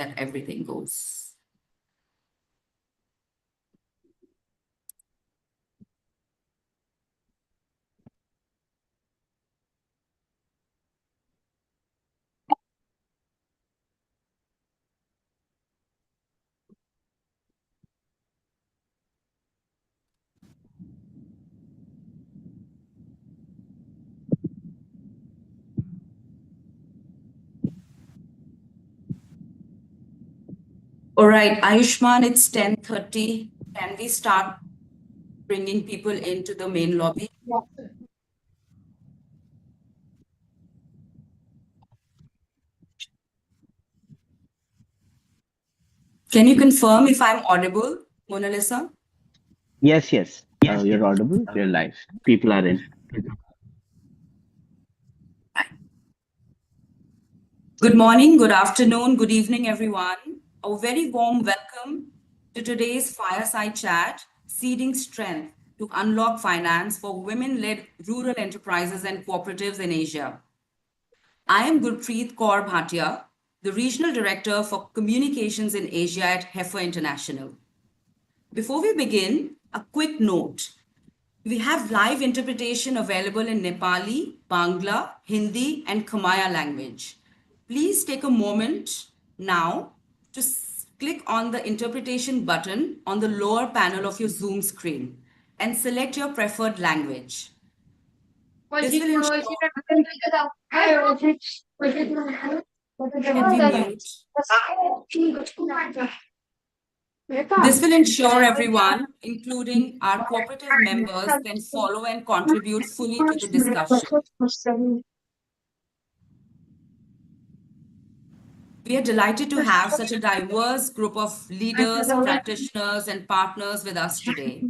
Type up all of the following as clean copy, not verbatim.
that everything goes. All right, Ayushman, it's 10:30. Can we start bringing people into the main lobby? Can you confirm if I'm audible, Mona Lisa? Yes, yes. You're audible. You're live. People are in. Good morning, good afternoon, good evening, everyone. A very warm welcome to today's Fireside Chat, Seeding Strength to Unlock Finance for Women-Led Rural Enterprises and Cooperatives in Asia. I am Gurpreet Kaur Bhatia, the Regional Director for Communications in Asia at Heifer International. Before we begin, a quick note. We have live interpretation available in Nepali, Bangla, Hindi, and Khmer language. Please take a moment now to click on the interpretation button on the lower panel of your Zoom screen and select your preferred language. This will ensure. Can we mute? This will ensure everyone, including our cooperative members, can follow and contribute fully to the discussion. We are delighted to have such a diverse group of leaders, practitioners, and partners with us today.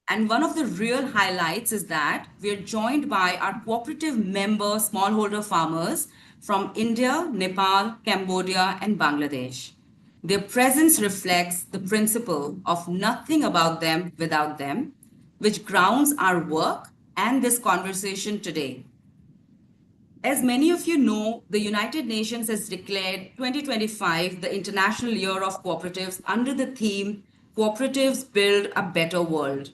And one of the real highlights is that we are joined by our cooperative member smallholder farmers from India, Nepal, Cambodia, and Bangladesh. Their presence reflects the principle of nothing about them without them, which grounds our work and this conversation today. As many of you know, the United Nations has declared 2025 the International Year of Cooperatives under the theme Cooperatives Build a Better World.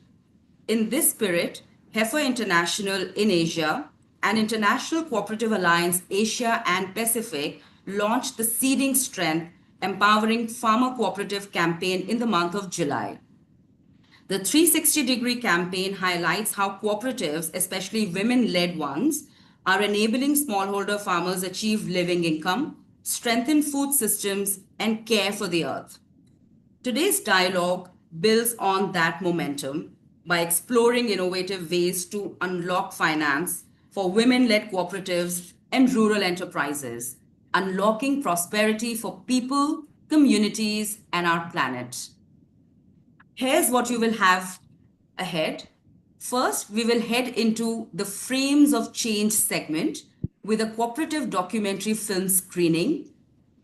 In this spirit, Heifer International in Asia and International Cooperative Alliance Asia and Pacific launched the Seeding Strength Empowering Farmer Cooperative campaign in the month of July. The 360-degree campaign highlights how cooperatives, especially women-led ones, are enabling smallholder farmers achieve living income, strengthen food systems, and care for the earth. Today's dialogue builds on that momentum by exploring innovative ways to unlock finance for women-led cooperatives and rural enterprises, unlocking prosperity for people, communities, and our planet. Here's what you will have ahead. First, we will head into the Frames of Change segment with a cooperative documentary film screening.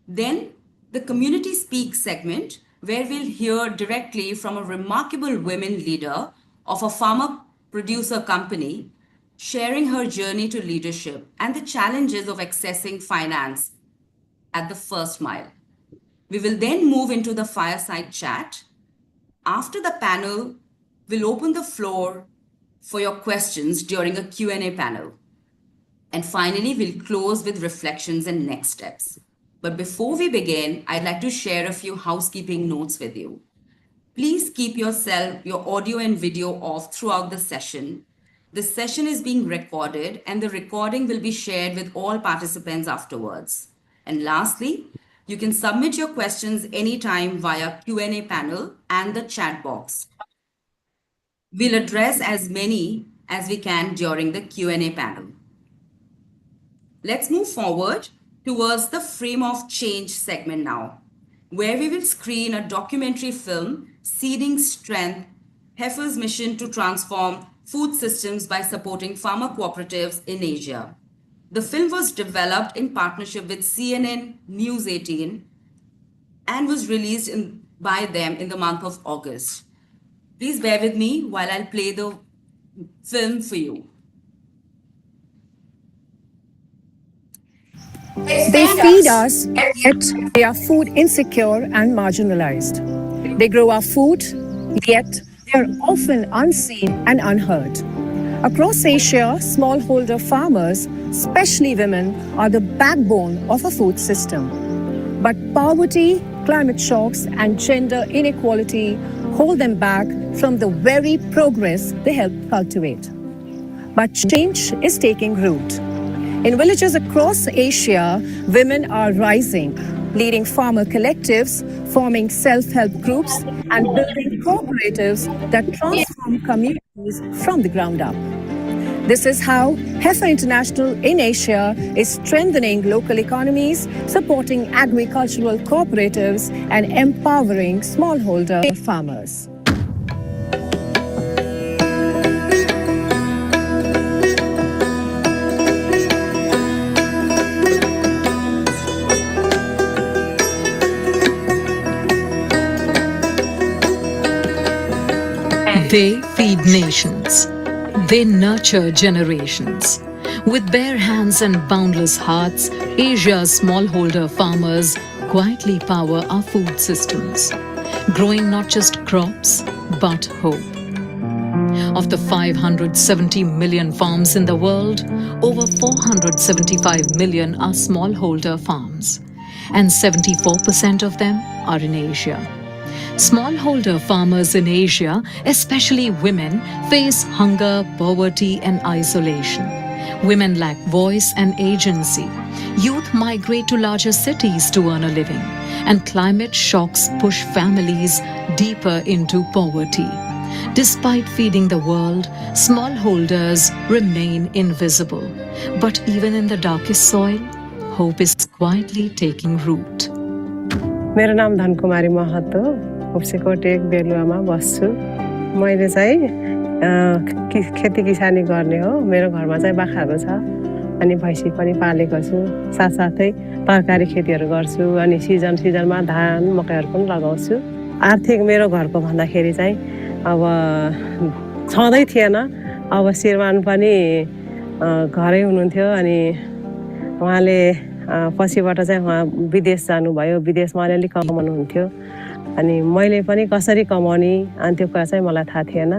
Then, the Community Speak segment, where we'll hear directly from a remarkable women leader of a farmer producer company sharing her journey to leadership and the challenges of accessing finance at the first mile. We will then move into the fireside chat. After the panel, we'll open the floor for your questions during a Q&A panel. And finally, we'll close with reflections and next steps. But before we begin, I'd like to share a few housekeeping notes with you. Please keep your audio and video off throughout the session. The session is being recorded and the recording will be shared with all participants afterwards. And lastly, you can submit your questions anytime via Q&A panel and the chat box. We'll address as many as we can during the Q&A panel. Let's move forward towards the Frame of Change segment now, where we will screen a documentary film, Seeding Strength, Heifer's mission to transform food systems by supporting farmer cooperatives in Asia. The film was developed in partnership with CNN News 18 and was released by them in the month of August. Please bear with me while I'll play the film for you. They feed us, yet they are food insecure and marginalized. They grow our food, yet they are often unseen and unheard. Across Asia, smallholder farmers, especially women, are the backbone of a food system. But poverty, climate shocks, and gender inequality hold them back from the very progress they help cultivate. But change is taking root. In villages across Asia, women are rising, leading farmer collectives, forming self-help groups, and building cooperatives that transform communities from the ground up. This is how Heifer International in Asia is strengthening local economies, supporting agricultural cooperatives, and empowering smallholder farmers. They feed nations. They nurture generations. With bare hands and boundless hearts, Asia's smallholder farmers quietly power our food systems, growing not just crops, but hope. Of the 570 million farms in the world, over 475 million are smallholder farms, and 74% of them are in Asia. Smallholder farmers in Asia, especially women, face hunger, poverty, and isolation. Women lack voice and agency. Youth migrate to larger cities to earn a living, and climate shocks push families deeper into poverty. Despite feeding the world, smallholders remain invisible. But even in the darkest soil, hope is quietly taking root. मेरो नाम Dhankumari Mahato कुप्सीको take बेलुवामा बस्छु मैले चाहिँ खेती किसानी गर्ने हो मेरो घरमा चाहिँ बाख्राहरू छ अनि भैँसी पनि पालेको छु साथसाथै तरकारी खेतीहरू गर्छु अनि सिजनमा धान मकैहरू पनि लगाउँछु आर्थिक मेरो घरको भन्दाखेरि चाहिँ अब छँदै थिएन अब श्रीमान पनि घरै हुनुहुन्थ्यो अनि उहाँले पछिबाट चाहिँ उहाँ विदेश जानुभयो विदेशमा अलिअलि कमाउनुहुन्थ्यो अनि मैले पनि कसरी कमाउने अनि त्यो कुरा चाहिँ मलाई थाहा थिएन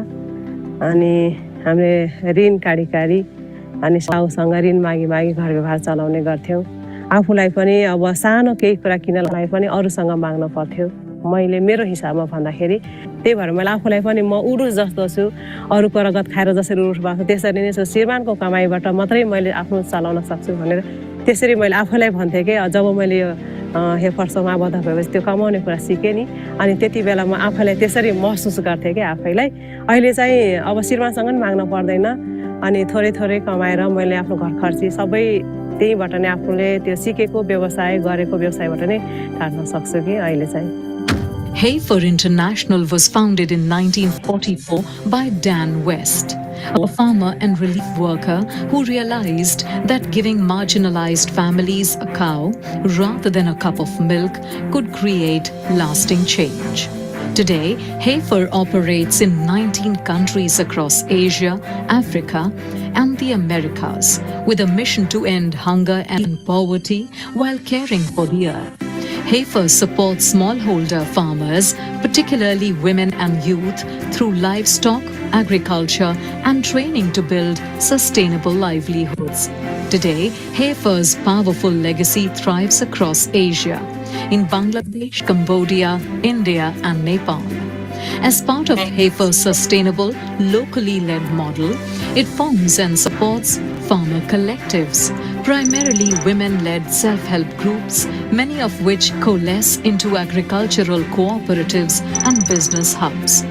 अनि हामीले ऋण काढी अनि साउसँग ऋण मागी घर व्यवहार चलाउने गर्थ्यौँ आफूलाई पनि अब सानो केही कुरा किन्नलाई पनि अरूसँग माग्न पर्थ्यो मैले मेरो हिसाबमा भन्दाखेरि त्यही भएर मैले आफूलाई पनि म उरुस जस्तो छु अरूको रगत खाएर जसरी उरुस भएको त्यसरी नै श्रीमानको कमाइबाट मात्रै मैले आफ्नो चलाउन सक्छु भनेर त्यसरी मैले आफूलाई भन्थे के जब मैले यो हेफरसँग आबद्ध भएपछि त्यो कमाउने कुरा सिकेँ नि अनि त्यति बेला म आफैलाई त्यसरी महसुस गर्थेँ कि आफैलाई अहिले चाहिँ अब श्रीमानसँग पनि माग्न पर्दैन अनि थोरै कमाएर मैले आफ्नो घर खर्ची सबै त्यहीबाट नै आफूले त्यो सिकेको व्यवसाय गरेको व्यवसायबाट नै काट्न सक्छु कि अहिले चाहिँ Heifer International was founded in 1944 by Dan West, a farmer and relief worker who realized that giving marginalized families a cow rather than a cup of milk could create lasting change. Today, Heifer operates in 19 countries across Asia, Africa, and the Americas, with a mission to end hunger and poverty while caring for the earth. Heifer supports smallholder farmers, particularly women and youth, through livestock, agriculture, and training to build sustainable livelihoods. Today, Heifer's powerful legacy thrives across Asia, in Bangladesh, Cambodia, India, and Nepal. As part of Heifer's sustainable, locally led model, it forms and supports farmer collectives, primarily women-led self-help groups, many of which coalesce into agricultural cooperatives and business hubs.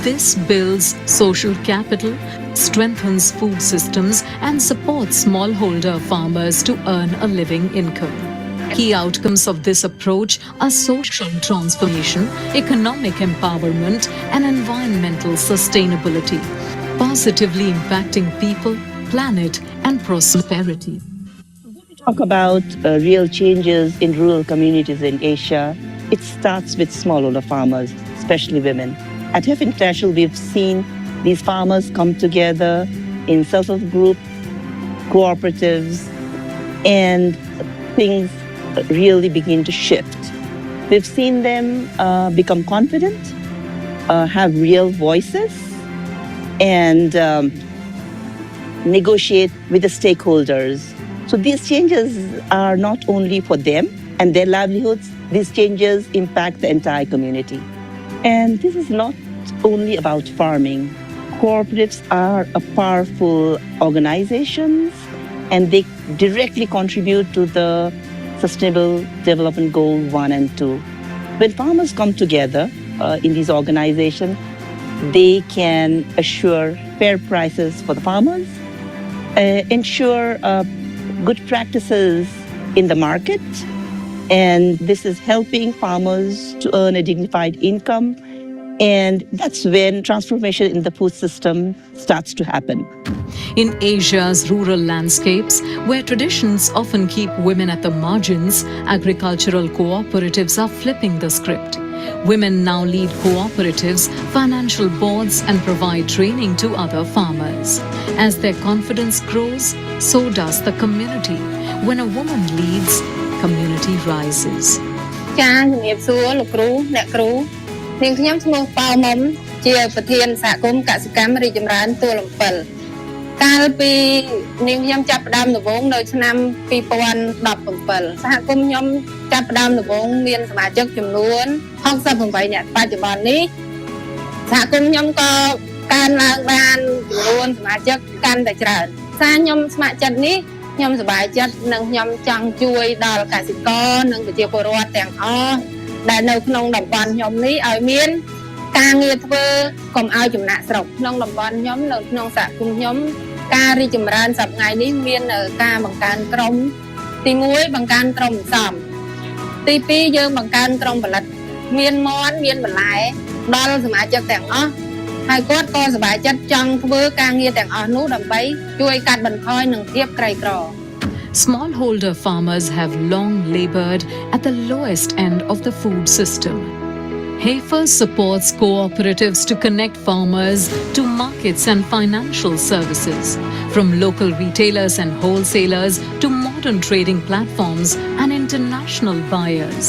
This builds social capital, strengthens food systems, and supports smallholder farmers to earn a living income. Key outcomes of this approach are social transformation, economic empowerment, and environmental sustainability, positively impacting people, planet, and prosperity. Talk about real changes in rural communities in Asia, it starts with smallholder farmers, especially women. At Heifer International, we've seen these farmers come together in self-help groups, cooperatives, and things really begin to shift. We've seen them become confident, have real voices, and negotiate with the stakeholders. So these changes are not only for them and their livelihoods, these changes impact the entire community. And this is not only about farming. Cooperatives are a powerful organizations, and they directly contribute to the Sustainable Development Goal 1 and 2. When farmers come together in these organizations, they can assure fair prices for the farmers, ensure good practices in the market, and this is helping farmers to earn a dignified income. And that's when transformation in the food system starts to happen. In Asia's rural landscapes, where traditions often keep women at the margins, agricultural cooperatives are flipping the script. Women now lead cooperatives, financial boards, and provide training to other farmers. As their confidence grows, so does the community. When a woman leads, community rises. នាងខ្ញុំឈ្មោះប៉ៅមុំជាប្រធានសហគមន៍កសិកម្មរីកចម្រើនទួលអំពិលកាលពីនាងខ្ញុំចាប់ផ្ដើមដំបូងនៅឆ្នាំ2017សហគមន៍ខ្ញុំចាប់ផ្ដើមដំបូងមានសមាជិកចំនួន68នាក់បច្ចុប្បន្ននេះសហគមន៍ខ្ញុំក៏កើនឡើងបានចំនួនសមាជិកកាន់តែច្រើនសារខ្ញុំស្ម័គ្រចិត្តនេះខ្ញុំសប្បាយចិត្តនិងខ្ញុំចង់ជួយដល់កសិករនិងប្រជាពលរដ្ឋទាំងអស់ដែលនៅក្នុងតំបន់ខ្ញុំនេះឲ្យមានការងារធ្វើកុំឲ្យចំណាក់ស្រុកក្នុងតំបន់ខ្ញុំនៅក្នុងសហគមន៍ខ្ញុំការរីកចម្រើនសប្តាហ៍នេះមានការបង្កើនក្រុមទី1បង្កើនក្រុមសំ ទី2យើងបង្កើនក្រុមផលិតមានមាន់មានបន្លែដល់សមាជិកទាំងអស់ហើយគាត់ក៏សប្បាយចិត្តចង់ធ្វើការងារទាំងអស់នោះដើម្បីជួយកាត់បន្ថយនឹងភាពក្រីក្រ Smallholder farmers have long labored at the lowest end of the food system. Heifer supports cooperatives to connect farmers to markets and financial services, from local retailers and wholesalers to modern trading platforms and international buyers.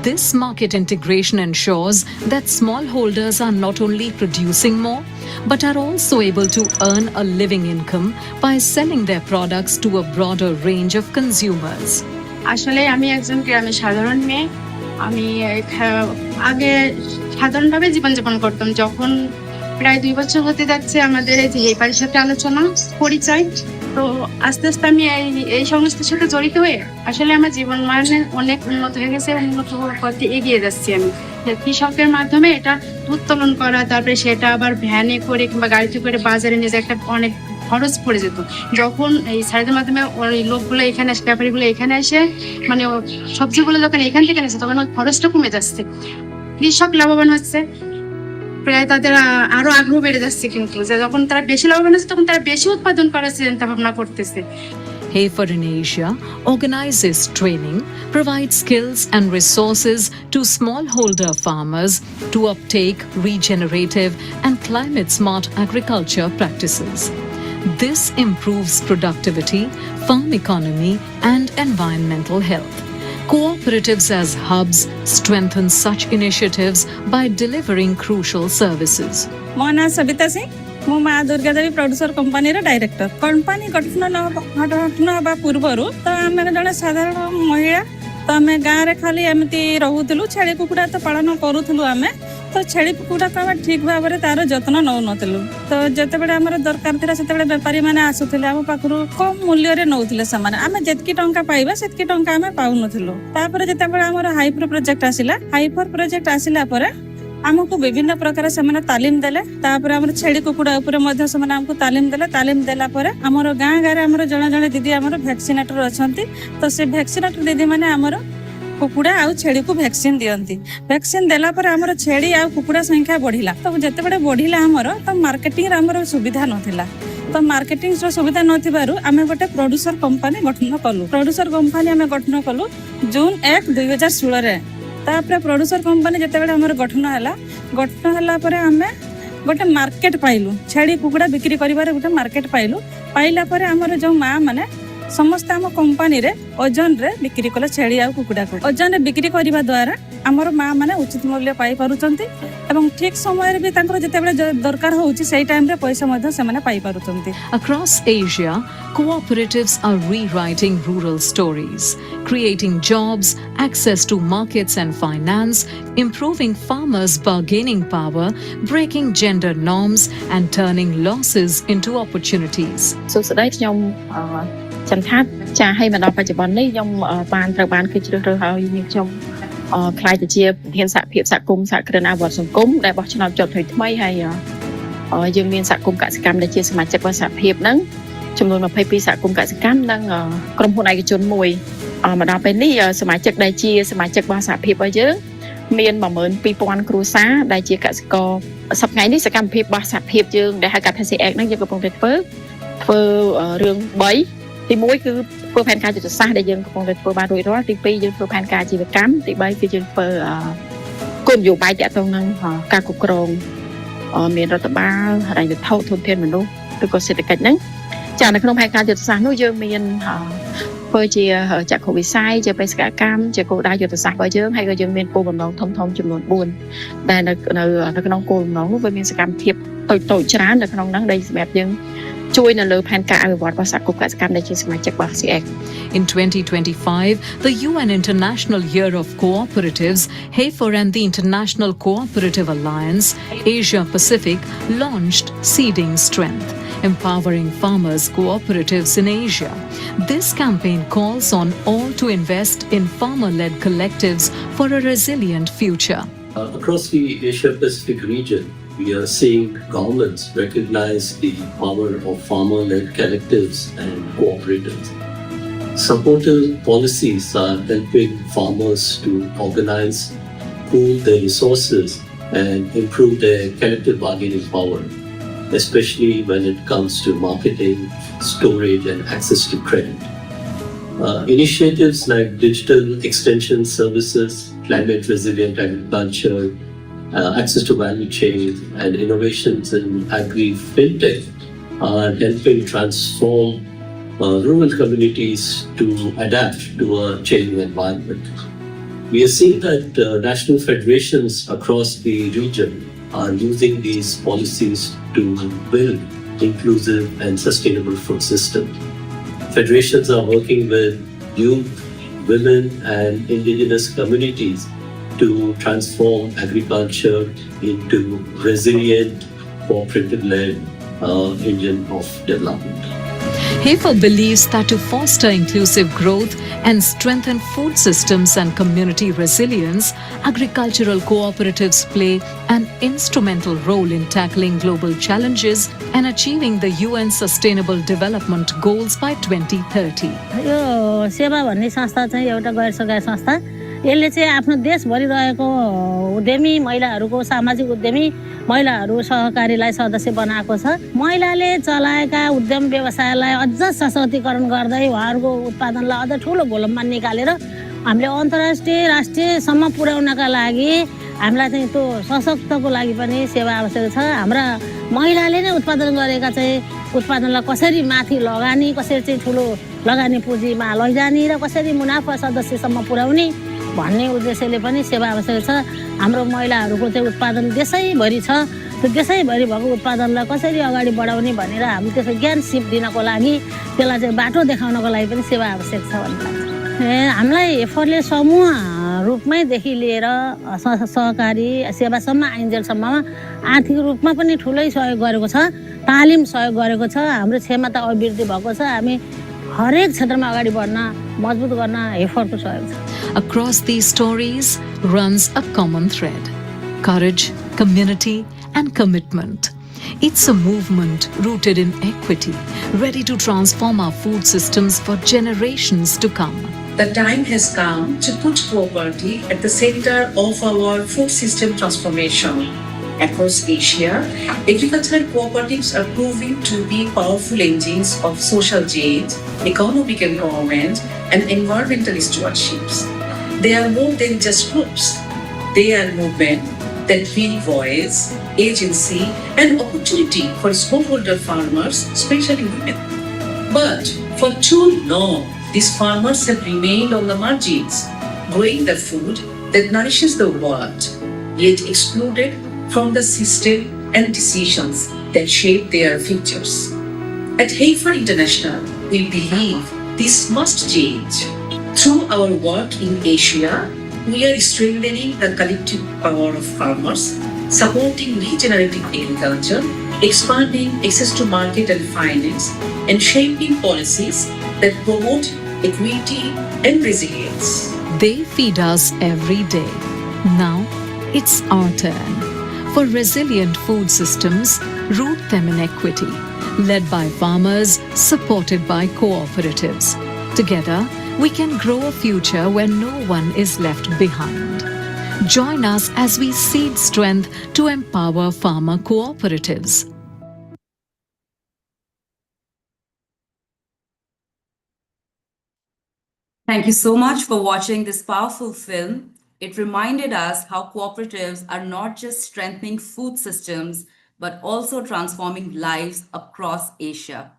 This market integration ensures that smallholders are not only producing more, but are also able to earn a living income by selling their products to a broader range of consumers. আসলে আমি একজন গ্রামের সাধারণ মেয়ে আমি আগে সাধারণভাবে জীবনযাপন করতাম যখন প্রায় 2 বছর হতে যাচ্ছে আমাদের এই যে হেফারের সাথে আলোচনা পরিচয় তো আস্তে আস্তে আমি এই সংস্থার সাথে জড়িত হয়ে আসলে আমার জীবন মান অনেক উন্নত হয়ে গেছে উন্নত হওয়ার পথে এগিয়ে যাচ্ছি আমি কৃষকের মাধ্যমে এটা উত্তোলন করা তারপরে সেটা আবার ভ্যানে করে কিংবা গাড়িতে করে বাজারে নিয়ে একটা অনেক খরচ পড়ে যেত যখন এই সাইডের মাধ্যমে ওই লোকগুলো এখানে আসে ব্যাপারীগুলো এখানে এসে মানে সবজিগুলো যখন এখান থেকে নিচ্ছে তখন ওই খরচটা কমে যাচ্ছে কৃষক লাভবান হচ্ছে প্রায় তাদের আরো আগ্রহ বেড়ে যাচ্ছে কিন্তু যখন তারা বেশি লাভবান হচ্ছে তখন তারা বেশি উৎপাদন করার চিন্তা ভাবনা করতেছে Heifer in Asia organizes training, provides skills and resources to smallholder farmers to uptake regenerative and climate-smart agriculture practices. This improves productivity, farm economy, and environmental health. Cooperatives as hubs strengthen such initiatives by delivering crucial services. ମୋ ନାଁ ସବିତା ସିଂ ମୁଁ ମା ଦୁର୍ଗା ଦେବୀ producer କମ୍ପାନୀର director company ଗଠନ ହେବା ପୂର୍ବରୁ ତ ଆମେ ଜଣେ ସାଧାରଣ ମହିଳା ତ ଆମେ ଗାଁରେ ଖାଲି ଏମିତି ରହୁଥିଲୁ ଛେଳି କୁକୁଡ଼ା ତ ପାଳନ କରୁଥିଲୁ ଆମେ ତ ଛେଳି କୁକୁଡ଼ାକୁ ଆମେ ଠିକ ଭାବରେ ତାର ଯତ୍ନ ନେଉନଥିଲୁ ତ ଯେତେବେଳେ ଆମର ଦରକାର ଥିଲା ସେତେବେଳେ ବେପାରୀମାନେ ଆସୁଥିଲେ ଆମ ପାଖରୁ କମ୍ ମୂଲ୍ୟରେ ନେଉଥିଲେ ସେମାନେ ଆମେ ଯେତିକି ଟଙ୍କା ପାଇବା ସେତିକି ଟଙ୍କା ଆମେ ପାଉନଥିଲୁ ତାପରେ ଯେତେବେଳେ ଆମର ହାଇଫର ପ୍ରୋଜେକ୍ଟ ଆସିଲା ପରେ ଆମକୁ ବିଭିନ୍ନ ପ୍ରକାର ସେମାନେ ତାଲିମ ଦେଲେ ତାପରେ ଆମର ଛେଳି କୁକୁଡ଼ା ଉପରେ ମଧ୍ୟ ସେମାନେ ଆମକୁ ତାଲିମ ଦେଲା ପରେ ଆମର ଗାଁରେ ଆମର ଜଣେ ଜଣେ ଦିଦି ଆମର ଭ୍ୟାକ୍ସିନେଟର ଅଛନ୍ତି ତ ସେ ଭ୍ୟାକ୍ସିନେଟର ଦିଦି ମାନେ ଆମର କୁକୁଡ଼ା ଆଉ ଛେଳିକୁ ଭ୍ୟାକ୍ସିନ ଦିଅନ୍ତି ଭ୍ୟାକ୍ସିନ ଦେଲା ପରେ ଆମର ଛେଳି ଆଉ କୁକୁଡ଼ା ସଂଖ୍ୟା ବଢିଲା ତ ଯେତେବେଳେ ବଢିଲା ଆମର ତ ମାର୍କେଟିଂର ଆମର ସୁବିଧା ନଥିଲା ତ ମାର୍କେଟିଂର ସୁବିଧା ନଥିବାରୁ ଆମେ ଗୋଟେ ପ୍ରଡ୍ୟୁସର କମ୍ପାନୀ ଗଠନ କଲୁ ଜୁନ 1, 2016ରେ ତାପରେ ପ୍ରଡ୍ୟୁସର କମ୍ପାନୀ ଯେତେବେଳେ ଆମର ଗଠନ ହେଲା ପରେ ଆମେ ଗୋଟେ ମାର୍କେଟ ପାଇଲୁ ଛେଳି କୁକୁଡ଼ା ବିକ୍ରି କରିବାରେ ଗୋଟେ ମାର୍କେଟ ପାଇଲା ପରେ ଆମର ଯୋଉ ମା ମାନେ ସମସ୍ତେ ଆମ କମ୍ପାନୀରେ ଓଜନରେ ବିକ୍ରି କଲେ ଛେଳି ଆଉ କୁକୁଡ଼ାକୁ ଓଜନରେ ବିକ୍ରି କରିବା ଦ୍ୱାରା ଆମର ମା ମାନେ ଉଚିତ ମୂଲ୍ୟ ପାଇପାରୁଛନ୍ତି ଏବଂ ଠିକ ସମୟରେ ବି ତାଙ୍କର ଯେତେବେଳେ ଦରକାର ହେଉଛି ସେଇ ଟାଇମରେ ପଇସା ମଧ୍ୟ ସେମାନେ ପାଇପାରୁଛନ୍ତି। Across Asia, cooperatives are rewriting rural stories, creating jobs, access to markets and finance, improving farmers' bargaining power, breaking gender norms, and turning losses into opportunities. សួស្តីខ្ញុំចន្ទថាចាឲ្យមកដល់បច្ចុប្បន្ននេះខ្ញុំបានត្រូវបានគេជ្រើសរើសឲ្យមានខ្ញុំខ្លាយទៅជាប្រធានសហភាពសហគមន៍សហគ្រិនអភិវឌ្ឍសង្គមដែលបោះឆ្នោតជាប់ថ្មីហើយយើងមានសហគមន៍កសិកម្មដែលជាសមាជិករបស់សហភាពហ្នឹងចំនួន22សហគមន៍កសិកម្មនិងក្រុមហ៊ុនឯកជនមួយមកដល់ពេលនេះសមាជិកដែលជាសមាជិករបស់សហភាពរបស់យើងមាន 12000 គ្រួសារដែលជាកសិករសប្តាហ៍នេះសកម្មភាពរបស់សហភាពយើងដែលហៅថា ICA-AP ហ្នឹងយើងកំពុងតែធ្វើរឿង3ទី1គឺធ្វើផែនការយុទ្ធសាស្ត្រដែលយើងកំពុងតែធ្វើបានរួចរាល់ទី2យើងធ្វើផែនការអាជីវកម្មទី3គឺយើងធ្វើគោលនយោបាយទាក់ទងនឹងការគ្រប់គ្រងមានរដ្ឋបាលហិរញ្ញវត្ថុធនធានមនុស្សឬក៏សេដ្ឋកិច្ចហ្នឹងចានៅក្នុងផែនការយុទ្ធសាស្ត្រនោះយើងមានធ្វើជាចក្ខុវិស័យជាបេសកកម្មជាគោលដៅយុទ្ធសាស្ត្ររបស់យើងហើយក៏យើងមានគោលបំណងធំចំនួន4ដែលនៅក្នុងគោលបំណងនោះវាមានសកម្មភាពតូចច្រើននៅក្នុងហ្នឹងដែលសម្រាប់យើងជួយនៅលើផែនការអភិវឌ្ឍរបស់សហគមន៍កសិកម្មដែលជាសមាជិករបស់ ICA-AP. In 2025, the UN International Year of Cooperatives, Heifer and the International Cooperative Alliance, Asia Pacific, launched Seeding Strength, empowering farmers' cooperatives in Asia. This campaign calls on all to invest in farmer-led collectives for a resilient future. Across the Asia Pacific region, we are seeing governments recognize the power of farmer-led collectives and cooperatives. Supportive policies are helping farmers to organize, pool their resources, and improve their collective bargaining power, especially when it comes to marketing, storage, and access to credit. Initiatives like digital extension services, climate resilient agriculture, access to value chain, and innovations in agri-fintech are helping transform rural communities to adapt to a changing environment. We are seeing that national federations across the region are using these policies to build inclusive and sustainable food systems. Federations are working with youth, women, and indigenous communities to transform agriculture into resilient, cooperative-led engine of development. Heifer believes that to foster inclusive growth and strengthen food systems and community resilience, agricultural cooperatives play an instrumental role in tackling global challenges and achieving the UN Sustainable Development Goals by 2030. यो सेवा भन्ने संस्था चाहिँ एउटा गैर सरकारी संस्था यसले चाहिँ आफ्नो देशभरि रहेको उद्यमी महिलाहरूको सामाजिक उद्यमी महिलाहरू सहकारीलाई सदस्य बनाएको छ। महिलाले चलाएका उद्यम व्यवसायलाई अझ सशक्तिकरण गर्दै उहाँहरूको उत्पादनलाई अझ ठुलो भोलुममा निकालेर हामीले अन्तर्राष्ट्रिय राष्ट्रियसम्म पुर्याउनका लागि हामीलाई चाहिँ त्यो सशक्तको लागि पनि सेवा आवश्यक छ। हाम्रा महिलाले नै उत्पादन गरेका चाहिँ उत्पादनलाई कसरी माथि लगानी कसरी चाहिँ ठुलो लगानी पुँजीमा लैजाने र कसरी मुनाफा सदस्यसम्म पुर्याउने भन्ने उद्देश्यले पनि सेवा आवश्यक छ। हाम्रो महिलाहरूको चाहिँ उत्पादन देशैभरि छ त्यो देशैभरि भएको उत्पादनलाई कसरी अगाडि बढाउने भनेर हामी त्यसको ज्ञान सिप दिनको लागि त्यसलाई चाहिँ बाटो देखाउनको लागि पनि सेवा आवश्यक छ भन्ने लाग्छ। हामीलाई हेफरले समूह रूपमैदेखि लिएर सहकारी सेवासम्म आइन्जेलसम्ममा आर्थिक रूपमा पनि ठुलै सहयोग गरेको छ, तालिम सहयोग गरेको छ, हाम्रो क्षमता अभिवृद्धि भएको छ। हामी हरेक क्षेत्रमा अगाडि बढ्न मजबुत गर्न हेफरको सहयोग छ। Across these stories runs a common thread: courage, community, and commitment. It's a movement rooted in equity, ready to transform our food systems for generations to come. The time has come to put cooperative at the center of our food system transformation. Across Asia, agricultural cooperatives are proving to be powerful engines of social change, economic empowerment, and environmental stewardships. They are more than just groups. They are movements that bring voice, agency, and opportunity for smallholder farmers, especially women. But For too long, these farmers have remained on the margins, growing the food that nourishes the world, yet excluded from the system and decisions that shape their futures. At Heifer International, we believe this must change. Through our work in Asia, we are strengthening the collective power of farmers, supporting regenerative agriculture, expanding access to market and finance, and shaping policies that promote equity and resilience. They feed us every day. Now it's our turn. For resilient food systems, root them in equity, led by farmers, supported by cooperatives. Together, we can grow a future where no one is left behind. Join us as we seed strength to empower farmer cooperatives. Thank you so much for watching this powerful film. It reminded us how cooperatives are not just strengthening food systems, but also transforming lives across Asia.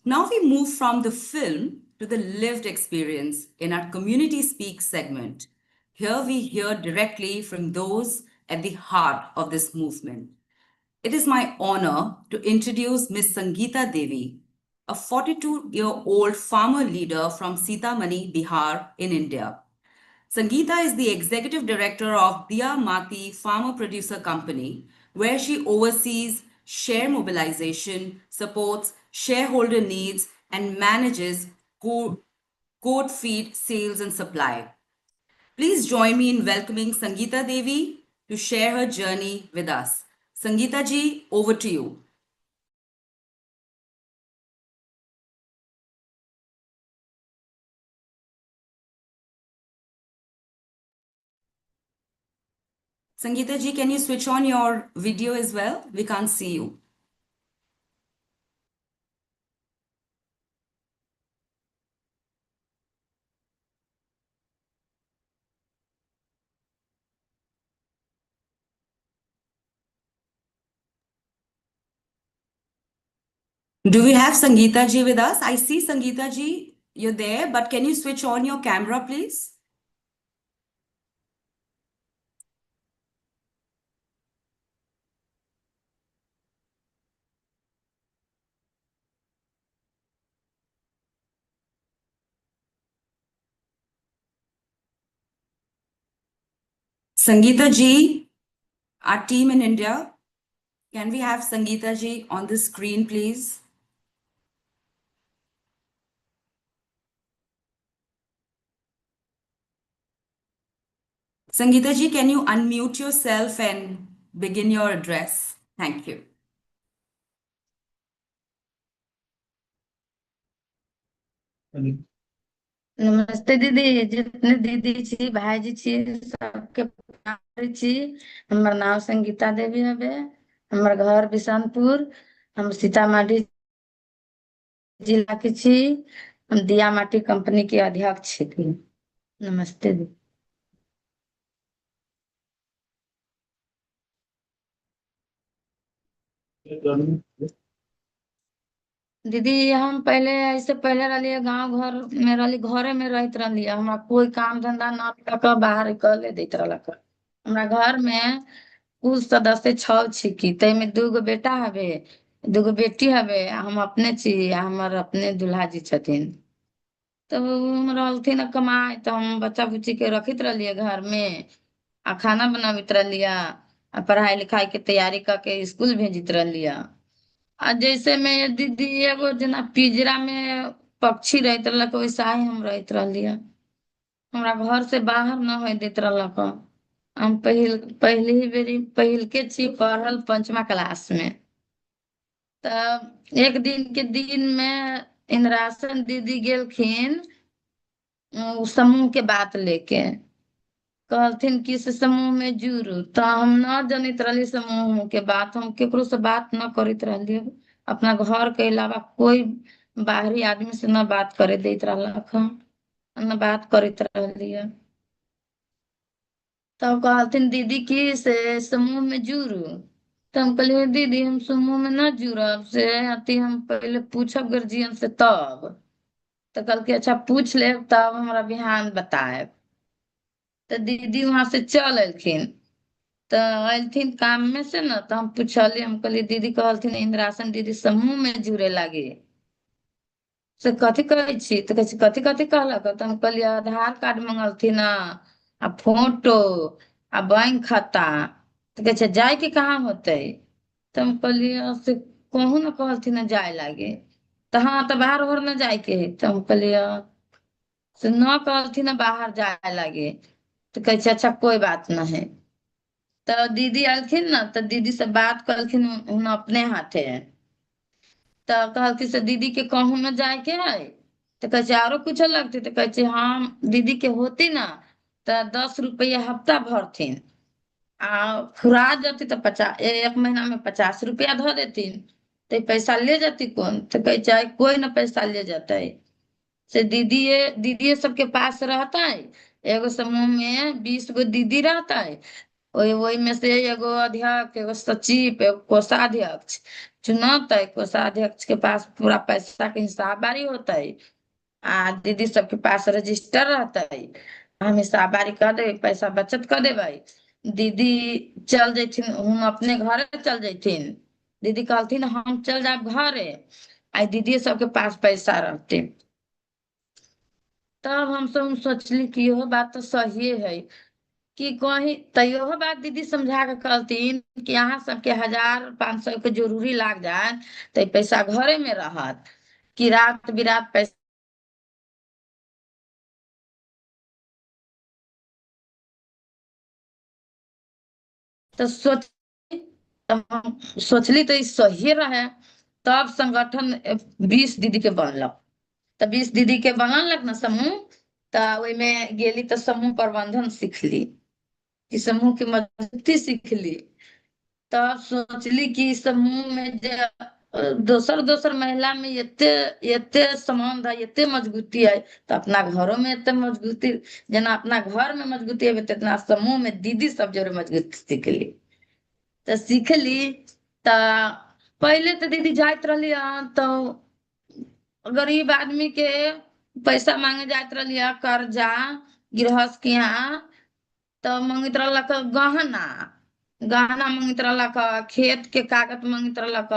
Now we move from the film to the lived experience in our Community Speak segment. Here we hear directly from those at the heart of this movement. It is my honor to introduce Ms. Sangeeta Devi, a 42-year-old farmer leader from Sitamani, Bihar in India. Sangeeta is the executive director of Diya Mati Farmer Producer Company, where she oversees share mobilization, supports shareholder needs, and manages goat feed sales and supply. Please join me in welcoming Sangeeta Devi to share her journey with us. Sangeeta ji, over to you. Sangeeta ji, can you switch on your video as well? We can't see you. Do we have Sangeeta ji with us? I see Sangeeta ji, you're there, but can you switch on your camera, please? Sangeeta ji, our team in India, can we have Sangeeta ji on the screen, please? Sangeeta ji, can you unmute yourself and begin your address? Thank you. नमस्ते दीदी जितने दीदी छी भाईजी छी सबके प्रणाम करै छी हमर नाम संगीता देवी हवे हमर घर बिशनपुर हम सीतामढ़ी जिला के छी हम दिया माटी कंपनी के अध्यक्ष छी नमस्ते दीदी दीदी हम पहले ऐसे पहले रहिए गांव घर में रही घरे में रहत रहिए हमरा कोई काम धंधा न तक बाहर निकले देत रहलक हमरा घर में कुल सदस्य 6 छिकी तै में 2 बेटा हवे 2 बेटी हवे हम अपने छी हमर अपने दुल्हा जी छथिन तो हम रहलथिन कमाए तो हम बच्चा बुच्ची के रखित रहिए घर में आ खाना बनावित रहिए आ पढ़ाई लिखाई के तैयारी करके स्कूल भेजित रहिए आ जैसे में दीदी एगो जना पिंजरा में पक्षी रहत रहलक वैसा ही हम रहत रहलिए हमरा घर से बाहर न होय देत रहलक हम पहली बेरी पहिल के छी पढ़ल 5मा क्लास में तब एक दिन के दिन में इंद्रासन दीदी गेलखिन समूह के बात लेके कहलथिन कि से समूह में जुड़ू तो हम न जनित रही समूह के बात हम केकरो से बात न करित रहिए अपना घर के अलावा कोई बाहरी आदमी से न बात करे देत रहलक न बात करित रहिए तब कहलथिन दीदी की से समूह में जुड़ू तो हम कहलिए दीदी हम समूह में न जुड़ब से अति हम पहले पूछब गार्जियन से तब तो कल के अच्छा पूछ ले तब हमरा बिहान बताए। तो दीदी वहां से चल अयलखिन। तो अयलथिन काम में से न, तो हम पूछली, हम कहली दीदी कहलथिन इंद्रासन दीदी समूह में जुड़े लागे। से कथी कहै छी? तो कहै छी कथी कथी कहलक? तो हम कहलिए आधार कार्ड मंगलथिन आ फोटो आ बैंक खाता। तो कहै छै जाय के कहाँ होते? तो हम कहलिए से कहूँ न कहलथिन जाय लागे। तो हाँ तो बाहर उहर न जाए के है। तो हम कहलिए से न कहलथिन बाहर जाए लागे। तो कहै छै अच्छा कोई बात न है। तो दीदी अलखिन न, तो दीदी से बात करलखिन उन अपने हाथे। तो कहलखिन से दीदी के कहूँ न जाए के है। तो कहै छै आरो कुछ लगती? तो कहै छै हाँ दीदी के होती ना तो 10 रुपया हफ्ता भरथिन आ फुरा जाती तो 50 एक महीना में 50 रुपया धो देतीन। तो पैसा ले जाती कौन? तो कहै छै कोई ना पैसा ले जाता है। से दीदी सबके पास रहता है। एगो समूह में 20 गो दीदी रहता है। वही में से एगो अध्यक्ष, एगो सचिव, एगो कोषाध्यक्ष चुनता है। कोषाध्यक्ष के पास पूरा पैसा के हिसाब बारी होता है। आ दीदी सबके पास रजिस्टर रहता है। हम हिसाब बारी कर दे, पैसा बचत कर देबै। दीदी चल जैथिन, हम अपने घरे चल जैथिन। दीदी कहलथिन हम चल जाब घरे, आ दीदी सबके पास पैसा रहते। तब हम सब सोचली कि यह बात तो सही है कि कहीं तैयो बात दीदी समझा के कहलथिन कि यहाँ सबके 1000-500 के जरूरी लाग जाए तो पैसा घरे में रहत कि रात बिरात पैसा। तो सोचली तो ई सही रहे। तब संगठन 20 दीदी के बनलक। तो 20 दीदी के बनलक ना समूह। तो में गेली तो समूह प्रबंधन सीखली कि समूह की मजबूती सीखली। तब सोचली कि समूह में दोसर दोसर महिला में एते एते संबंध है, एते मजबूती है। तो अपना घरों में एते मजबूती, जना अपना घर में मजबूती है इतना समूह में दीदी सब जोरे मजबूती सीखली। तो सीखली तो पहले तो दीदी जात रही तो गरीब आदमी के पैसा मांगे जात रही कर्जा गृहस्थ के यहाँ। तो मंगित रहलक गहना, गहना मंगित रहलक, खेत के कागज मंगित रहलक।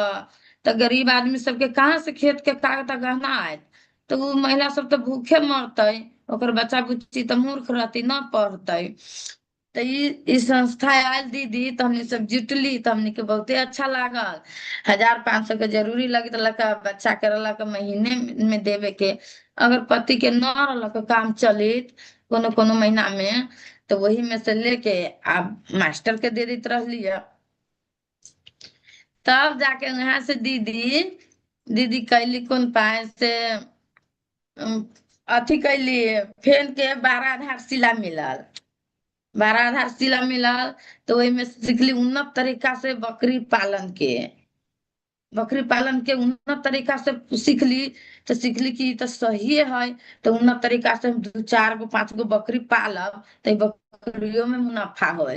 तो गरीब आदमी सबके कहाँ से खेत के कागज गहना आयत? तो वो महिला सब तो भूखे मरते, ओकर बच्चा बुच्ची तो मूर्ख रहती न पढ़ते। तो ई संस्था आयल दीदी तो हमने सब जुटली तो हमने के बहुते अच्छा लागल। 1000-500 के जरूरी लगी तो लड़का बच्चा के रहलक महीने में देवे के। अगर पति के न रहलक काम चलित कोनो कोनो महीना में तो वही में से लेके आप मास्टर के दे देते रहली है। तब जाके यहाँ से दीदी दीदी कैली कौन पाए से अथी कैली फेन के 12 आधार शिला मिलल। 12 आधार शिला मिलल तो वही में सीखली उन्नत तरीका से बकरी पालन के। बकरी पालन के उन्नत तरीका से सीखली। तो सीखली कि तो सही है। तो उन्नत तरीका से 2-4 गो 5 गो बकरी पालब तो बकरियों में मुनाफा हो।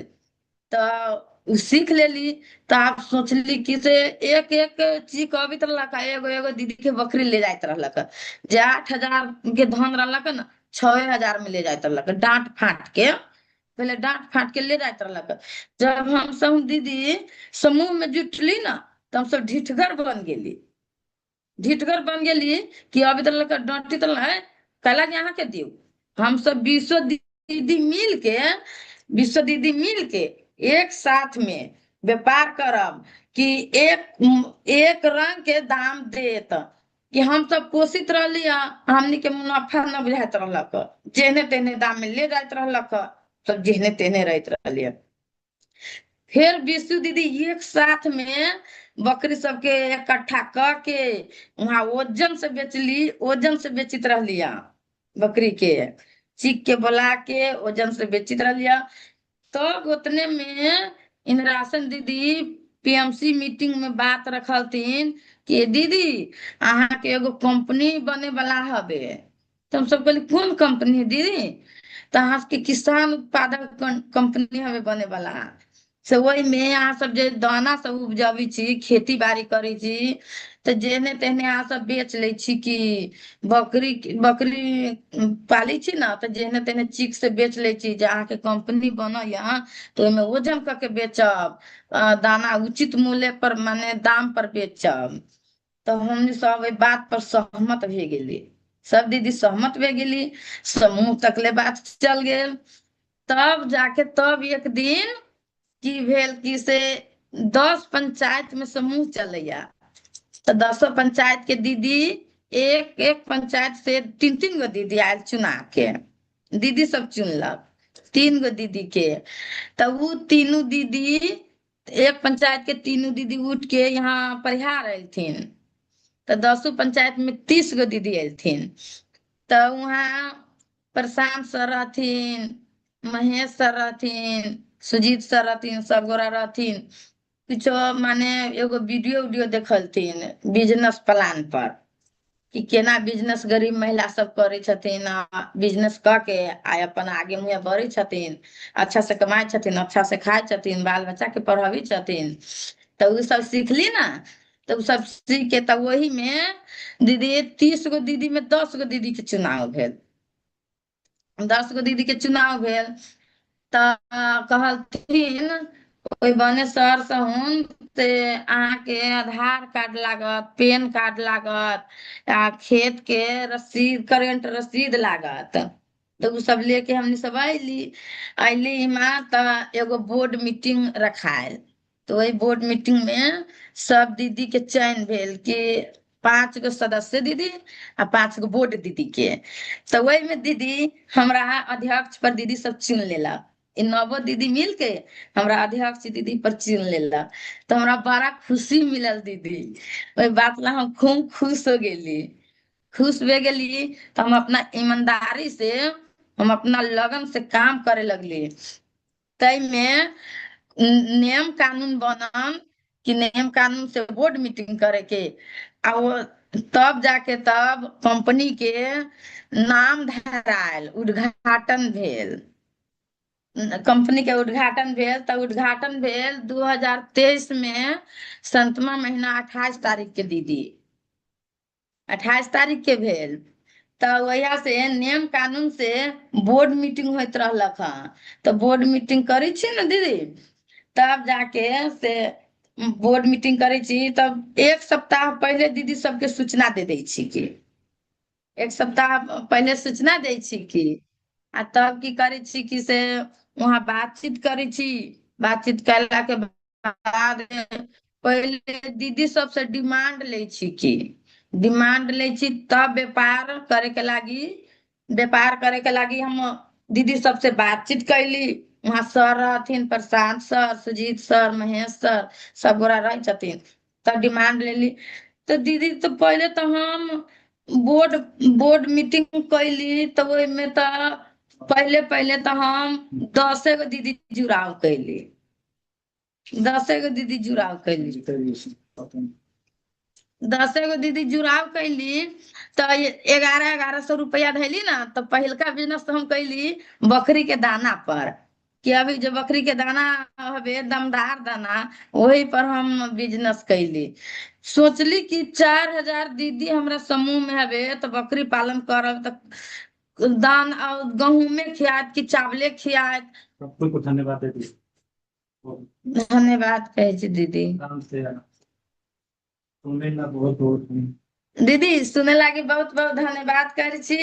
तो सीख लेली। तो आप सोचली कि से एक एक चीज कवित रहलक, एगो एगो दीदी के बकरी ले जात रहलक। जे 8000 के धन रहलक न 6000 में ले जात रहलक डांट फाट के। पहले डांट फाट के ले जात रहलक। जब हम सब दीदी समूह में जुटली ना तो हम सब ढिठगर बन गेली। ढिठगर बन गेली कि अभी तक डांटी तो है कला यहाँ के दियो। हम सब 20 दीदी मिल के 20 दीदी मिल के एक साथ में व्यापार करब कि एक रंग के दाम देत कि हम सब कोशित रहली। हमनी के मुनाफा न बुझात रहलक, जेने तेने दाम में ले जात रहलक, सब जेहने तेने रहत रहली। फिर 20 दीदी एक साथ में बकरी सबके इकट्ठा करके वहां ओजन से बेचली, ओजन से बेचित रहली बकरी के चीख के बोला के ओजन से बेचित रहली। तो उतने में इंद्रासन दीदी पीएमसी मीटिंग में बात रखलथिन कि दीदी अहाँ के एगो कंपनी बने वाला हवे। तो हम सब कहली कौन कंपनी है दीदी? तो अहाँ के किसान उत्पादक कंपनी हवे बने वाला। से वही में अहाँ सब जे दाना सब उपजाबै छी खेती बाड़ी करै छी तऽ जेहने तेहने अहाँ सब बेच लै छी कि बकरी पालै छी ने तऽ जेहने तेहने चीक से बेच लै छी जे अहाँके कंपनी बनैया तऽ ओहिमे वजन कऽ के बेचब दाना उचित मूल्य पर माने दाम पर बेचब तऽ हमनी सब एहि बात पर सहमत भए गेली सब दीदी सहमत भए गेली समूह तकले बात चल गेल तब जाके तब एक दिन की भेल कि से 10 पंचायत में समूह चलैया तो 10 पंचायत के दीदी एक एक पंचायत से 3 गो दीदी आयल चुना के दीदी सब चुनलक 3 गो दीदी के तब वो तीनों दीदी एक पंचायत के तीनों दीदी उठ के यहाँ परिहार अयलथिन तो 10 पंचायत में 30 गो दीदी अयलथिन तो वहाँ प्रशांत सर रहथिन महेश सर रहथिन सुजीत सर रहथिन सब गोरा रहथिन कुछो माने एगो वीडियो देखलथिन बिजनेस प्लान पर कि केना बिजनेस गरीब महिला सब करे छथिन बिजनेस कऽ के आ अपन आगे मुँहे बढ़े छथिन अच्छा से कमाए छथिन अच्छा से खाए छथिन बाल बच्चा के पढ़ाबी छथिन तो उ सब सीखली ना तो उ सब सीख के तब वही में दीदी 30 गो दीदी में 10 गो दीदी के चुनाव भेल 10 गो दीदी के चुनाव भेल तऽ कहलथिन ओहि बने सर सहुन से अहाँके आधार कार्ड लागत पैन कार्ड लागत आ खेत के रसीद करेंट रसीद लागत तो उ सब लेके हमनी सब अयली हिमा तऽ एगो बोर्ड मीटिंग रखायल तो वही बोर्ड मीटिंग में सब दीदी के चयन भेल कि 5 गो सदस्य दीदी आ 5 गो बोर्ड दीदी के तो वही में दीदी हमरा अध्यक्ष पर दीदी सब चुन लेला इ 9 गो दीदी मिल के हमरा अध्यक्ष दीदी पर चुन लेला तो हमरा बड़ा खुशी मिलल दीदी ओहि बात ला हम खूब खुश हो गेली खुश हो गेली तो हम अपना ईमानदारी से हम अपना लगन से काम करे लगली तै में नियम कानून बनन कि नियम कानून से बोर्ड मीटिंग करे के आ वो तब जाके तब कंपनी के नाम धरायल उद्घाटन भेल कंपनी के उद्घाटन भेल तऽ उद्घाटन भेल 2023 में संतमा महीना 28 तारीख के दीदी 28 तारीख के भेल तऽ वजह से नियम कानून से बोर्ड मीटिंग होइत रहलक हँ तऽ बोर्ड मीटिंग करै छी ने दीदी तब जाके से बोर्ड मीटिंग करै छी तब 1 सप्ताह पहले दीदी सबके सूचना दे दै छी कि 1 सप्ताह पहले सूचना दै छी कि आ तब की करै छी कि से वहाँ बातचीत करै छी बातचीत कयला के बाद पहले दीदी सबसे डिमांड लै छी कि डिमांड लै छी तब व्यापार करे के लागी हम दीदी सबसे बातचीत कैली वहाँ सर रहथिन Prashant sir Sujeet sir Mahesh sir सब गोरा रह छथिन तब डिमांड लेली तो दीदी तो पहले तो हम बोर्ड मीटिंग कैली तो ओहि में तो पहले तो हम 10 गो दीदी जुड़ाव कैली 10 गो दीदी जुड़ाव कैली 10 गो दीदी जुड़ाव कैली तो 1100 रुपया धैली ना तो पहिलका बिजनेस तो हम कैली बकरी के दाना पर कि अभी जो बकरी के दाना हवे दमदार दाना वही पर हम बिजनेस कैली सोचली कि 4000 दीदी हमरा समूह में हवे तो बकरी पालन करब तो दान गहूमे खियात कि चावले खियात धन्यवाद कहै छी दीदी दीदी सुने लागी बहुत बहुत धन्यवाद करै छी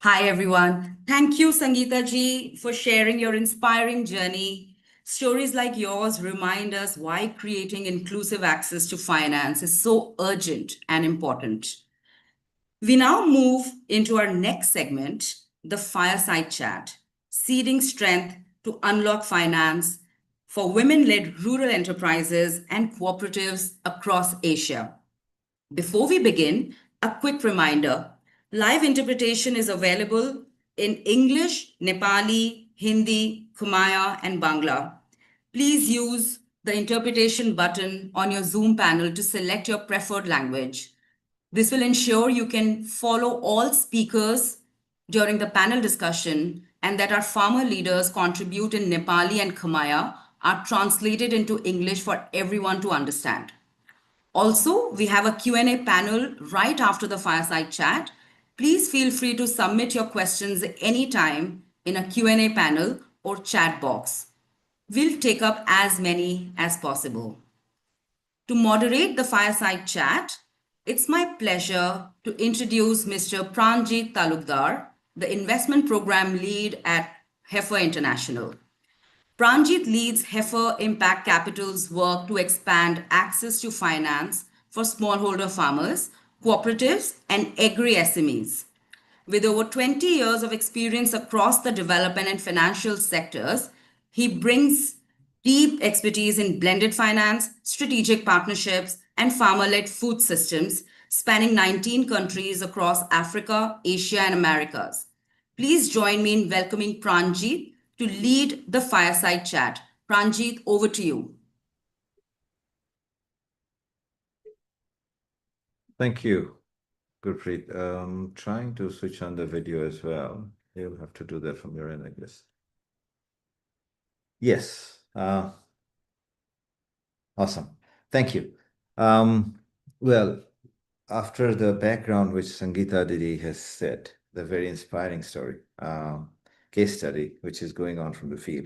Hi everyone. Thank you, Sangeeta ji, for sharing your inspiring journey. Stories like yours remind us why creating inclusive access to finance is so urgent and important. We now move into our next segment, the Fireside Chat, seeding strength to unlock finance for women-led rural enterprises and cooperatives across Asia. Before we begin, A quick reminder, live interpretation is available in English, Nepali, Hindi, Khmer, and Bangla. Please use the interpretation button on your Zoom panel to select your preferred language. This will ensure you can follow all speakers during the panel discussion and that our farmer leaders contribute in Nepali and Khmer are translated into English for everyone to understand. Also, we have a Q&A panel right after the fireside chat. Please feel free to submit your questions anytime in a Q&A panel or chat box. We'll take up as many as possible. To moderate the fireside chat, it's my pleasure to introduce Mr. Pranjit Talukdar, the investment program lead at Heifer International. Pranjit leads Heifer Impact Capital's work to expand access to finance for smallholder farmers, cooperatives, and agri-SMEs. With over 20 years of experience across the development and financial sectors, he brings deep expertise in blended finance, strategic partnerships, and farmer-led food systems spanning 19 countries across Africa, Asia, and Americas. Please join me in welcoming Pranjit to lead the fireside chat. Pranjit, over to you. Thank you, Gurpreet. Trying to switch on the video as well. You'll have to do that from your end, I guess. Yes. Awesome. Thank you. Well, after the background which Sangeeta Didi has said, the very inspiring story, case study, which is going on from the field.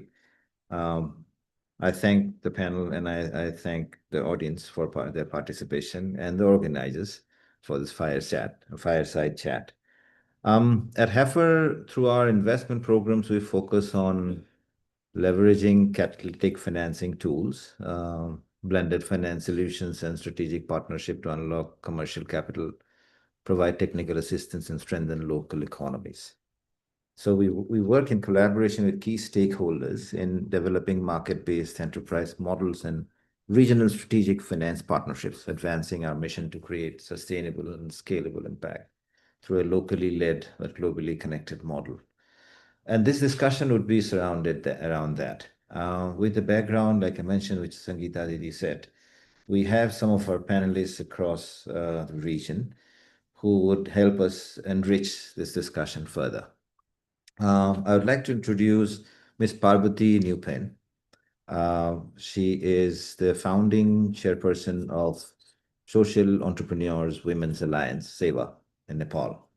I thank the panel and I thank the audience for their participation and the organizers for this fireside chat. At Heifer, through our investment programs, we focus on leveraging catalytic financing tools, blended finance solutions, and strategic partnership to unlock commercial capital, provide technical assistance, and strengthen local economies. So we work in collaboration with key stakeholders in developing market-based enterprise models and regional strategic finance partnerships, advancing our mission to create sustainable and scalable impact through a locally led but globally connected model. And this discussion would be surrounded around that. With the background, like I mentioned, which Sangeeta Didi said, we have some of our panelists across the region who would help us enrich this discussion further. I would like to introduce Ms. Parvati Newpen. She is the founding chairperson of Social Entrepreneurs Women's Alliance, SEWA, in Nepal.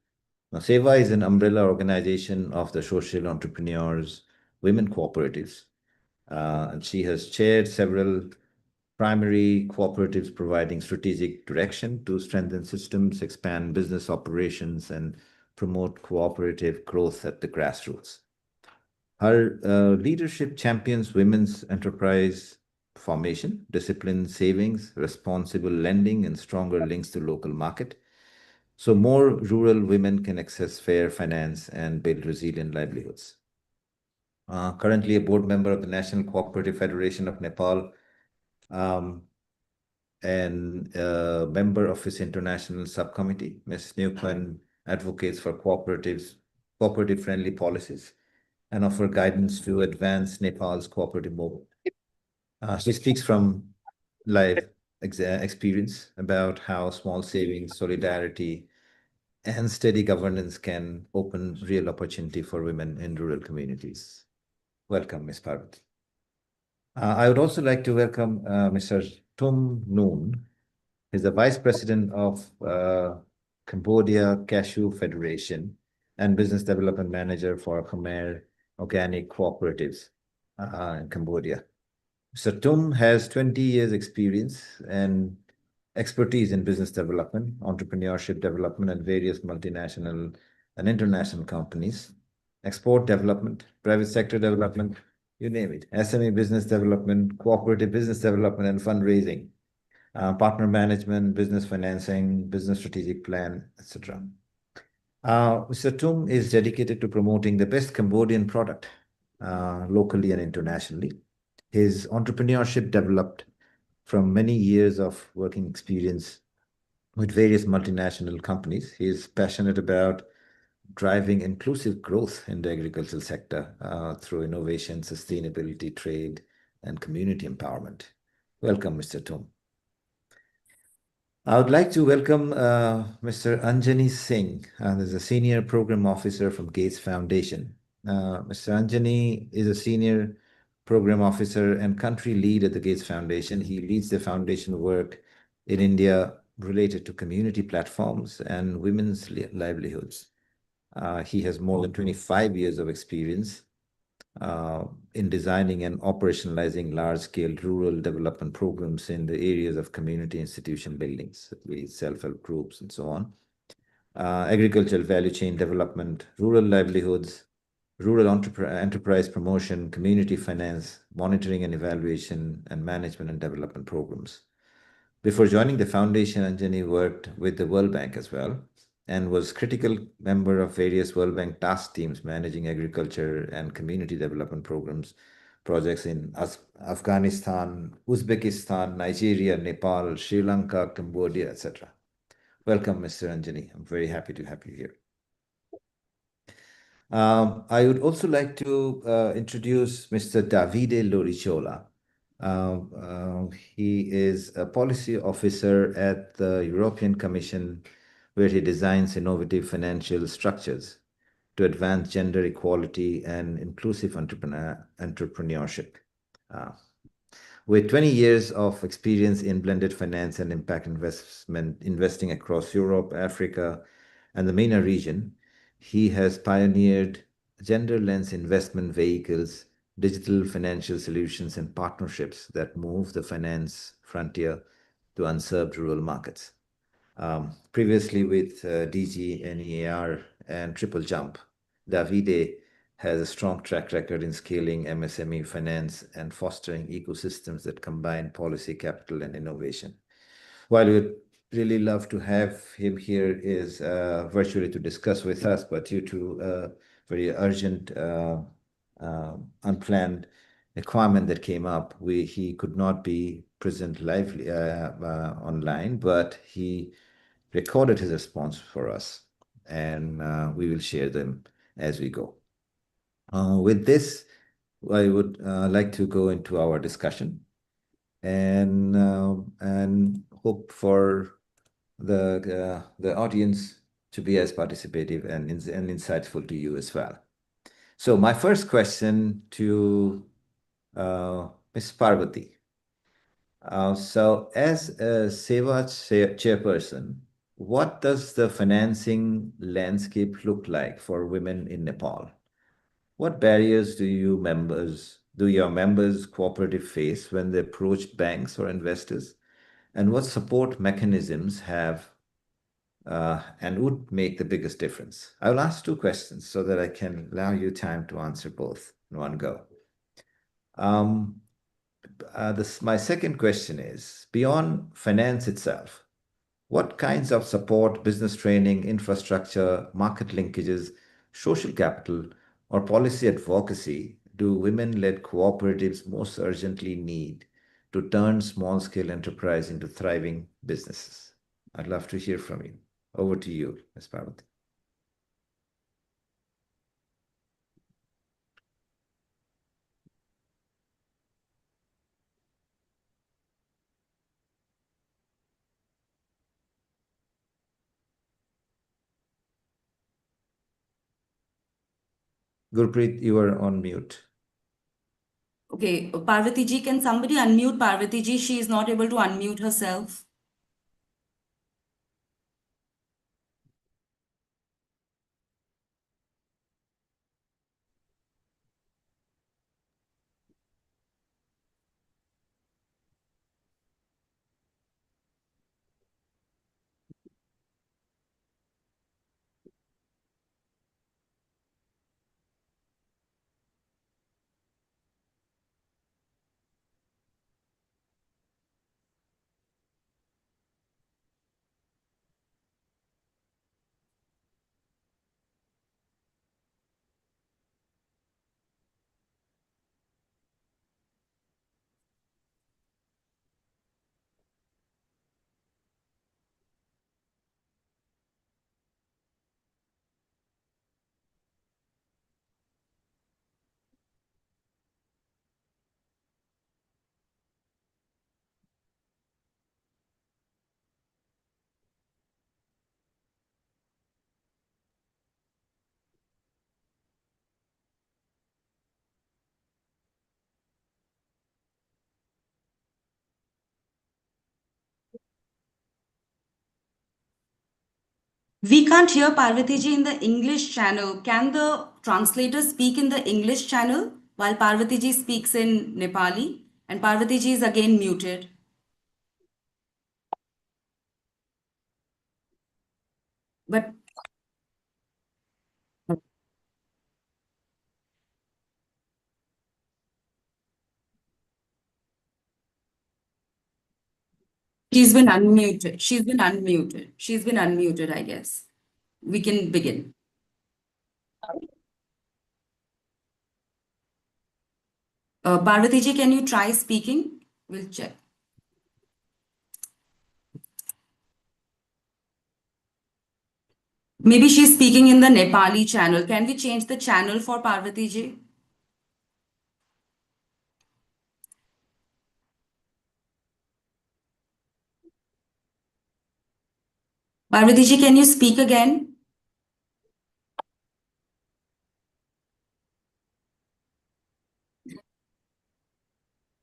Now, SEWA is an umbrella organization of the Social Entrepreneurs Women Cooperatives. And she has chaired several primary cooperatives providing strategic direction to strengthen systems, expand business operations, and promote cooperative growth at the grassroots. Her leadership champions women's enterprise formation, disciplined savings, responsible lending, and stronger links to local market, so more rural women can access fair finance and build resilient livelihoods. Currently a board member of the National Cooperative Federation of Nepal, and a member of its international subcommittee. Ms. Newpen advocates for cooperative-friendly policies and offer guidance to advance Nepal's cooperative movement. She speaks from live experience about how small savings, solidarity, and steady governance can open real opportunity for women in rural communities. Welcome, Ms. Parvati. I would also like to welcome Mr. Tum Noon. He's the Vice President of Cambodia Cashew Federation and Business Development Manager for Khmer Organic Cooperatives in Cambodia. Mr. Tum has 20 years experience and expertise in business development, entrepreneurship development, and various multinational and international companies, export development, private sector development, you name it, SME business development, cooperative business development and fundraising, partner management, business financing, business strategic plan, etc. Mr. Tum is dedicated to promoting the best Cambodian product locally and internationally. His entrepreneurship developed from many years of working experience with various multinational companies. He is passionate about driving inclusive growth in the agricultural sector through innovation, sustainability, trade, and community empowerment. Welcome, Mr. Tum. I would like to welcome Mr. Anjani Singh, who's a senior program officer from Gates Foundation. Mr. Anjani is a senior program officer and country lead at the Gates Foundation. He leads the foundation work in India related to community platforms and women's livelihoods. He has more than 25 years of experience in designing and operationalizing large-scale rural development programs in the areas of community institution buildings, self-help groups, and so on. Agricultural value chain development, rural livelihoods, rural enterprise promotion, community finance, monitoring and evaluation, and management and development programs. Before joining the foundation, Anjani worked with the World Bank as well, and was critical member of various World Bank task teams managing agriculture and community development projects in Afghanistan, Uzbekistan, Nigeria, Nepal, Sri Lanka, Cambodia, etc. Welcome, Mr. Anjani. I'm very happy to have you here. I would also like to introduce Mr. Davide Loricciola. He is a policy officer at the European Commission, where he designs innovative financial structures to advance gender equality and inclusive entrepreneurship. With 20 years of experience in blended finance and impact investing across Europe, Africa, and the MENA region, he has pioneered gender lens investment vehicles, digital financial solutions, and partnerships that move the finance frontier to unserved rural markets. Previously with DG, NEAR, and Triple Jump, Davide has a strong track record in scaling MSME finance and fostering ecosystems that combine policy, capital, and innovation. While we'd really love to have him here is virtually to discuss with us, but due to a very urgent, unplanned requirement that came up, he could not be present live online, but he recorded his response for us, and we will share them as we go. With this, I would like to go into our discussion and hope for the audience to be as participative and insightful to you as well. So my first question to Ms. Parvati. So as a SEWA chairperson, what does the financing landscape look like for women in Nepal? What barriers do your members cooperative face when they approach banks or investors? And what support mechanisms have and would make the biggest difference? I will ask two questions so that I can allow you time to answer both in one go. My second question is, beyond finance itself, what kinds of support, business training, infrastructure, market linkages, social capital, or policy advocacy do women-led cooperatives most urgently need to turn small-scale enterprise into thriving businesses? I'd love to hear from you. Over to you, Ms. Parvati. Gurpreet, you are on mute. Okay, Parvati ji, can somebody unmute Parvati ji? She is not able to unmute herself. We can't hear Parvati ji in the English channel. Can the translator speak in the English channel while Parvati ji speaks in Nepali? And Parvati ji is again muted. But she's been unmuted. She's been unmuted. She's been unmuted, I guess. We can begin. Parvati ji, can you try speaking? We'll check. Maybe she's speaking in the Nepali channel. Can we change the channel for Parvati ji? Parvati ji, can you speak again?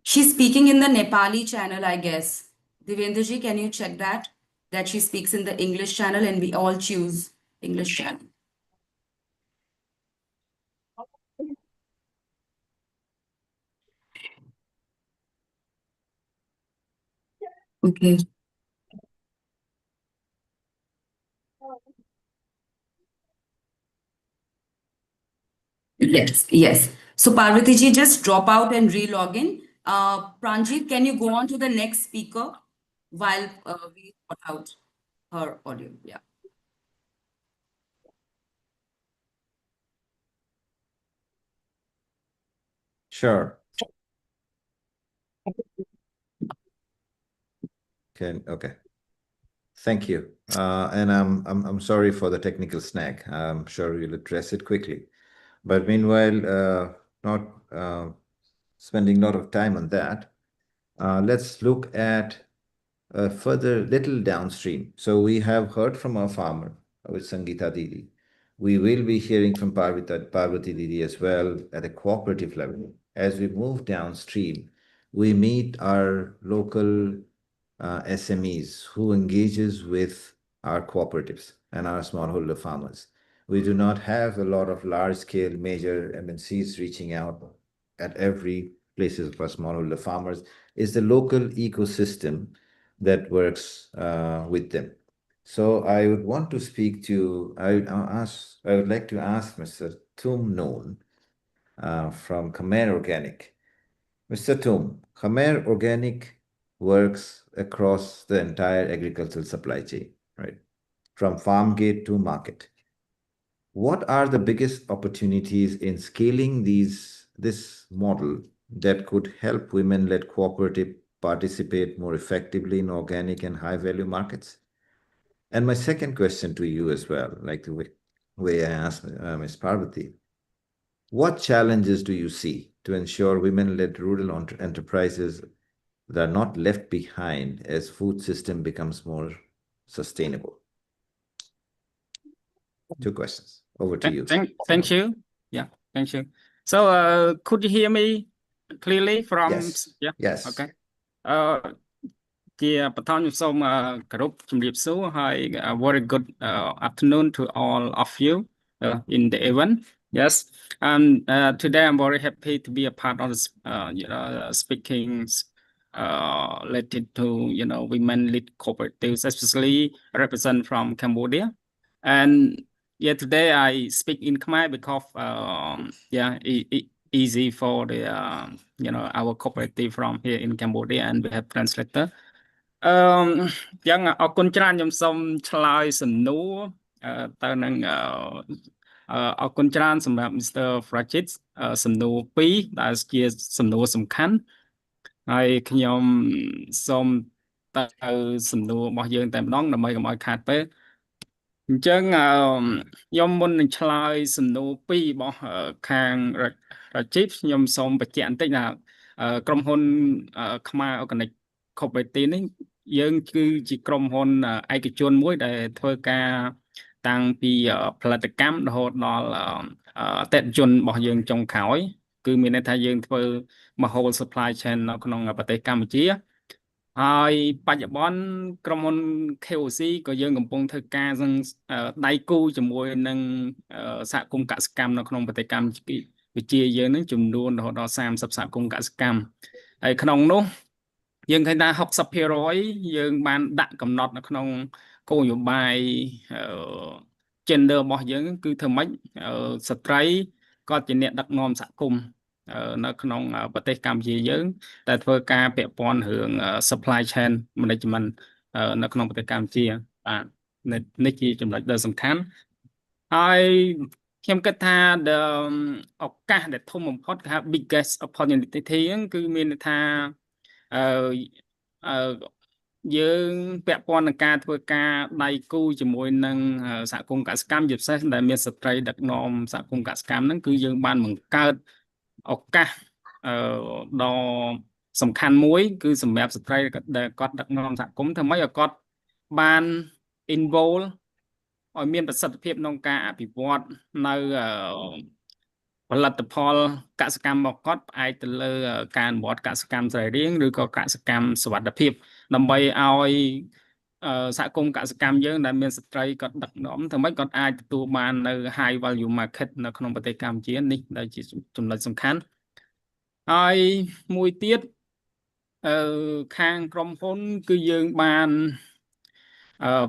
She's speaking in the Nepali channel, I guess. Devendra ji, can you check that? That she speaks in the English channel and we all choose English channel. Okay. Yes, yes. So Parvati ji, just drop out and re-log in. Pranjit, can you go on to the next speaker while we sort out her audio? Yeah. Sure. Okay. Thank you. And I'm sorry for the technical snag. I'm sure we'll address it quickly. But meanwhile, not spending a lot of time on that, let's look at further little downstream. So we have heard from our farmer with Sangeeta Didi. We will be hearing from Parvati Didi as well at a cooperative level. As we move downstream, we meet our local SMEs who engages with our cooperatives and our smallholder farmers. We do not have a lot of large-scale major MNCs reaching out at every places for smallholder farmers. It's the local ecosystem that works with them. So I would want to speak to, I would like to ask Mr. Tum Noon from Khmer Organic. Mr. Tum, Khmer Organic works across the entire agricultural supply chain, right? From farm gate to market. What are the biggest opportunities in scaling this model that could help women-led cooperative participate more effectively in organic and high-value markets? And my second question to you as well, like the way I asked Ms. Parvati, what challenges do you see to ensure women-led rural enterprises that are not left behind as food system becomes more sustainable? Two questions. Over to you. Thank you. Yeah, thank you. So could you hear me clearly from? Yes. Yeah. Yes. Okay. ជាបឋមខ្ញុំសូមគោរពជំរាបសួរហើយ very good afternoon to all of you in the event. Yes, and today I'm very happy to be a part of this, speaking related to women-led cooperatives, especially represent from Cambodia. And yeah, today I speak in Khmer because easy for the our cooperative from here in Cambodia, and we have translator. យ៉ាងអរគុណច្រើនខ្ញុំសូមឆ្លើយសំណួរទៅនឹងអរគុណច្រើនសម្រាប់ Mr. Frachit សំណួរ2ដែលជាសំណួរសំខាន់ហើយខ្ញុំសូមទៅសំណួររបស់យើងតែម្ដងដើម្បីកុំឲ្យខាតពេលអញ្ចឹងខ្ញុំមុននឹងឆ្លើយសំណួរ2របស់ខាង Frachit ខ្ញុំសូមបញ្ជាក់បន្តិចថាក្រុមហ៊ុនខ្មែរ Organic Cooperative នេះយើងគឺជាក្រុមហ៊ុនឯកជនមួយដែលធ្វើការតាំងពីផលិតកម្មរហូតដល់អតិថិជនរបស់យើងចុងក្រោយគឺមានន័យថាយើងធ្វើ whole supply chain នៅក្នុងប្រទេសកម្ពុជា ហើយបច្ចុប្បន្នក្រុមហ៊ុន KOC ក៏យើងកំពុងធ្វើការនឹងដៃគូជាមួយនឹងសហគមន៍កសិកម្មនៅក្នុងប្រទេសកម្ពុជាយើងនឹងចំនួនរហូតដល់30សហគមន៍កសិកម្មហើយក្នុងនោះយើងឃើញថា60%យើងបានដាក់កំណត់នៅក្នុងគោលនយោបាយgender របស់យើងគឺធ្វើម៉េចស្ត្រីក៏ជាអ្នកដឹកនាំសហគមន៍នៅក្នុងប្រទេសកម្ពុជាយើងតែធ្វើការពាក់ព័ន្ធរឿង supply chain management នៅក្នុងប្រទេសកម្ពុជាបាទនេះជាចំណុចដ៏សំខាន់ហើយខ្ញុំគិតថាឱកាសដែលធំបំផុតគេហៅ biggest opportunity ហ្នឹងគឺមានន័យថាយើងពាក់ព័ន្ធនឹងការធ្វើការដៃគូជាមួយនឹងសហគមន៍កសិកម្មជាពិសេសដែលមានស្ត្រីដឹកនាំសហគមន៍កសិកម្មហ្នឹងគឺយើងបានបង្កើតឱកាសដ៏សំខាន់មួយគឺសម្រាប់ស្ត្រីដែលគាត់ដឹកនាំសហគមន៍ធ្វើម៉េចឲ្យគាត់បាន involve ឲ្យមានប្រសិទ្ធភាពក្នុងការអភិវឌ្ឍនៅផលិតផលកសិកម្មរបស់គាត់ផ្អែកទៅលើការអនុវត្តកសិកម្មសរីរាង្គឬក៏កសិកម្មសុវត្ថិភាពដើម្បីឲ្យសហគមន៍កសិកម្មយើងដែលមានស្ត្រីគាត់ដឹកនាំធ្វើម៉េចគាត់អាចទទួលបាននៅ high value market នៅក្នុងប្រទេសកម្ពុជានេះដែលជាចំណុចសំខាន់ហើយមួយទៀតខាងក្រុមហ៊ុនគឺយើងបាន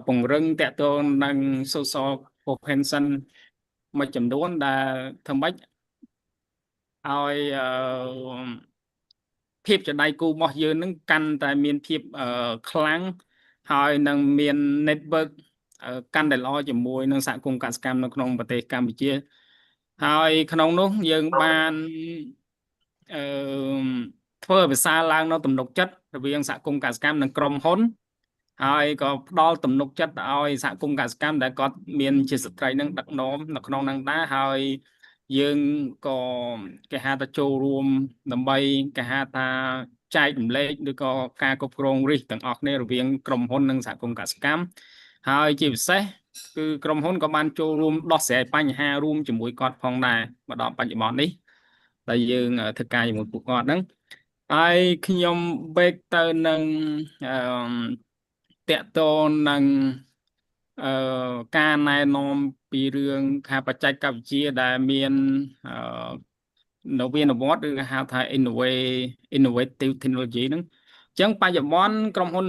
ពង្រឹងតកតងនឹង social cohesion មួយចំនួនដែលធ្វើម៉េចឲ្យភាពជាដៃគូរបស់យើងនឹងកាន់តែមានភាពខ្លាំងហើយនឹងមាន network កាន់តែល្អជាមួយនឹងសហគមន៍កសិកម្មនៅក្នុងប្រទេសកម្ពុជាហើយក្នុងនោះយើងបានធ្វើឲ្យប្រសើរឡើងនៅទំនុកចិត្តរវាងសហគមន៍កសិកម្មនិងក្រុមហ៊ុនហើយក៏ផ្ដល់ទំនុកចិត្តឲ្យសហគមន៍កសិកម្មដែលគាត់មានជាស្ត្រីនឹងដឹកនាំនៅក្នុងនឹងដែរហើយយើងក៏គេហៅថាចូលរួមដើម្បីគេហៅថាចែករំលែកឬក៏ការគ្រប់គ្រងរិះទាំងអស់គ្នារវាងក្រុមហ៊ុននិងសហគមន៍កសិកម្មហើយជាពិសេសគឺក្រុមហ៊ុនក៏បានចូលរួមដោះស្រាយបញ្ហារួមជាមួយគាត់ផងដែរមកដល់បច្ចុប្បន្ននេះដែលយើងធ្វើការជាមួយពួកគាត់ហ្នឹងហើយខ្ញុំ back ទៅនឹងតកតងនឹងការណែនាំពីរឿងខាងបច្ចេកវិទ្យាដែលមាននវានុវត្តន៍ឬហៅថា innovative technology ហ្នឹងអញ្ចឹងបច្ចុប្បន្នក្រុមហ៊ុន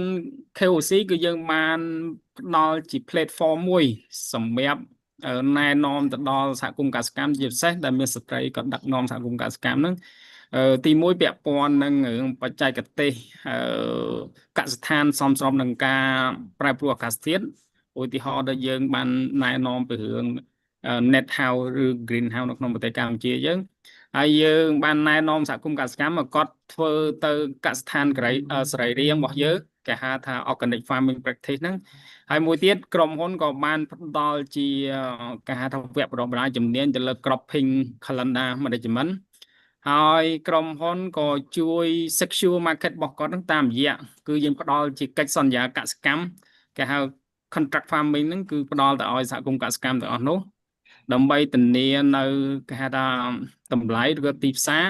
KOC គឺយើងបានផ្ដល់ជា platform មួយសម្រាប់ណែនាំទៅដល់សហគមន៍កសិកម្មជាពិសេសដែលមានស្ត្រីក៏ដឹកនាំសហគមន៍កសិកម្មហ្នឹងទីមួយពាក់ព័ន្ធនឹងរឿងបច្ចេកទេសកសិដ្ឋានសមស្របនឹងការប្រែប្រួលអាកាសធាតុឧទាហរណ៍ដែលយើងបានណែនាំពីរឿង net house ឬ green house នៅក្នុងប្រទេសកម្ពុជាយើងហើយយើងបានណែនាំសហគមន៍កសិកម្មឲ្យគាត់ធ្វើទៅកសិដ្ឋានសរីរាង្គរបស់យើងគេហៅថា organic farming practice ហ្នឹងហើយមួយទៀតក្រុមហ៊ុនក៏បានផ្ដល់ជាគេហៅថាវគ្គបណ្ដុះបណ្ដាលជំនាញទៅលើ cropping calendar management ហើយក្រុមហ៊ុនក៏ជួយ secure market របស់គាត់នឹងតាមរយៈគឺយើងផ្ដល់ជាកិច្ចសន្យាកសិកម្មគេហៅ contract farming ហ្នឹងគឺផ្ដល់ទៅឲ្យសហគមន៍កសិកម្មទាំងអស់នោះដើម្បីធានានៅគេហៅថាតម្លៃឬក៏ទីផ្សារ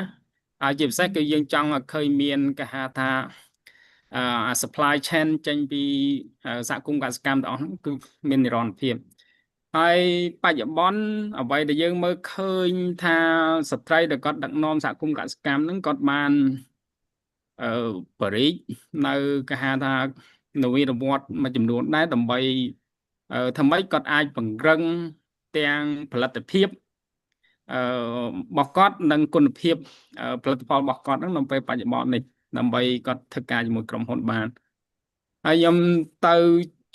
ហើយជាពិសេសគឺយើងចង់ឲ្យឃើញមានគេហៅថាsupply chain ចេញពីសហគមន៍កសិកម្មទាំងអស់គឺមាននិរន្តរភាពហើយបច្ចុប្បន្នអ្វីដែលយើងមើលឃើញថាស្ត្រីដែលគាត់ដឹកនាំសហគមន៍កសិកម្មហ្នឹងគាត់បានបរិយានៅគេហៅថានវានុវត្តន៍មួយចំនួនដែរដើម្បីធ្វើម៉េចគាត់អាចពង្រឹងទាំងផលិតភាពរបស់គាត់និងគុណភាពផលិតផលរបស់គាត់ហ្នឹងនៅពេលបច្ចុប្បន្ននេះដើម្បីគាត់ធ្វើការជាមួយក្រុមហ៊ុនបានហើយខ្ញុំទៅ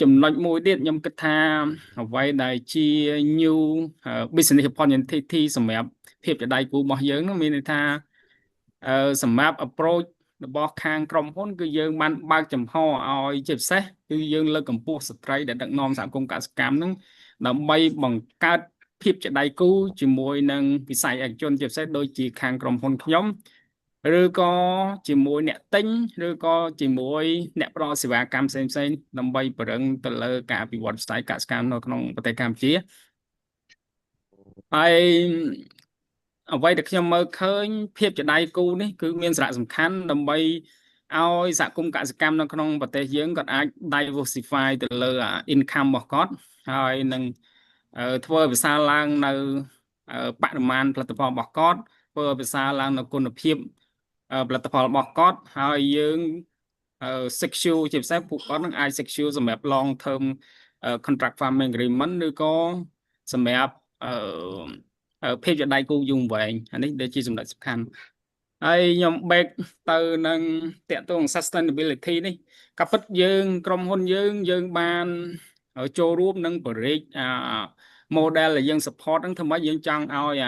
ចំណុចមួយទៀតខ្ញុំគិតថាអ្វីដែលជា new business opportunity សម្រាប់ភាពជាដៃគូរបស់យើងនោះមានន័យថាសម្រាប់ approach របស់ខាងក្រុមហ៊ុនគឺយើងបានបើកចំហឲ្យជាពិសេសគឺយើងលើកកម្ពស់ស្ត្រីដែលដឹកនាំសហគមន៍កសិកម្មហ្នឹងដើម្បីបង្កើតភាពជាដៃគូជាមួយនឹងវិស័យឯកជនជាពិសេសដូចជាខាងក្រុមហ៊ុនខ្ញុំឬក៏ជាមួយអ្នកទិញឬក៏ជាមួយអ្នកផ្ដល់សេវាកម្មផ្សេងៗដើម្បីពង្រឹងទៅលើការអភិវឌ្ឍវិស័យកសិកម្មនៅក្នុងប្រទេសកម្ពុជាហើយអ្វីដែលខ្ញុំមើលឃើញភាពជាដៃគូនេះគឺមានសារៈសំខាន់ដើម្បី ឲ្យសហគមន៍កសិកម្មនៅក្នុងប្រទេសយើងគាត់អាច diversify ទៅលើ income របស់គាត់ហើយនឹងធ្វើឲ្យប្រសើរឡើងនៅបរិមាណផលិតផលរបស់គាត់ធ្វើឲ្យប្រសើរឡើងនៅគុណភាពផលិតផលរបស់គាត់ហើយយើង secure ជាពិសេសពួកគាត់នឹងអាច secure សម្រាប់ long term contract farming agreement ឬក៏សម្រាប់ភាពជាដៃគូយូរអង្វែងអានេះដែលជាចំណុចសំខាន់ហើយខ្ញុំ back ទៅនឹងតកតង sustainability នេះក៏ពិតយើងក្រុមហ៊ុនយើងបានចូលរួមនឹងបរិយា model ដែលយើង support ហ្នឹងធ្វើម៉េចយើងចង់ឲ្យ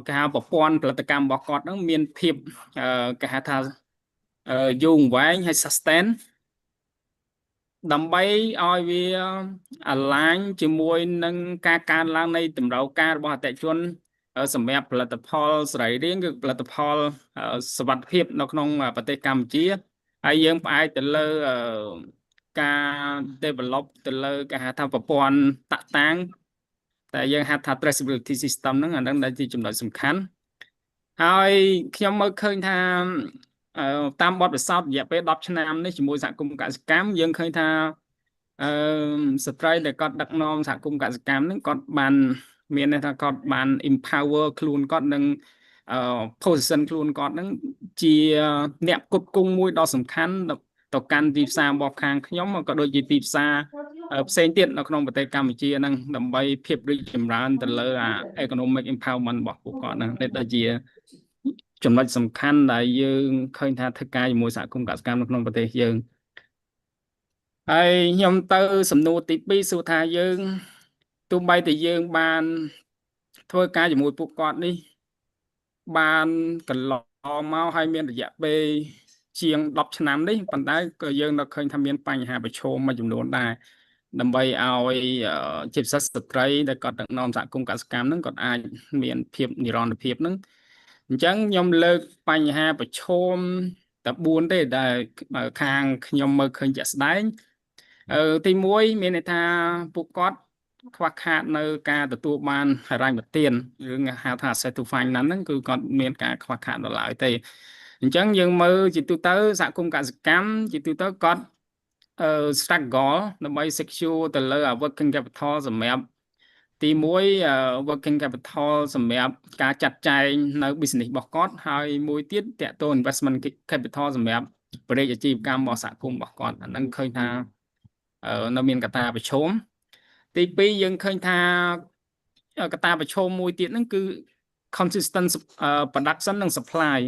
គេហៅប្រព័ន្ធផលិតកម្មរបស់គាត់ហ្នឹងមានភាពគេហៅថាយូរអង្វែងហើយ sustain ដើម្បីឲ្យវា align ជាមួយនឹងការកើនឡើងនៃតម្រូវការរបស់អតិថិជនសម្រាប់ផលិតផលសរីរាង្គគឺផលិតផលសុវត្ថិភាពនៅក្នុងប្រទេសកម្ពុជាហើយយើងផ្អែកទៅលើការ develop ទៅលើគេហៅថាប្រព័ន្ធតាក់តាំងតែយើងហៅថា traceability system ហ្នឹងអាហ្នឹងដែលជាចំណុចសំខាន់ហើយខ្ញុំមើលឃើញថាតាមបទពិសោធន៍រយៈពេល10ឆ្នាំនេះជាមួយសហគមន៍កសិកម្មយើងឃើញថាស្ត្រីដែលគាត់ដឹកនាំសហគមន៍កសិកម្មហ្នឹងគាត់បានមានន័យថាគាត់បាន empower ខ្លួនគាត់នឹងposition ខ្លួនគាត់ហ្នឹងជាអ្នកផ្គត់ផ្គង់មួយដ៏សំខាន់ទៅកាន់ទីផ្សាររបស់ខាងខ្ញុំក៏ដូចជាទីផ្សារផ្សេងទៀតនៅក្នុងប្រទេសកម្ពុជាហ្នឹងដើម្បីភាពរីកចម្រើនទៅលើ economic empowerment របស់ពួកគាត់ហ្នឹងនេះដូចជាចំណុចសំខាន់ដែលយើងឃើញថាធ្វើការជាមួយសហគមន៍កសិកម្មនៅក្នុងប្រទេសយើងហើយខ្ញុំទៅសំណួរទី2សួរថាយើងទោះបីតែយើងបានធ្វើការជាមួយពួកគាត់នេះបានកន្លងមកហើយមានរយៈពេលជាង10ឆ្នាំនេះប៉ុន្តែក៏យើងនៅឃើញថាមានបញ្ហាប្រឈមមួយចំនួនដែរដើម្បីឲ្យជាពិសេសស្ត្រីដែលគាត់ដឹកនាំសហគមន៍កសិកម្មហ្នឹងគាត់អាចមានភាពនិរន្តរភាពហ្នឹងអញ្ចឹងខ្ញុំលើកបញ្ហាប្រឈមតែ4ទេដែលខាងខ្ញុំមើលឃើញជាក់ស្ដែងទី1មានន័យថាពួកគាត់ខ្វះខាតនៅការទទួលបានហិរញ្ញប្បទានឬហៅថា access to finance ហ្នឹងគឺគាត់មានការខ្វះខាតដល់ឡើយទេអញ្ចឹងយើងមើលជាទូទៅសហគមន៍កសិកម្មជាទូទៅគាត់struggle ដើម្បី secure ទៅលើ working capital សម្រាប់ទី1 working capital សម្រាប់ការចាត់ចែងនៅ business របស់គាត់ហើយមួយទៀតតកត investment capital សម្រាប់បរិយាអាជីវកម្មរបស់សហគមន៍របស់គាត់អាហ្នឹងឃើញថានៅមានកត្តាប្រឈមទី2យើងឃើញថាកត្តាប្រឈមមួយទៀតហ្នឹងគឺ consistent production និង supply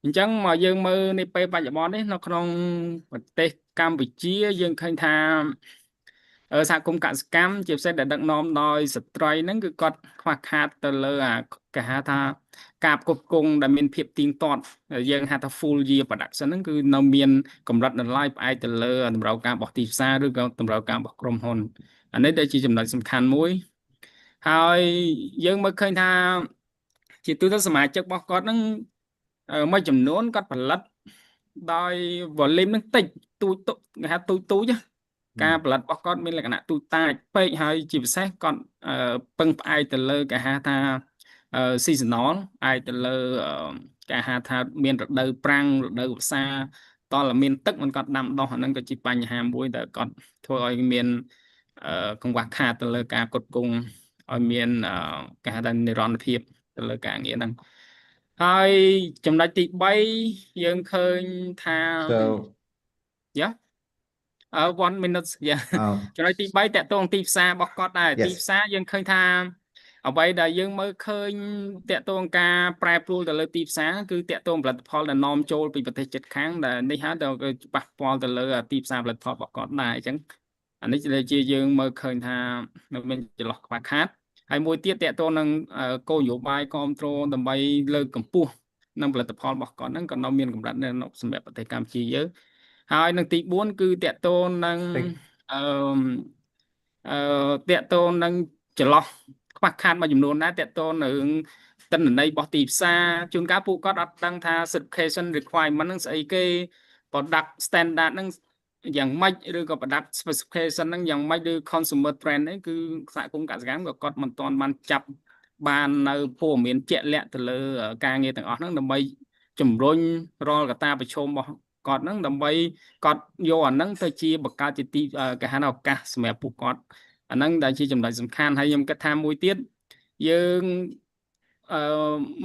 អញ្ចឹងមកយើងមើលនេះពេលបច្ចុប្បន្ននេះនៅក្នុងប្រទេសកម្ពុជាយើងឃើញថាសហគមន៍កសិកម្មជាពិសេសដែលដឹកនាំដោយស្ត្រីហ្នឹងគឺគាត់ខ្វះខាតទៅលើគេហៅថាការផ្គត់ផ្គង់ដែលមានភាពទៀងទាត់យើងហៅថា full year production ហ្នឹងគឺនៅមានកម្រិតនៅឡើយផ្អែកទៅលើតម្រូវការរបស់ទីផ្សារឬក៏តម្រូវការរបស់ក្រុមហ៊ុនអានេះដែលជាចំណុចសំខាន់មួយហើយយើងមើលឃើញថាជាទូទៅសមាជិករបស់គាត់ហ្នឹងមួយចំនួនគាត់ផលិតដោយ volume ហ្នឹងតិចទូចគេហៅទូចការផលិតរបស់គាត់មានលក្ខណៈទូចតាចពេកហើយជាពិសេសគាត់ពឹងផ្អែកទៅលើគេហៅថា seasonal ផ្អែកទៅលើគេហៅថាមានរដូវប្រាំងរដូវវស្សាតលមានទឹកមិនគាត់ដាំដុះអាហ្នឹងក៏ជាបញ្ហាមួយដែលគាត់ធ្វើឲ្យមានកង្វះខាតទៅលើការផ្គត់ផ្គង់ឲ្យមានគេហៅថានិរន្តរភាពទៅលើការងារហ្នឹងហើយចំណុចទី3យើងឃើញថា 1 minute ចំណុចទី3តកតងទីផ្សាររបស់គាត់ដែរទីផ្សារយើងឃើញថាអ្វីដែលយើងមើលឃើញតកតងការប្រែប្រួលទៅលើទីផ្សារគឺតកតងផលិតផលដែលនាំចូលពីប្រទេសជិតខាងដែលនេះហើយដល់ប៉ះពាល់ទៅលើទីផ្សារផលិតផលរបស់គាត់ដែរអញ្ចឹងអានេះជាយើងមើលឃើញថាមានចន្លោះខ្វះខាតហើយមួយទៀតតកតងនឹងគោលនយោបាយគ្រប់គ្រងដើម្បីលើកកម្ពស់នឹងផលិតផលរបស់គាត់ហ្នឹងក៏នៅមានកម្រិតនៅសម្រាប់ប្រទេសកម្ពុជាយើងហើយនឹងទី4គឺតកតងនឹងតកតងនឹងចន្លោះខ្វះខាតមួយចំនួនដែរតកតងនឹងទិន្នន័យរបស់ទីផ្សារជួនកាលពួកគាត់អត់ដឹងថា certification requirement ហ្នឹងស្អីគេ product standard ហ្នឹងយ៉ាងម៉េចឬក៏ product specification ហ្នឹងយ៉ាងម៉េចឬ consumer trend ហ្នឹងគឺសហគមន៍កសិកម្មក៏គាត់មិនទាន់បានចាប់បាននៅព័ត៌មានជាក់លាក់ទៅលើការងារទាំងអស់ហ្នឹងដើម្បី ជំរុញរាល់កត្តាប្រឈមរបស់គាត់ហ្នឹងដើម្បីគាត់យកអាហ្នឹងទៅជាបង្កើតជាទីគេហៅថាឱកាសសម្រាប់ពួកគាត់អាហ្នឹងដែលជាចំណុចសំខាន់ហើយខ្ញុំគិតថាមួយទៀតយើង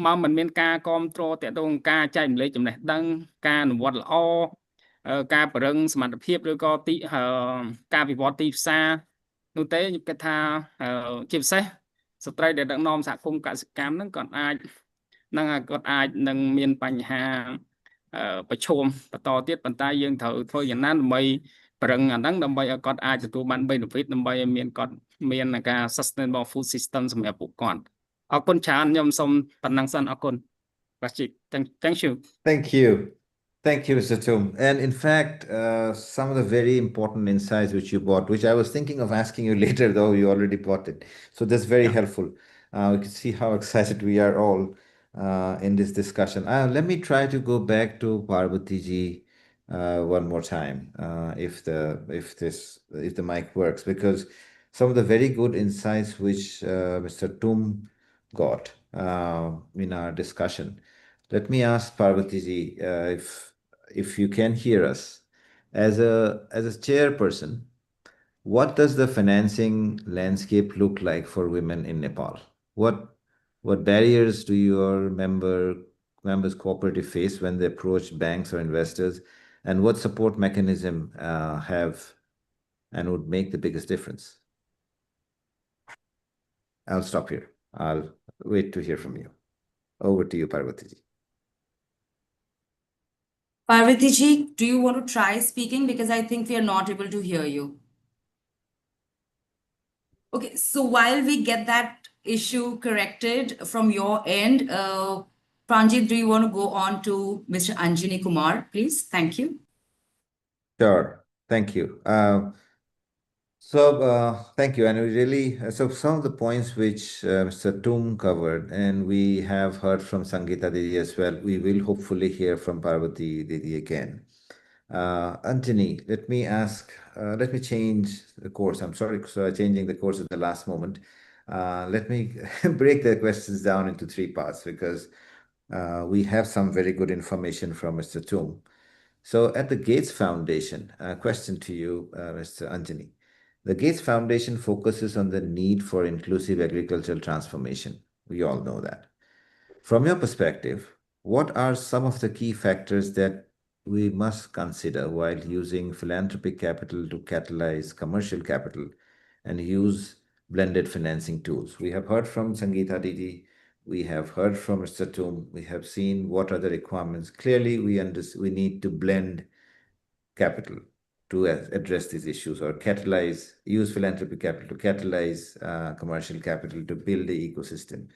មកមិនមានការគ្រប់គ្រងទាក់ទងការចែករំលែកចំណេះដឹងការអនុវត្តល្អការពង្រឹងសមត្ថភាពឬក៏ការវិវត្តទីផ្សារនោះទេខ្ញុំគិតថាជាពិសេសស្ត្រីដែលដឹកនាំសហគមន៍កសិកម្មហ្នឹងគាត់អាចនឹងមានបញ្ហាប្រឈមបន្តទៀតប៉ុន្តែយើងត្រូវធ្វើយ៉ាងណាដើម្បីប្រឹងអាហ្នឹងដើម្បីឲ្យគាត់អាចទទួលបាន benefit ដើម្បីឲ្យគាត់មានការ sustainable food system សម្រាប់ពួកគាត់អរគុណច្រើនខ្ញុំសូមប៉ុណ្ណឹងសិនអរគុណ Thank you. Thank you, Mr. Tum. And in fact, some of the very important insights which you brought, which I was thinking of asking you later, though you already brought it. So that's very helpful. We can see how excited we are all in this discussion. Let me try to go back to Parvati ji one more time, if the mic works, because some of the very good insights which Mr. Tum got in our discussion. Let me ask Parvati ji if you can hear us. As a chairperson, what does the financing landscape look like for women in Nepal? What barriers do your members cooperative face when they approach banks or investors, and what support mechanism have and would make the biggest difference? I'll stop here. I'll wait to hear from you. Over to you, Parvati ji. Parvati ji, do you want to try speaking? Because I think we are not able to hear you. Okay, so while we get that issue corrected from your end, Pranjit, do you want to go on to Mr. Anjani Kumar, please? Thank you. Sure, thank you. Thank you. And we really, so some of the points which Mr. Tum covered, and we have heard from Sangeeta Didi as well, we will hopefully hear from Parvati Didi again. Anjani, let me change the course. I'm sorry for changing the course at the last moment. Let me break the questions down into 3 parts because we have some very good information from Mr. Tum. So at the Gates Foundation, a question to you, Mr. Anjani. The Gates Foundation focuses on the need for inclusive agricultural transformation. We all know that. From your perspective, what are some of the key factors that we must consider while using philanthropic capital to catalyze commercial capital and use blended financing tools? We have heard from Sangeeta Didi, we have heard from Mr. Tum, we have seen what are the requirements. Clearly, we need to blend capital to address these issues or use philanthropic capital to catalyze commercial capital to build the ecosystem.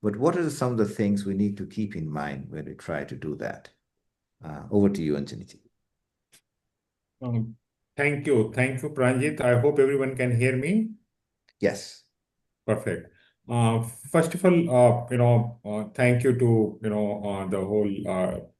But what are some of the things we need to keep in mind when we try to do that? Over to you, Anjani. Thank you, Pranjit. I hope everyone can hear me. Yes. Perfect. First of all, thank you to the whole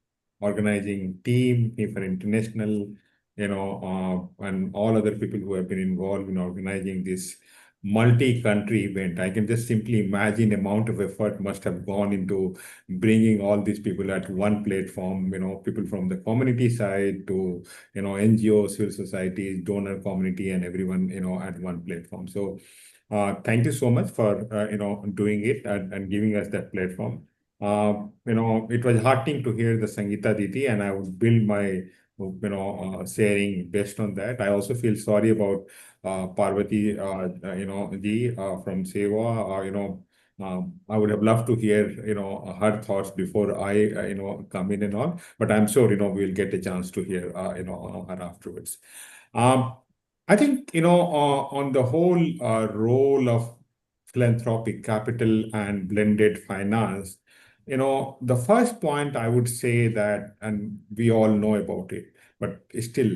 organizing team, Heifer International, and all other people who have been involved in organizing this multi-country event. I can just simply imagine the amount of effort must have gone into bringing all these people at one platform, people from the community side to, NGOs, civil societies, donor community, and everyone, at one platform. So thank you so much for, doing it and giving us that platform. It was heartening to hear the Sangeeta Didi, and I would build my sharing based on that. I also feel sorry about Parvati, ji from Seva. I would have loved to hear, her thoughts before I, come in and all. But I'm sure, we'll get a chance to hear, her afterwards. I think, on the whole role of philanthropic capital and blended finance, the first point I would say that, and we all know about it, but still,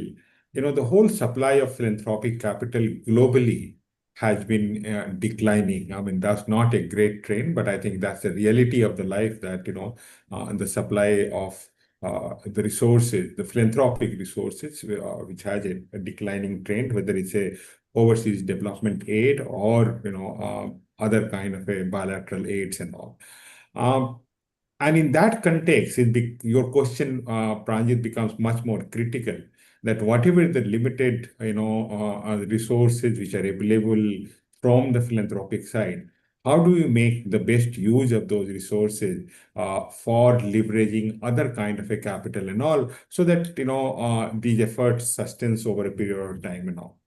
the whole supply of philanthropic capital globally has been declining. I mean, that's not a great trend, but I think that's the reality of the life that, the supply of the resources, the philanthropic resources, which has a declining trend, whether it's a overseas development aid or, other kind of a bilateral aids and all. And in that context, your question, Pranjit, becomes much more critical. That whatever the limited, resources which are available from the philanthropic side, how do you make the best use of those resources for leveraging other kind of a capital and all, so that these efforts sustains over a period of time and all.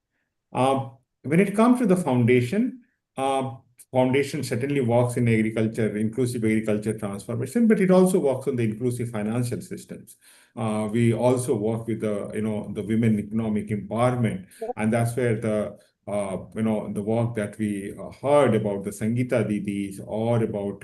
When it comes to the foundation, uh, foundation certainly works in agriculture, inclusive agriculture transformation, but it also works on the inclusive financial systems. We also work with the women economic empowerment, and that's where the work that we heard about the Sangeeta Didis, or about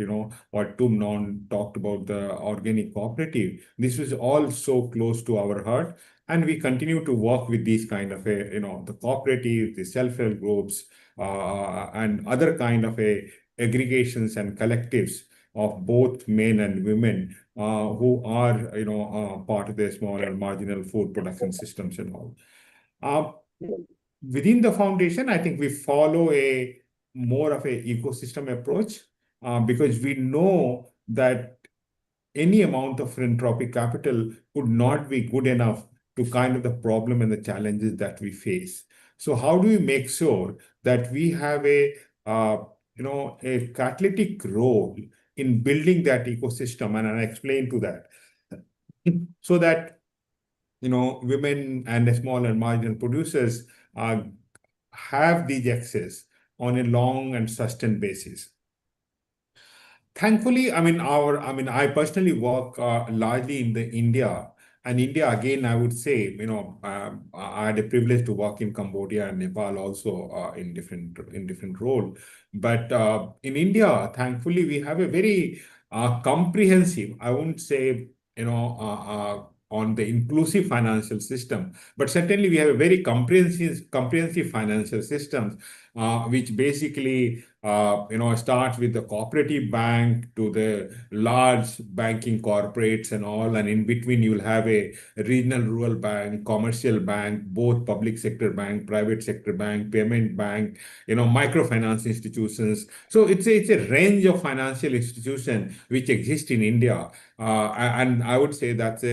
what Tumnon talked about, the organic cooperative. This is all so close to our heart, and we continue to work with these kind of the cooperatives, the self-help groups, and other kind of aggregations and collectives of both men and women who are part of the small and marginal food production systems and all. Within the foundation, I think we follow a more of a ecosystem approach, because we know that any amount of philanthropic capital would not be good enough to kind of the problem and the challenges that we face. So how do we make sure that we have a catalytic role in building that ecosystem? And I explain to that, so that women and small and marginal producers have these access on a long and sustained basis. Thankfully, I personally work largely in the India. And India, again, I would say, I had a privilege to work in Cambodia and Nepal also in different role. But in India, thankfully, we have a very comprehensive, I wouldn't say, on the inclusive financial system, but certainly we have a very comprehensive financial system, which basically starts with the cooperative bank to the large banking corporates and all, and in between you'll have a regional rural bank, commercial bank, both public sector bank, private sector bank, payment bank, microfinance institutions. So it's a range of financial institutions which exist in India, and I would say that's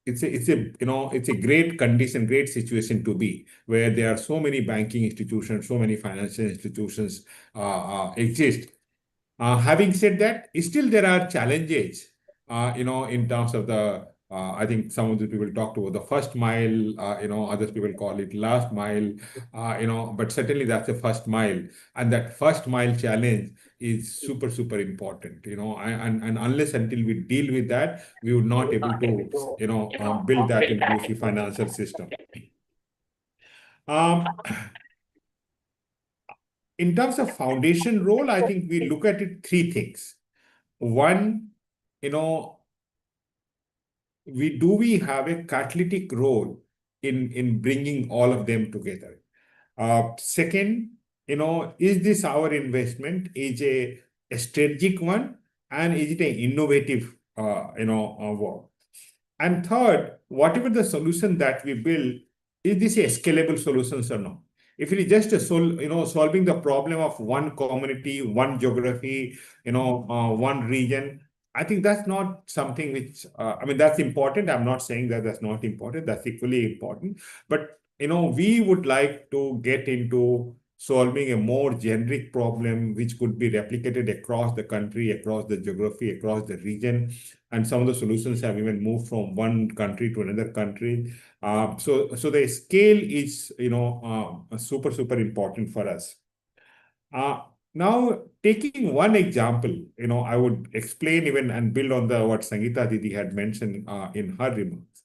it's a great condition, great situation to be, where there are so many banking institutions, so many financial institutions exist. Having said that, still there are challenges, in terms of the, I think some of the people talked about the first mile, other people call it last mile, but certainly that's the first mile. And that first mile challenge is super, super important, and unless until we deal with that, we would not able to, build that inclusive financial system. In terms of foundation role, I think we look at it three things. One, we have a catalytic role in bringing all of them together. Second, is this our investment is a strategic one, and is it an innovative work? And third, whatever the solution that we build, is this a scalable solutions or not? If it is just solving the problem of one community, one geography, one region, I think that's not something which, that's important. I'm not saying that that's not important. That's equally important. But, we would like to get into solving a more generic problem which could be replicated across the country, across the geography, across the region. And some of the solutions have even moved from one country to another country. So the scale is, super, super important for us. Now, taking one example, I would explain even and build on what Sangeeta Didi had mentioned in her remarks.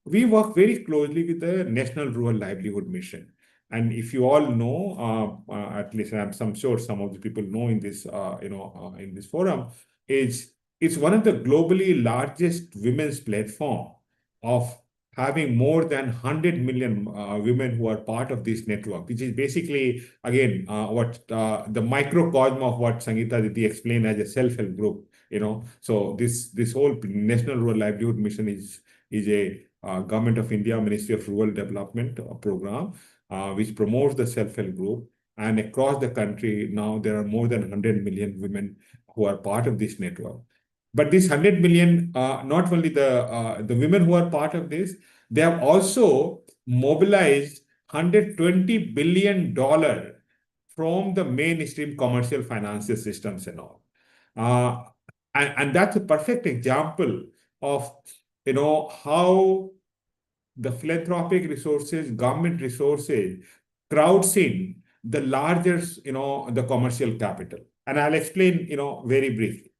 We work very closely with the National Rural Livelihood Mission. And if you all know, at least I'm sure some of the people know in this, in this forum, it's one of the globally largest women's platform of having more than 100 million women who are part of this network, which is basically, again, what the microcosm of what Sangeeta Didi explained as a self-help group. So this whole National Rural Livelihood Mission is a Government of India, Ministry of Rural Development program, which promotes the self-help group. And across the country, now there are more than 100 million women who are part of this network. But this 100 million, not only the women who are part of this, they have also mobilized $120 billion from the mainstream commercial financial systems and all. And that's a perfect example of, how the philanthropic resources, government resources, crowds in the larger, the commercial capital. And I'll explain, very briefly.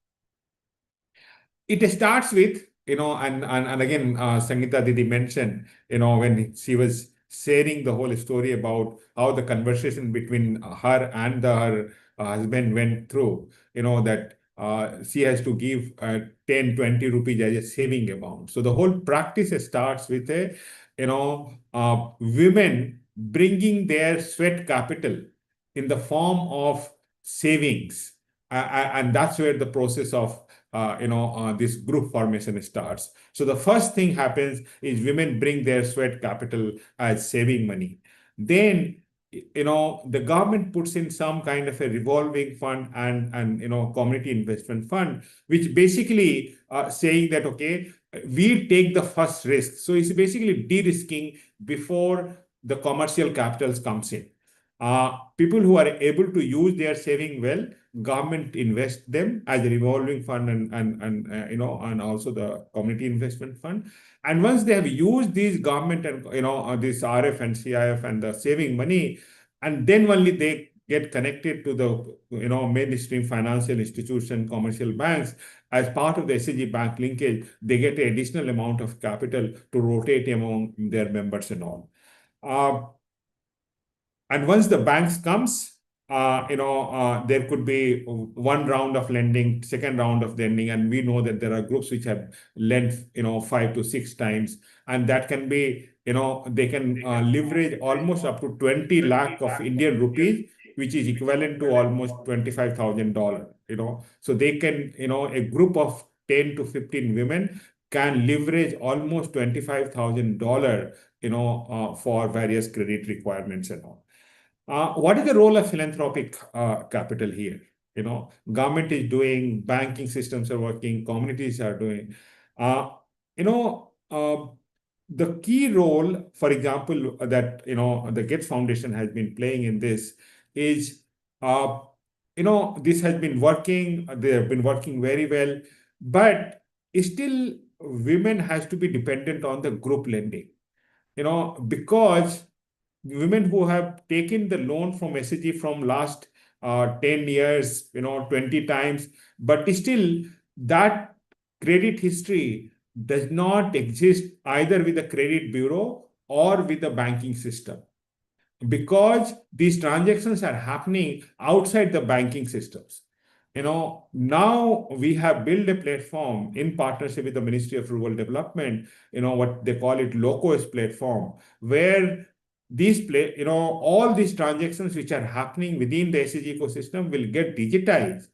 It starts with, and again, Sangeeta Didi mentioned, when she was sharing the whole story about how the conversation between her and her husband went through, that she has to give 10, 20 rupees as a saving amount. So the whole practice starts with women bringing their sweat capital in the form of savings. And that's where the process of this group formation starts. So the first thing happens is women bring their sweat capital as saving money. Then, the government puts in some kind of a revolving fund and community investment fund, which basically saying that, okay, we take the first risk. So it's basically de-risking before the commercial capitals comes in. People who are able to use their saving well, government invest them as a revolving fund and also the community investment fund. And once they have used these government and this RF and CIF and the saving money, and then only they get connected to the mainstream financial institution, commercial banks. As part of the SDG bank linkage, they get an additional amount of capital to rotate among their members and all. And once the banks comes, there could be one round of lending, second round of lending, and we know that there are groups which have lent, 5 to 6 times, and that can be, they can leverage almost up to 20 lakh of Indian rupees, which is equivalent to almost $25,000. So they can, a group of 10 to 15 women can leverage almost $25,000, for various credit requirements and all. What is the role of philanthropic capital here? Government is doing, banking systems are working, communities are doing. The key role, for example, that the Gates Foundation has been playing in this is, this has been working. They have been working very well, but still, women has to be dependent on the group lending. Because women who have taken the loan from SDG from last 10 years, 20 times, but still that credit history does not exist either with the credit bureau or with the banking system, because these transactions are happening outside the banking systems. Now we have built a platform in partnership with the Ministry of Rural Development, what they call it LOCOS platform, where all these transactions which are happening within the SDG ecosystem will get digitized,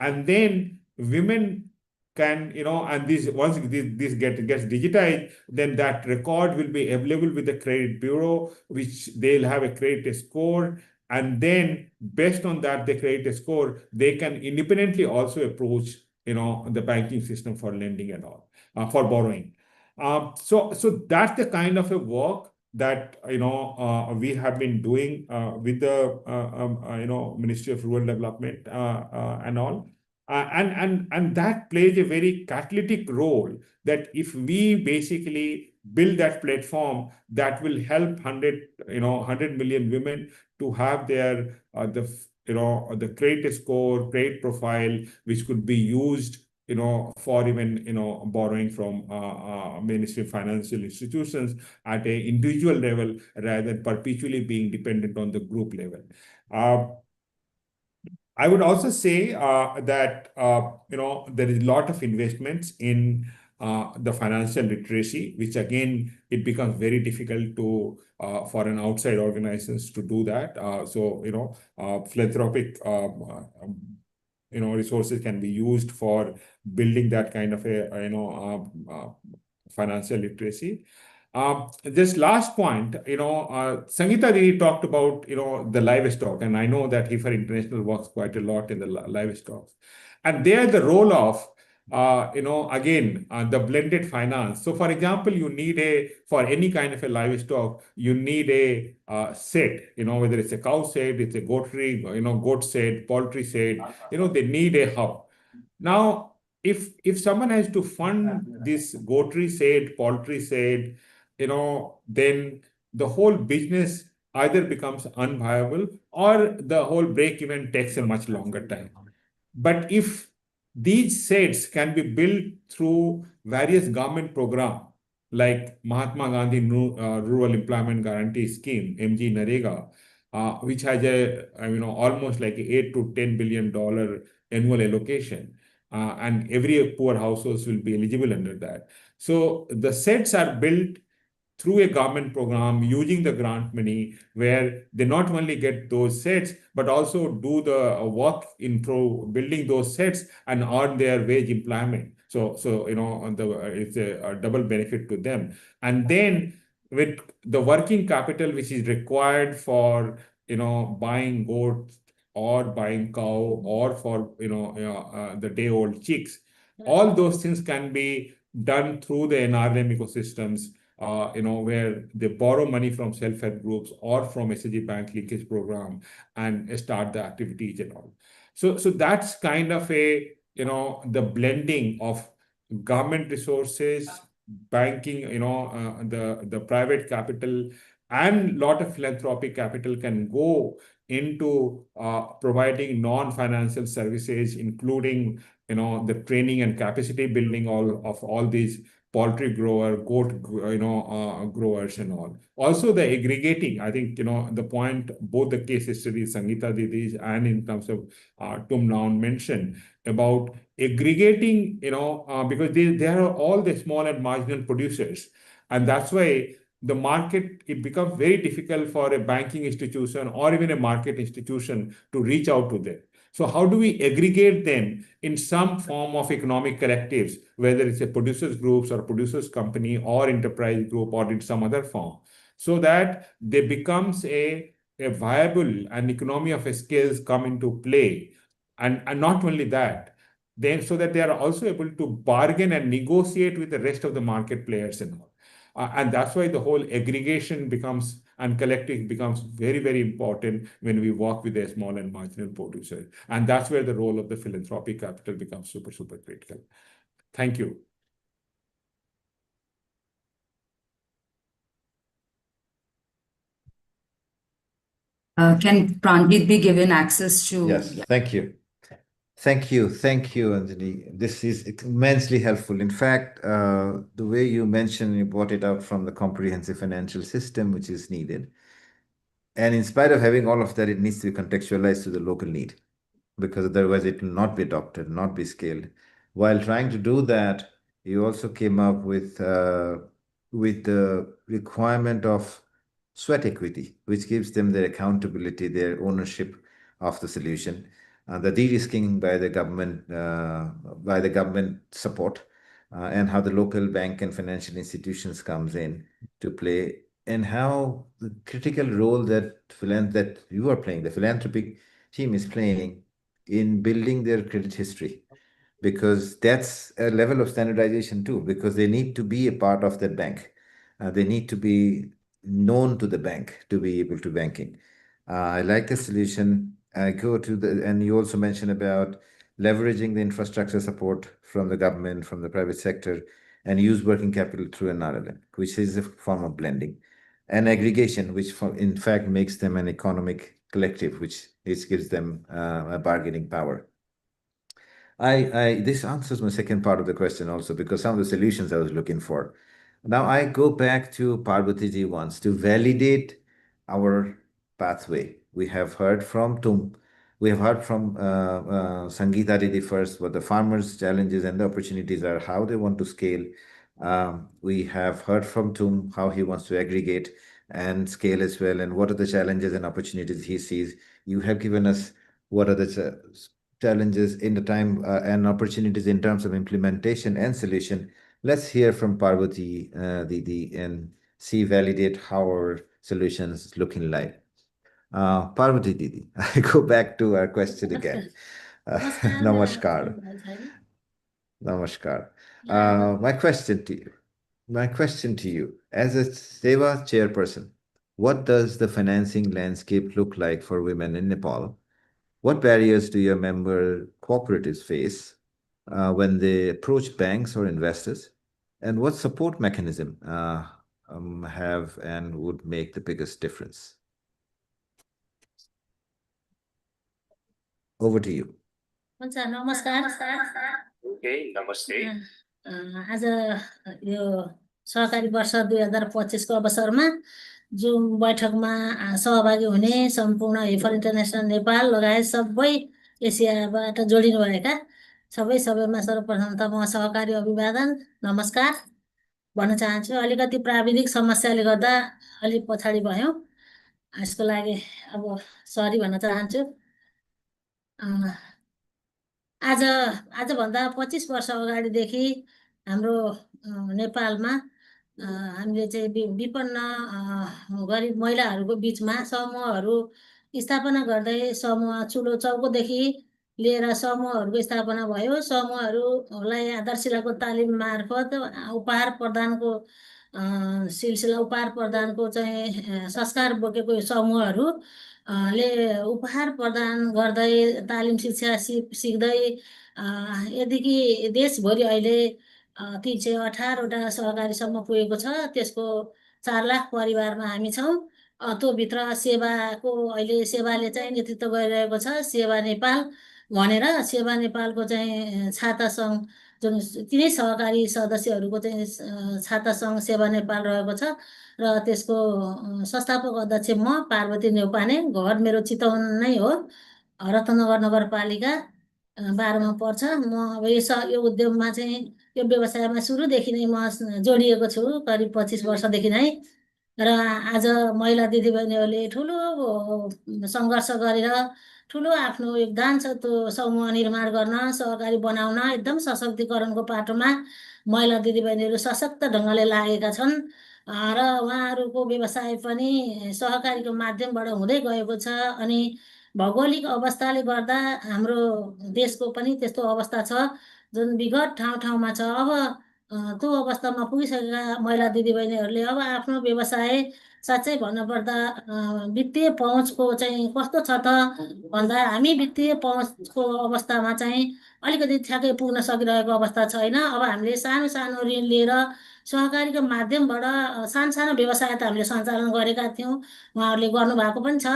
and then women can, and once this gets digitized, then that record will be available with the credit bureau, which they'll have a credit score, and then based on that, the credit score, they can independently also approach, the banking system for lending and all, for borrowing. So that's the kind of a work that we have been doing with the Ministry of Rural Development and all. And that plays a very catalytic role, that if we basically build that platform, that will help 100 million women to have their the credit score, credit profile, which could be used for even borrowing from mainstream financial institutions at a individual level, rather than perpetually being dependent on the group level. I would also say that there is a lot of investments in the financial literacy, which again it becomes very difficult to for an outside organizations to do that. So philanthropic resources can be used for building that kind of a financial literacy. This last point, Sangeeta Didi talked about, the livestock, and I know that Heifer International works quite a lot in the livestock. And there the role of, again, the blended finance. So for example, for any kind of a livestock, you need a shed, whether it's a cow shed, it's a goat shed, poultry shed, they need a hub. Now, if someone has to fund this goatry shed, poultry shed, then the whole business either becomes unviable or the whole break even takes a much longer time. But if these sheds can be built through various government programs like Mahatma Gandhi Rural Employment Guarantee Scheme, MG Narega, which has almost like $8 to $10 billion annual allocation, and every poor households will be eligible under that. So the sheds are built through a government program using the grant money, where they not only get those sets, but also do the work in building those sets and earn their wage employment. So it's a double benefit to them. And then with the working capital which is required for buying goats or buying cow or for the day-old chicks, all those things can be done through the NRLM ecosystems, where they borrow money from self-help groups or from SDG Bank linkage program and start the activities and all. So that's kind of the blending of government resources, banking, the private capital, and lot of philanthropic capital can go into providing non-financial services, including the training and capacity building of all these poultry goat growers and all. Also the aggregating, I think, the point, both the case studies, Sangeeta Didi's and in terms of Tum Naun mentioned about aggregating, because they are all the small and marginal producers. And that's why the market, it becomes very difficult for a banking institution or even a market institution to reach out to them. So how do we aggregate them in some form of economic collectives, whether it's a producers groups or producers company or enterprise group or in some other form, so that they becomes a viable and economy of scales come into play. And not only that, then so that they are also able to bargain and negotiate with the rest of the market players and all. And that's why the whole aggregation becomes and collective becomes very, very important when we work with a small and marginal producer. And that's where the role of the philanthropic capital becomes super, super critical. Thank you. Can Pranjit be given access to? Yes, thank you. Thank you, Anjali. This is immensely helpful. In fact, the way you mentioned, you brought it out from the comprehensive financial system, which is needed. And in spite of having all of that, it needs to be contextualized to the local need, because otherwise it will not be adopted, not be scaled. While trying to do that, you also came up with the requirement of sweat equity, which gives them their accountability, their ownership of the solution. The de-risking by the government support, and how the local bank and financial institutions comes in to play, and how the critical role that you are playing, the philanthropic team is playing in building their credit history, because that's a level of standardization too, because they need to be a part of that bank. They need to be known to the bank to be able to banking. I like the solution. And you also mentioned about leveraging the infrastructure support from the government, from the private sector, and use working capital through an RLM, which is a form of blending, and aggregation, which in fact makes them an economic collective, which gives them a bargaining power. This answers my second part of the question also, because some of the solutions I was looking for. Now I go back to Parvati once to validate our pathway. We have heard from Tum. We have heard from Sangeeta Didi first, what the farmers' challenges and the opportunities are, how they want to scale. We have heard from Tum how he wants to aggregate and scale as well, and what are the challenges and opportunities he sees. You have given us what are the challenges in the time and opportunities in terms of implementation and solution. Let's hear from Parvati Didi and see validate how our solutions is looking like. Parvati Didi, I go back to our question again. Namaskar. Namaskar. My question to you, as a Seva chairperson, what does the financing landscape look like for women in Nepal? What barriers do your member cooperatives face when they approach banks or investors? And what support mechanism have and would make the biggest difference? Over to you. नमस्कार नमस्ते आज यो सहकारी वर्ष 2025 को अवसरमा जुन बैठकमा सहभागी हुने सम्पूर्ण हेफर इन्टरनेसनल नेपाल लगायत सबै एसियाबाट जोडिनुभएका सबैमा सर्वप्रथम त म सहकारी अभिवादन नमस्कार भन्न चाहन्छु। अलिकति प्राविधिक समस्याले गर्दा अलिक पछाडि भयौँ, यसको लागि अब सरी भन्न चाहन्छु। आजभन्दा 25 वर्ष अगाडिदेखि हाम्रो नेपालमा हामीले चाहिँ विपन्न गरिब महिलाहरूको बिचमा समूहहरू स्थापना गर्दै समूह ठुलो चौकोदेखि लिएर समूहहरूको स्थापना भयो। समूहहरूलाई आधारशिलाको तालिम मार्फत उपहार प्रदानको सिलसिला उपहार प्रदानको चाहिँ संस्कार बोकेको समूहहरू ले उपहार प्रदान गर्दै तालिम शिक्षा सिक्दै यदिकि देशभरि अहिले 318वटा सहकारीसम्म पुगेको छ। त्यसको 4 लाख परिवारमा हामी छौँ। त्योभित्र सेवाको अहिले सेवाले चाहिँ नेतृत्व गरिरहेको छ सेवा नेपाल भनेर। सेवा नेपालको चाहिँ छाता सङ्घ जुन तिनै सहकारी सदस्यहरूको चाहिँ छाता सङ्घ सेवा नेपाल रहेको छ र त्यसको संस्थापक अध्यक्ष म पार्वती नेउपाने। घर मेरो चितवन नै हो, रत्नगर नगरपालिका 12 मा पर्छ। म अब यो उद्यममा चाहिँ यो व्यवसायमा सुरुदेखि नै म जोडिएको छु, करिब 25 वर्षदेखि नै। र आज महिला दिदीबहिनीहरूले ठुलो सङ्घर्ष गरेर ठुलो आफ्नो योगदान छ त्यो समूह निर्माण गर्न, सहकारी बनाउन, एकदम सशक्तिकरणको पाटोमा महिला दिदीबहिनीहरू सशक्त ढङ्गले लागेका छन्। र उहाँहरूको व्यवसाय पनि सहकारीको माध्यमबाट हुँदै गएको छ। अनि भौगोलिक अवस्थाले गर्दा हाम्रो देशको पनि त्यस्तो अवस्था छ जुन विगत ठाउँमा छ। अब त्यो अवस्थामा पुगिसकेका महिला दिदीबहिनीहरूले अब आफ्नो व्यवसाय साँच्चै भन्नुपर्दा वित्तीय पहुँचको चाहिँ कस्तो छ त भन्दा हामी वित्तीय पहुँचको अवस्थामा चाहिँ अलिकति ठ्याक्कै पुग्न सकिरहेको अवस्था छैन। अब हामीले सानो सानो ऋण लिएर सहकारीको माध्यमबाट सानो व्यवसाय त हामीले सञ्चालन गरेका थियौँ, उहाँहरूले गर्नुभएको पनि छ।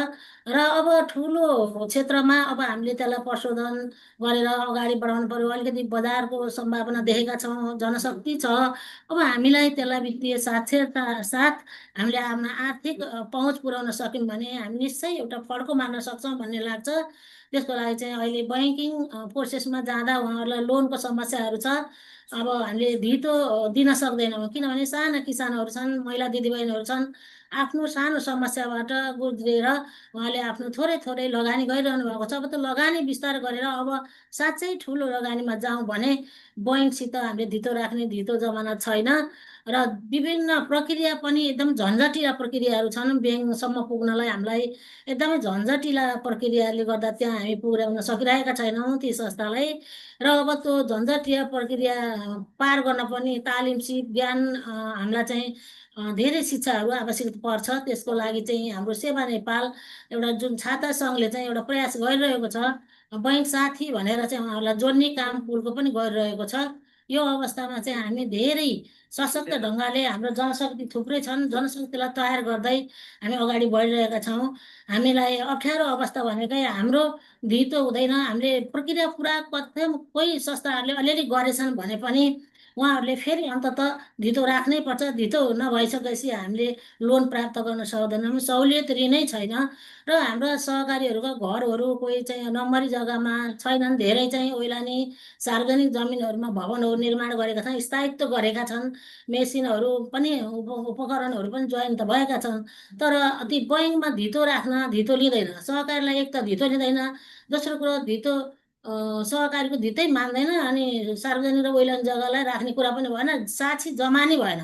र अब ठुलो क्षेत्रमा अब हामीले त्यसलाई प्रशोधन गरेर अगाडि बढाउनु पर्यो। अलिकति बजारको सम्भावना देखेका छौँ, जनशक्ति छ। अब हामीलाई त्यसलाई वित्तीय साक्षरता साथ हामीले आफ्नो आर्थिक पहुँच पुर्याउन सक्यौँ भने हामी निश्चय एउटा फड्को मार्न सक्छौँ भन्ने लाग्छ। त्यसको लागि चाहिँ अहिले बैंकिङ प्रोसेसमा जाँदा उहाँहरूलाई लोनको समस्याहरू छ। अब हामीले धितो दिन सक्दैनौँ किनभने साना किसानहरू छन्, महिला दिदीबहिनीहरू छन्। आफ्नो सानो समस्याबाट गुज्रेर उहाँले आफ्नो थोरै लगानी गरिरहनु भएको छ। अब त्यो लगानी विस्तार गरेर अब साँच्चै ठुलो लगानीमा जाउँ भने बैंकसित हामीले धितो राख्ने धितो जमाना छैन। र विभिन्न प्रक्रिया पनि एकदम झन्झटिला प्रक्रियाहरू छन्। ब्याङ्कसम्म पुग्नलाई हामीलाई एकदमै झन्झटिला प्रक्रियाले गर्दा त्यहाँ हामी पुर्याउन सकिरहेका छैनौँ ती संस्थालाई। र अब त्यो झन्झटिला प्रक्रिया पार गर्न पनि तालिम सिप ज्ञान हामीलाई चाहिँ धेरै शिक्षाहरू आवश्यक पर्छ। त्यसको लागि चाहिँ हाम्रो सेवा नेपाल एउटा जुन छाता सङ्घले चाहिँ एउटा प्रयास गरिरहेको छ, बैंक साथी भनेर चाहिँ उहाँहरूलाई जोड्ने काम पुलको पनि गरिरहेको छ। यो अवस्थामा चाहिँ हामी धेरै सशक्त ढङ्गले हाम्रो जनशक्ति थुप्रै छन्, जनशक्तिलाई तयार गर्दै हामी अगाडि बढिरहेका छौँ। हामीलाई अप्ठ्यारो अवस्था भनेकै हाम्रो धितो हुँदैन। हामीले प्रक्रिया पुरा कोही संस्थाहरूले अलिअलि गरेछन् भने पनि उहाँहरूले फेरि अन्तत धितो राख्नै पर्छ। धितो नभइसकेपछि हामीले लोन प्राप्त गर्न सक्दैनौँ, सहुलियत ऋणै छैन। र हाम्रा सहकारीहरूको घरहरू कोही चाहिँ नम्बरी जग्गामा छैनन्, धेरै चाहिँ ओइलानी सार्वजनिक जमिनहरूमा भवनहरू निर्माण गरेका छन्, स्थायित्व गरेका छन्, मेसिनहरू पनि उपकरणहरू पनि जोइन त भएका छन्। तर ती बैङ्कमा धितो राख्न धितो लिँदैन। सहकारीलाई एक त धितो लिँदैन, दोस्रो कुरो धितो सहकारीको धितै मान्दैन। अनि सार्वजनिक र ओइलानी जग्गालाई राख्ने कुरा पनि भएन, साक्षी जमानी भएन।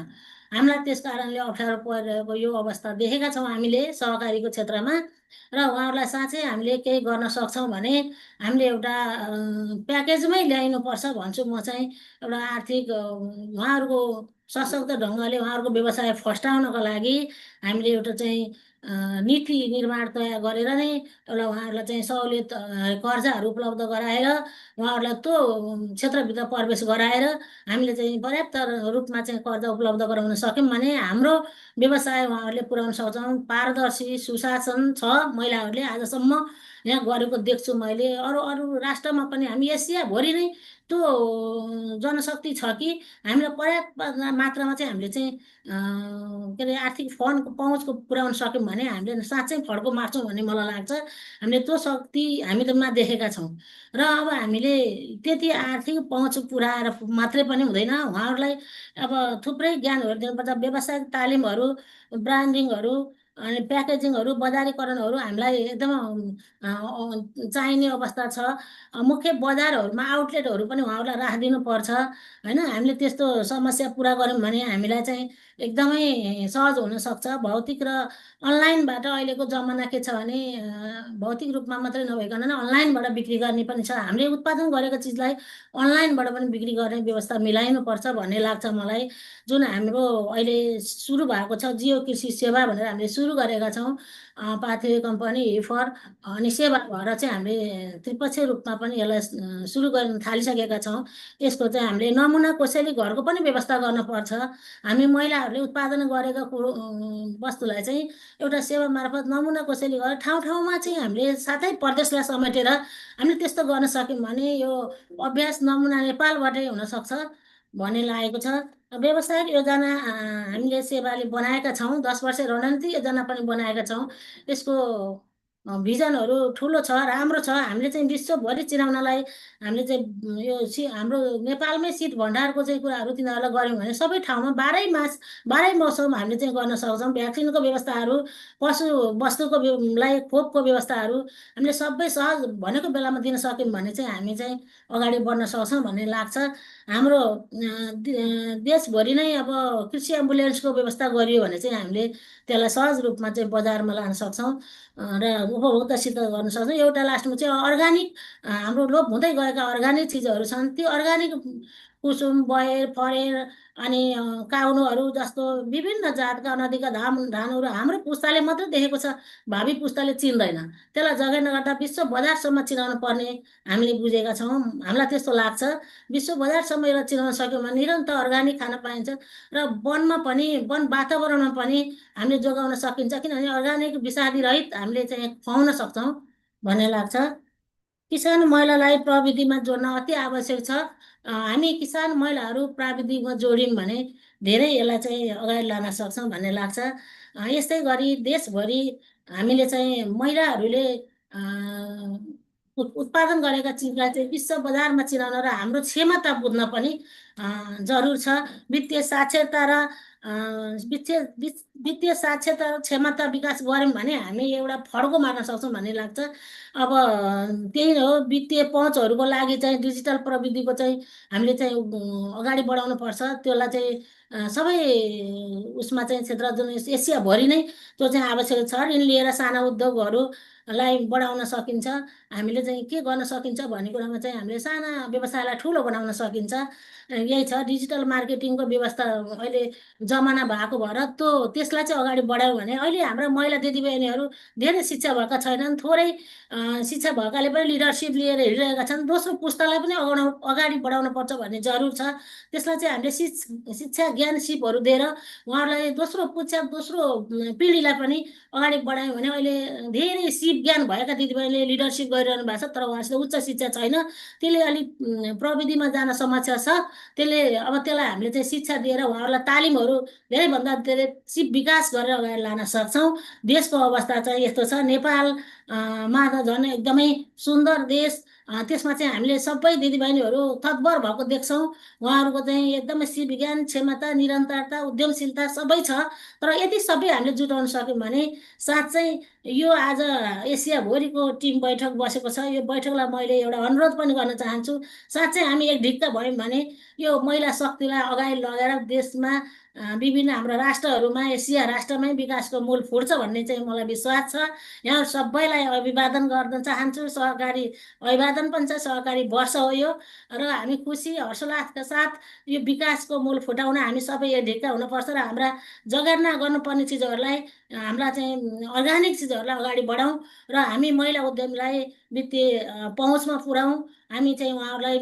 हामीलाई त्यस कारणले अप्ठ्यारो परिरहेको यो अवस्था देखेका छौँ हामीले सहकारीको क्षेत्रमा र उहाँहरूलाई साँच्चै हामीले केही गर्न सक्छौँ भने हामीले एउटा प्याकेजमै ल्याइनुपर्छ भन्छु म चाहिँ एउटा आर्थिक उहाँहरूको सशक्त ढङ्गले उहाँहरूको व्यवसाय फस्टाउनको लागि हामीले एउटा चाहिँ नीति निर्माण तयार गरेर नै एउटा उहाँहरूलाई चाहिँ सहुलियत कर्जाहरू उपलब्ध गराएर उहाँहरूलाई त्यो क्षेत्रभित्र प्रवेश गराएर हामीले चाहिँ पर्याप्त रूपमा चाहिँ कर्जा उपलब्ध गराउन सक्यौँ भने हाम्रो व्यवसाय उहाँहरूले पुर्याउन सक्छौँ। पारदर्शी सुशासन छ महिलाहरूले आजसम्म यहाँ गरेको देख्छु मैले। अरू अरू राष्ट्रमा पनि हामी एसियाभरि नै त्यो जनशक्ति छ कि हामीलाई पर्याप्त मात्रामा चाहिँ हामीले चाहिँ के अरे आर्थिक फन्डको पहुँचको पुर्याउन सक्यौँ भने हामीले साँच्चै फड्को मार्छौँ भन्ने मलाई लाग्छ। हामीले त्यो शक्ति हामीमा देखेका छौँ र अब हामीले त्यति आर्थिक पहुँच पुऱ्याएर मात्रै पनि हुँदैन। उहाँहरूलाई अब थुप्रै ज्ञानहरू दिनुपर्छ। व्यावसायिक तालिमहरू, ब्रान्डिङहरू अनि प्याकेजिङहरू, बजारीकरणहरू हामीलाई एकदम चाहिने अवस्था छ। मुख्य बजारहरूमा आउटलेटहरू पनि उहाँहरूलाई राखिदिनु पर्छ होइन। हामीले त्यस्तो समस्या पुरा गऱ्यौँ भने हामीलाई चाहिँ एकदमै सहज हुनसक्छ। भौतिक र अनलाइनबाट अहिलेको जमाना के छ भने भौतिक रूपमा मात्रै नभइकन नै अनलाइनबाट बिक्री गर्ने पनि छ। हामीले उत्पादन गरेको चिजलाई अनलाइनबाट पनि बिक्री गर्ने व्यवस्था मिलाइनुपर्छ भन्ने लाग्छ मलाई। जुन हाम्रो अहिले सुरु भएको छ जियो कृषि सेवा भनेर हामीले सुरु गरेका छौँ। पाथवे कम्पनी, हिफर अनि सेवा भएर चाहिँ हामीले त्रिपक्षीय रूपमा पनि यसलाई सुरु गर्न थालिसकेका छौँ। यसको चाहिँ हामीले नमुना कोसेली घरको पनि व्यवस्था गर्नुपर्छ। हामी महिलाहरूले उत्पादन गरेको वस्तुलाई चाहिँ एउटा सेवा मार्फत नमुना कोसेली गरेर ठाउँ ठाउँमा चाहिँ हामीले साथै प्रदेशलाई समेटेर हामीले त्यस्तो गर्न सक्यौँ भने यो अभ्यास नमुना नेपालबाटै हुनसक्छ भन्ने लागेको छ। व्यावसायिक योजना हामीले सेवाले बनाएका छौँ। 10 वर्ष रणनीति योजना पनि बनाएका छौँ। यसको भिजनहरू ठुलो छ, राम्रो छ। हामीले चाहिँ विश्वभरि चिनाउनलाई हामीले चाहिँ यो हाम्रो नेपालमै शीत भण्डारको चाहिँ कुराहरू तिनीहरूलाई गऱ्यौँ भने सबै ठाउँमा 12 मौसम हामीले चाहिँ गर्न सक्छौँ। भ्याक्सिनको व्यवस्थाहरू, पशु वस्तुको लाई खोपको व्यवस्थाहरू हामीले सबै सहज भनेको बेलामा दिन सक्यौँ भने चाहिँ हामी चाहिँ अगाडि बढ्न सक्छौँ भन्ने लाग्छ। हाम्रो देशभरि नै अब कृषि एम्बुलेन्सको व्यवस्था गरियो भने चाहिँ हामीले त्यसलाई सहज रूपमा चाहिँ बजारमा लान सक्छौँ र उपभोक्तासित गर्न सक्छौँ। एउटा लास्टमा चाहिँ अर्ग्यानिक हाम्रो लोप हुँदै गएका अर्ग्यानिक चिजहरू छन्। त्यो अर्ग्यानिक कुसुम, बयर, फरेर अनि काउनुहरू जस्तो विभिन्न जातका नदीका धानहरू हाम्रो पुस्ताले मात्रै देखेको छ, भावी पुस्ताले चिन्दैन। त्यसलाई जगै नगर्दा विश्व बजारसम्म चिनाउनु पर्ने हामीले बुझेका छौँ। हामीलाई त्यस्तो लाग्छ। विश्व बजारसम्म यसलाई चिनाउन सक्यौँ भने निरन्तर अर्ग्यानिक खान पाइन्छ र वनमा पनि वन वातावरणमा पनि हामीले जोगाउन सकिन्छ। किनभने अर्ग्यानिक विषादी रहित हामीले चाहिँ खुवाउन सक्छौँ भन्ने लाग्छ। किसान महिलालाई प्रविधिमा जोड्न अति आवश्यक छ। हामी किसान महिलाहरू प्रविधिमा जोड्यौँ भने धेरै यसलाई चाहिँ अगाडि लान सक्छौँ भन्ने लाग्छ। यस्तै गरी देशभरि हामीले चाहिँ महिलाहरूले उत्पादन गरेका चिजलाई चाहिँ विश्व बजारमा चिनाउन र हाम्रो क्षमता बुझ्न पनि जरुर छ। वित्तीय साक्षरता र वित्तीय साक्षरता र क्षमता विकास गऱ्यौँ भने हामी एउटा फड्को मार्न सक्छौँ भन्ने लाग्छ। अब त्यही हो, वित्तीय पहुँचहरूको लागि चाहिँ डिजिटल प्रविधिको चाहिँ हामीले चाहिँ अगाडि बढाउनु पर्छ। त्यसलाई चाहिँ सबै उसमा चाहिँ क्षेत्र जुन एसियाभरि नै त्यो चाहिँ आवश्यक छ। ऋण लिएर साना उद्योगहरूलाई बढाउन सकिन्छ। हामीले चाहिँ के गर्न सकिन्छ भन्ने कुरामा चाहिँ हामीले साना व्यवसायलाई ठुलो बनाउन सकिन्छ। यही छ। डिजिटल मार्केटिङको व्यवस्था अहिले जमाना भएको भएर त्यसलाई चाहिँ अगाडि बढायो भने अहिले हाम्रा महिला दिदीबहिनीहरू धेरै शिक्षा भएका छैनन्। थोरै शिक्षा भएकाले पनि लिडरसिप लिएर हिँडिरहेका छन्। दोस्रो पुस्तालाई पनि अगाडि बढाउनु पर्छ भन्ने जरुर छ। त्यसलाई चाहिँ हामीले शिक्षा ज्ञान सिपहरू दिएर उहाँहरूलाई दोस्रो पिँढीलाई पनि अगाडि बढायौँ भने अहिले धेरै सिप ज्ञान भएका दिदीबहिनीले लिडरसिप गरिरहनु भएको छ तर उहाँसित उच्च शिक्षा छैन। त्यसले अलिक प्रविधिमा जान समस्या छ। त्यसलाई हामीले चाहिँ शिक्षा दिएर उहाँहरूलाई तालिमहरू धेरैभन्दा धेरै सिप विकास गरेर अगाडि लान सक्छौँ। देशको अवस्था चाहिँ यस्तो छ। नेपाल मा त झन् एकदमै सुन्दर देश त्यसमा चाहिँ हामीले सबै दिदीबहिनीहरू थपभर भएको देख्छौँ उहाँहरूको चाहिँ एकदमै सिप विज्ञान क्षमता निरन्तरता उद्यमशीलता सबै छ तर यदि सबै हामीले जुटाउन सक्यौँ भने साँच्चै यो आज एसियाभरिको टिम बैठक बसेको छ यो बैठकलाई मैले एउटा अनुरोध पनि गर्न चाहन्छु साँच्चै हामी एक ढिक्क भयौँ भने यो महिला शक्तिलाई अगाडि लगेर देशमा विभिन्न हाम्रो राष्ट्रहरूमा एसिया राष्ट्रमै विकासको मूल फुट्छ भन्ने चाहिँ मलाई विश्वास छ यहाँ सबैलाई अभिवादन गर्न चाहन्छु सहकारी अभिवादन पनि छ सहकारी वर्ष हो यो र हामी खुसी हर्षोल्लासका साथ यो विकासको मूल फुटाउन हामी सबै एक ढिक्का हुनुपर्छ र हाम्रा जगेर्ना गर्नुपर्ने चिजहरूलाई हाम्रा चाहिँ अर्ग्यानिक चिजहरूलाई अगाडि बढाउँ र हामी महिला उद्यमीलाई वित्तीय पहुँचमा पुऱ्याउँ हामी चाहिँ उहाँहरूलाई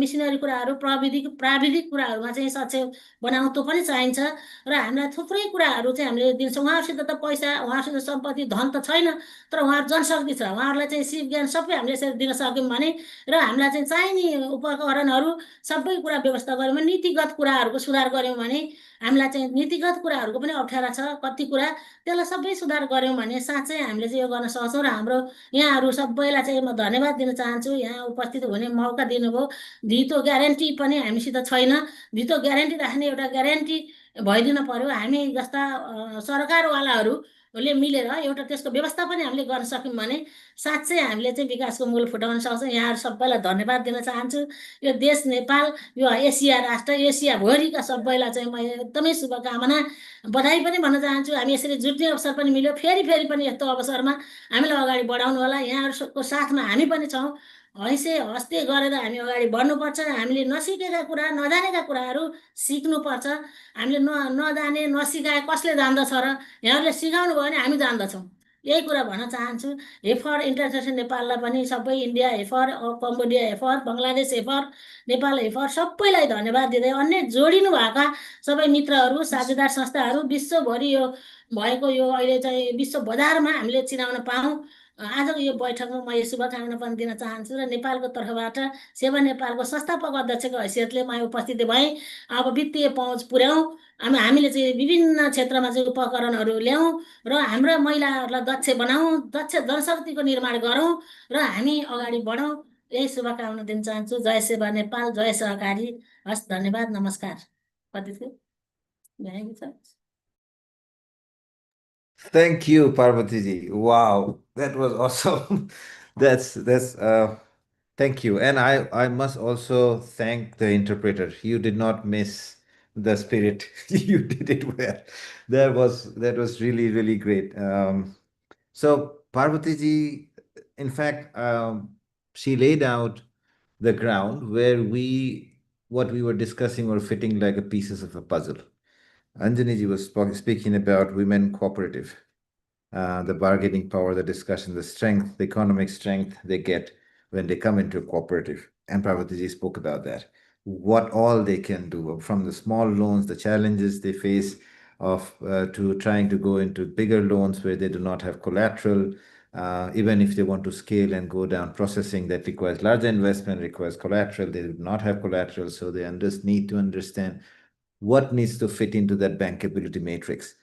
मिसिनरी कुराहरू प्राविधिक कुराहरूमा चाहिँ सक्षम बनाउँ त्यो पनि चाहिन्छ र हामीलाई थुप्रै कुराहरू चाहिँ हामीले दिन्छौँ उहाँहरूसित त पैसा उहाँहरूसित सम्पत्ति धन त छैन तर उहाँहरू जनशक्ति छ उहाँहरूलाई चाहिँ सिप ज्ञान सबै हामीले यसरी दिन सक्यौँ भने र हामीलाई चाहिँ चाहिने उपकरणहरू सबै कुरा व्यवस्था गऱ्यौँ भने नीतिगत कुराहरूको सुधार गऱ्यौँ भने हामीलाई चाहिँ नीतिगत कुराहरूको पनि अप्ठ्यारा छ कति कुरा त्यसलाई सबै सुधार गऱ्यौँ भने साँच्चै हामीले चाहिँ यो गर्न सक्छौँ र हाम्रो यहाँहरू सबैलाई चाहिँ म धन्यवाद दिन चाहन्छु यहाँ उपस्थित हुने मौका दिनुभयो धितो ग्यारेन्टी पनि हामीसित छैन धितो ग्यारेन्टी राख्ने एउटा ग्यारेन्टी भइदिनु पर्यो हामी जस्ता सरकारवालाहरूले मिलेर एउटा त्यसको व्यवस्था पनि हामीले गर्न सक्यौँ भने साँच्चै हामीले चाहिँ विकासको मूल फुटाउन सक्छौँ यहाँहरू सबैलाई धन्यवाद दिन चाहन्छु यो देश नेपाल यो एसिया राष्ट्र एसियाभरिका सबैलाई चाहिँ म एकदमै शुभकामना बधाई पनि भन्न चाहन्छु हामी यसरी जुट्ने अवसर पनि मिल्यो फेरि पनि यस्तो अवसरमा हामीलाई अगाडि बढाउनु होला यहाँहरूको साथमा हामी पनि छौँ हस्ते गरेर हामी अगाडि बढ्नुपर्छ हामीले नसिकेका कुरा नजानेका कुराहरू सिक्नुपर्छ हामीले नजाने नसिकाए कसले जान्दछ र यहाँहरूले सिकाउनु भयो भने हामी जान्दछौँ यही कुरा भन्न चाहन्छु हेफर इन्टरनेसनल नेपाललाई पनि सबै India heifer Cambodia heifer Bangladesh heifer Nepal heifer सबैलाई धन्यवाद दिँदै अन्य जोडिनु भएका सबै मित्रहरू साझेदार संस्थाहरू विश्वभरि यो भएको यो अहिले चाहिँ विश्व बजारमा हामीले चिनाउन पाऊँ आजको यो बैठकमा म यो शुभकामना पनि दिन चाहन्छु र नेपालको तर्फबाट सेवा नेपालको संस्थापक अध्यक्षको हैसियतले म उपस्थित भएँ अब वित्तीय पहुँच पुर्याउँ हामीले चाहिँ विभिन्न क्षेत्रमा चाहिँ उपकरणहरू ल्याउँ र हाम्रा महिलाहरूलाई दक्ष बनाऊँ दक्ष जनशक्तिको निर्माण गरौँ र हामी अगाडि बढौँ यही शुभकामना दिन चाहन्छु जय सेवा नेपाल जय सहकारी हस् धन्यवाद नमस्कार कति थियो Thank you, Parvatiji. Wow, that was awesome. Thank you. And I must also thank the interpreter. You did not miss the spirit. You did it well. That was really, really great. So Parvatiji, in fact, she laid out the ground where what we were discussing were fitting like a pieces of a puzzle. Anjaniji was speaking about women cooperative, the bargaining power, the discussion, the strength, the economic strength they get when they come into a cooperative. And Parvatiji spoke about that. What all they can do, from the small loans, the challenges they face to trying to go into bigger loans where they do not have collateral, even if they want to scale and go down processing that requires larger investment, requires collateral, they do not have collateral, so they just need to understand what needs to fit into that bankability matrix.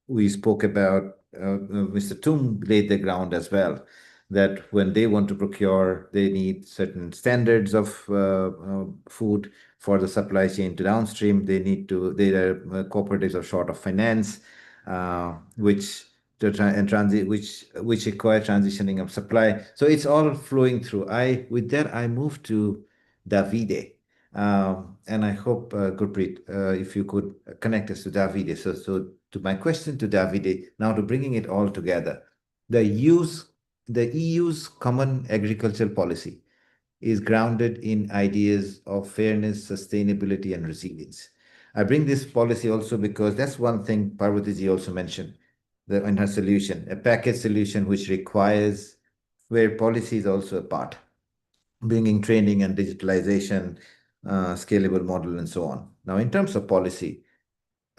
We spoke about, Mr. Tung laid the ground as well, that when they want to procure, they need certain standards of food for the supply chain to downstream. Their cooperatives are short of finance, which require transitioning of supply. So it's all flowing through. With that, I move to Davide. And I hope, Gurpreet, if you could connect us to Davide. So to my question to Davide, now to bringing it all together, the EU's common agricultural policy is grounded in ideas of fairness, sustainability, and resilience. I bring this policy also because that's one thing Parvatiji also mentioned in her solution, a package solution where policy is also a part, bringing training and digitalization, scalable model, and so on. Now, in terms of policy,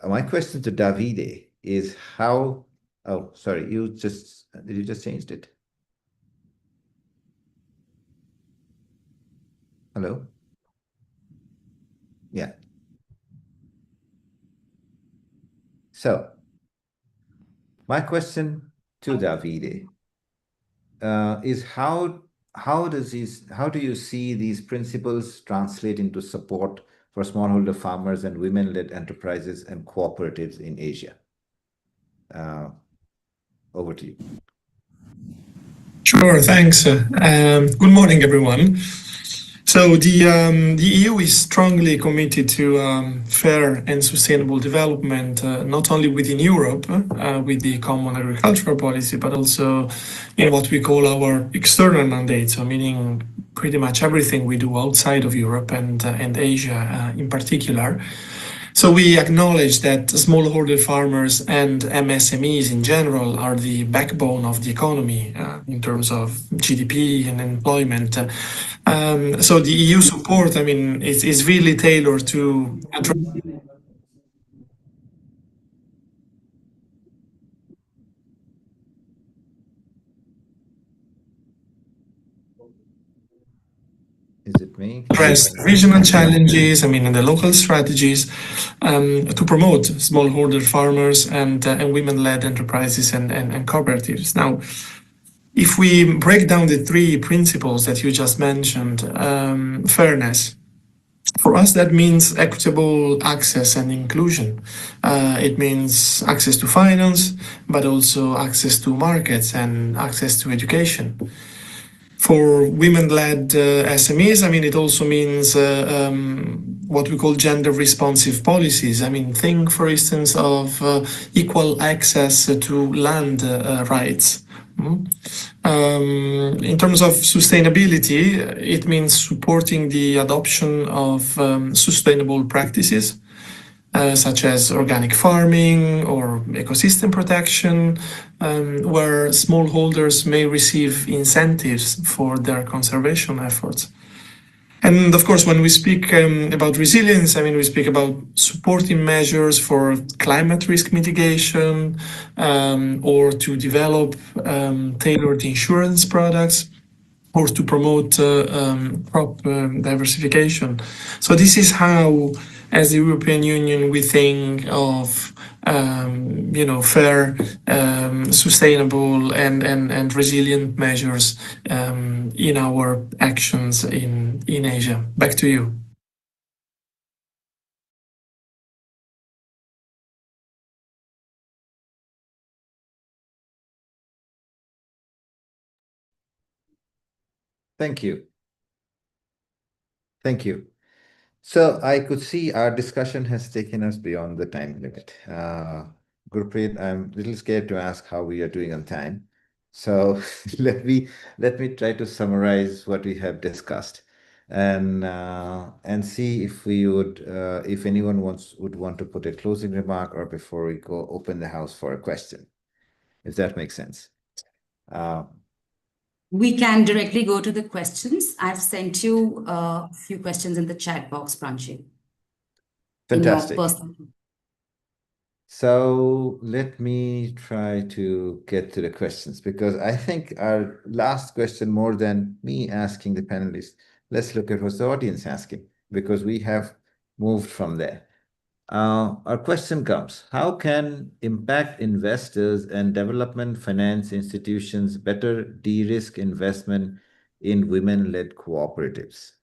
my question to Davide is how. Oh, sorry, did you just changed it? Hello? Yeah. So, my question to Davide is how do you see these principles translate into support for smallholder farmers and women-led enterprises and cooperatives in Asia? Over to you. Sure, thanks. Good morning, everyone. So the EU is strongly committed to fair and sustainable development, not only within Europe with the common agricultural policy, but also in what we call our external mandate, so meaning pretty much everything we do outside of Europe and Asia in particular. So we acknowledge that smallholder farmers and MSMEs in general are the backbone of the economy in terms of GDP and employment. So the EU support, I mean, is really tailored to address. Is it me? Address regional challenges, I mean, and the local strategies to promote smallholder farmers and women-led enterprises and cooperatives. Now, if we break down the three principles that you just mentioned, fairness, for us, that means equitable access and inclusion. It means access to finance, but also access to markets and access to education. For women-led SMEs, I mean, it also means what we call gender-responsive policies. I mean, think, for instance, of equal access to land rights. In terms of sustainability, it means supporting the adoption of sustainable practices, such as organic farming or ecosystem protection, where smallholders may receive incentives for their conservation efforts. And of course, when we speak about resilience, I mean, we speak about supporting measures for climate risk mitigation or to develop tailored insurance products or to promote crop diversification. So this is how, as the European Union, we think of fair, sustainable, and resilient measures in our actions in Asia. Back to you. Thank you. Thank you. So I could see our discussion has taken us beyond the time limit. Gurpreet, I'm a little scared to ask how we are doing on time. So let me try to summarize what we have discussed, and see if we would if anyone would want to put a closing remark or before we go open the house for a question, if that makes sense. We can directly go to the questions. I've sent you a few questions in the chat box, Pranchi. Fantastic. So let me try to get to the questions, because I think our last question, more than me asking the panelists, let's look at what the audience asking, because we have moved from there. Our question comes: how can impact investors and development finance institutions better de-risk investment in women-led cooperatives?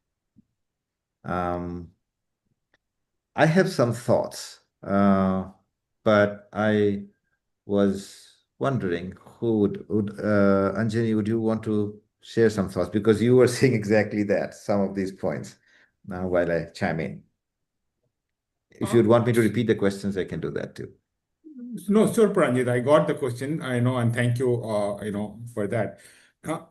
I have some thoughts, but I was wondering who would Anjani, would you want to share some thoughts? Because you were saying exactly that, some of these points, while I chime in. If you'd want me to repeat the questions, I can do that too. No, sure, Pranjit, I got the question, I know, and thank you, for that.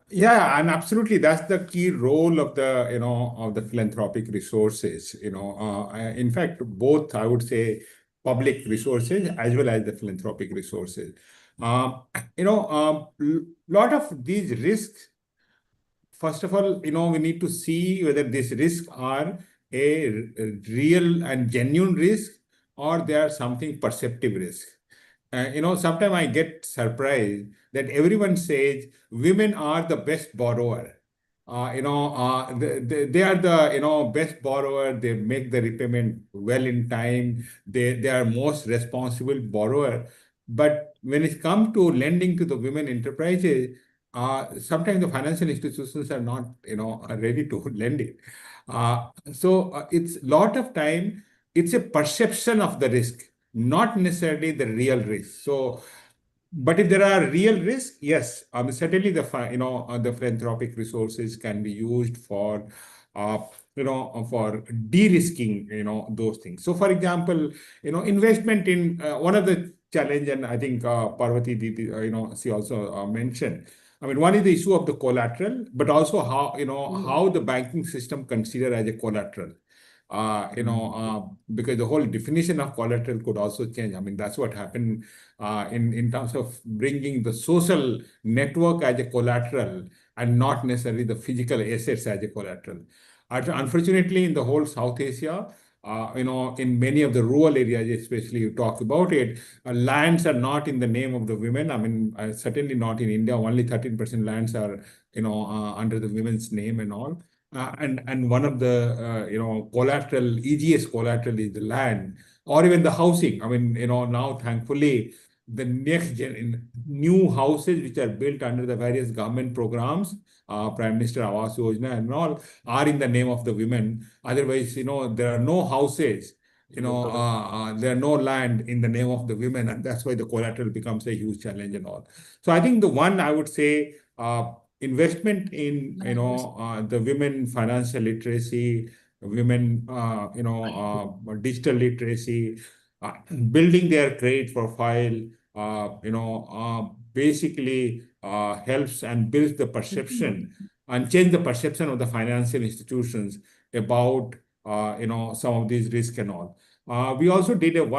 Yeah, and absolutely, that's the key role of the, of the philanthropic resources. In fact, both, I would say, public resources as well as the philanthropic resources. Lot of these risks, first of all, we need to see whether these risks are a real and genuine risk, or they are something perceptive risk. Sometimes I get surprised that everyone says women are the best borrower. They are the best borrower. They make the repayment well in time. They are most responsible borrower. But when it comes to lending to the women enterprises, sometimes the financial institutions are not, are ready to lend it. So it's lot of time, it's a perception of the risk, not necessarily the real risk. So, but if there are real risks, yes, certainly the philanthropic resources can be used for, for de-risking, those things. So, for example, investment in one of the challenge, and I think Parvati, she also mentioned. I mean, one is the issue of the collateral, but also how how the banking system consider as a collateral. Because the whole definition of collateral could also change. I mean, that's what happened in terms of bringing the social network as a collateral and not necessarily the physical assets as a collateral. Unfortunately, in the whole South Asia, in many of the rural areas, especially you talk about it, lands are not in the name of the women. I mean, certainly not in India. Only 13% lands are, under the women's name and all. And one of the collateral, easiest collateral is the land or even the housing. I mean, now thankfully the new houses which are built under the various government programs, Prime Minister Awas Yojana and all, are in the name of the women. Otherwise, there are no houses, there are no land in the name of the women, and that's why the collateral becomes a huge challenge and all. So I think the one I would say, investment in the women financial literacy, women digital literacy, building their credit profile, basically helps and builds the perception and change the perception of the financial institutions about some of these risks and all. We also did some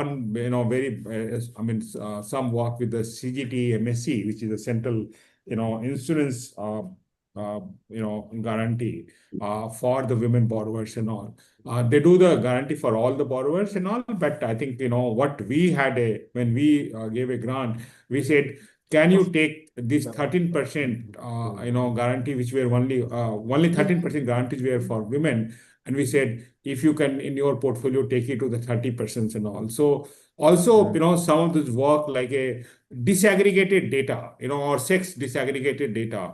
work with the CGT MSC, which is a central insurance guarantee for the women borrowers and all. They do the guarantee for all the borrowers and all, but I think what we had when we gave a grant, we said, can you take this 13% guarantee, which were only 13% guarantees were for women, and we said, if you can in your portfolio take it to the 30% and all. So also, some of this work like a disaggregated data, or sex disaggregated data,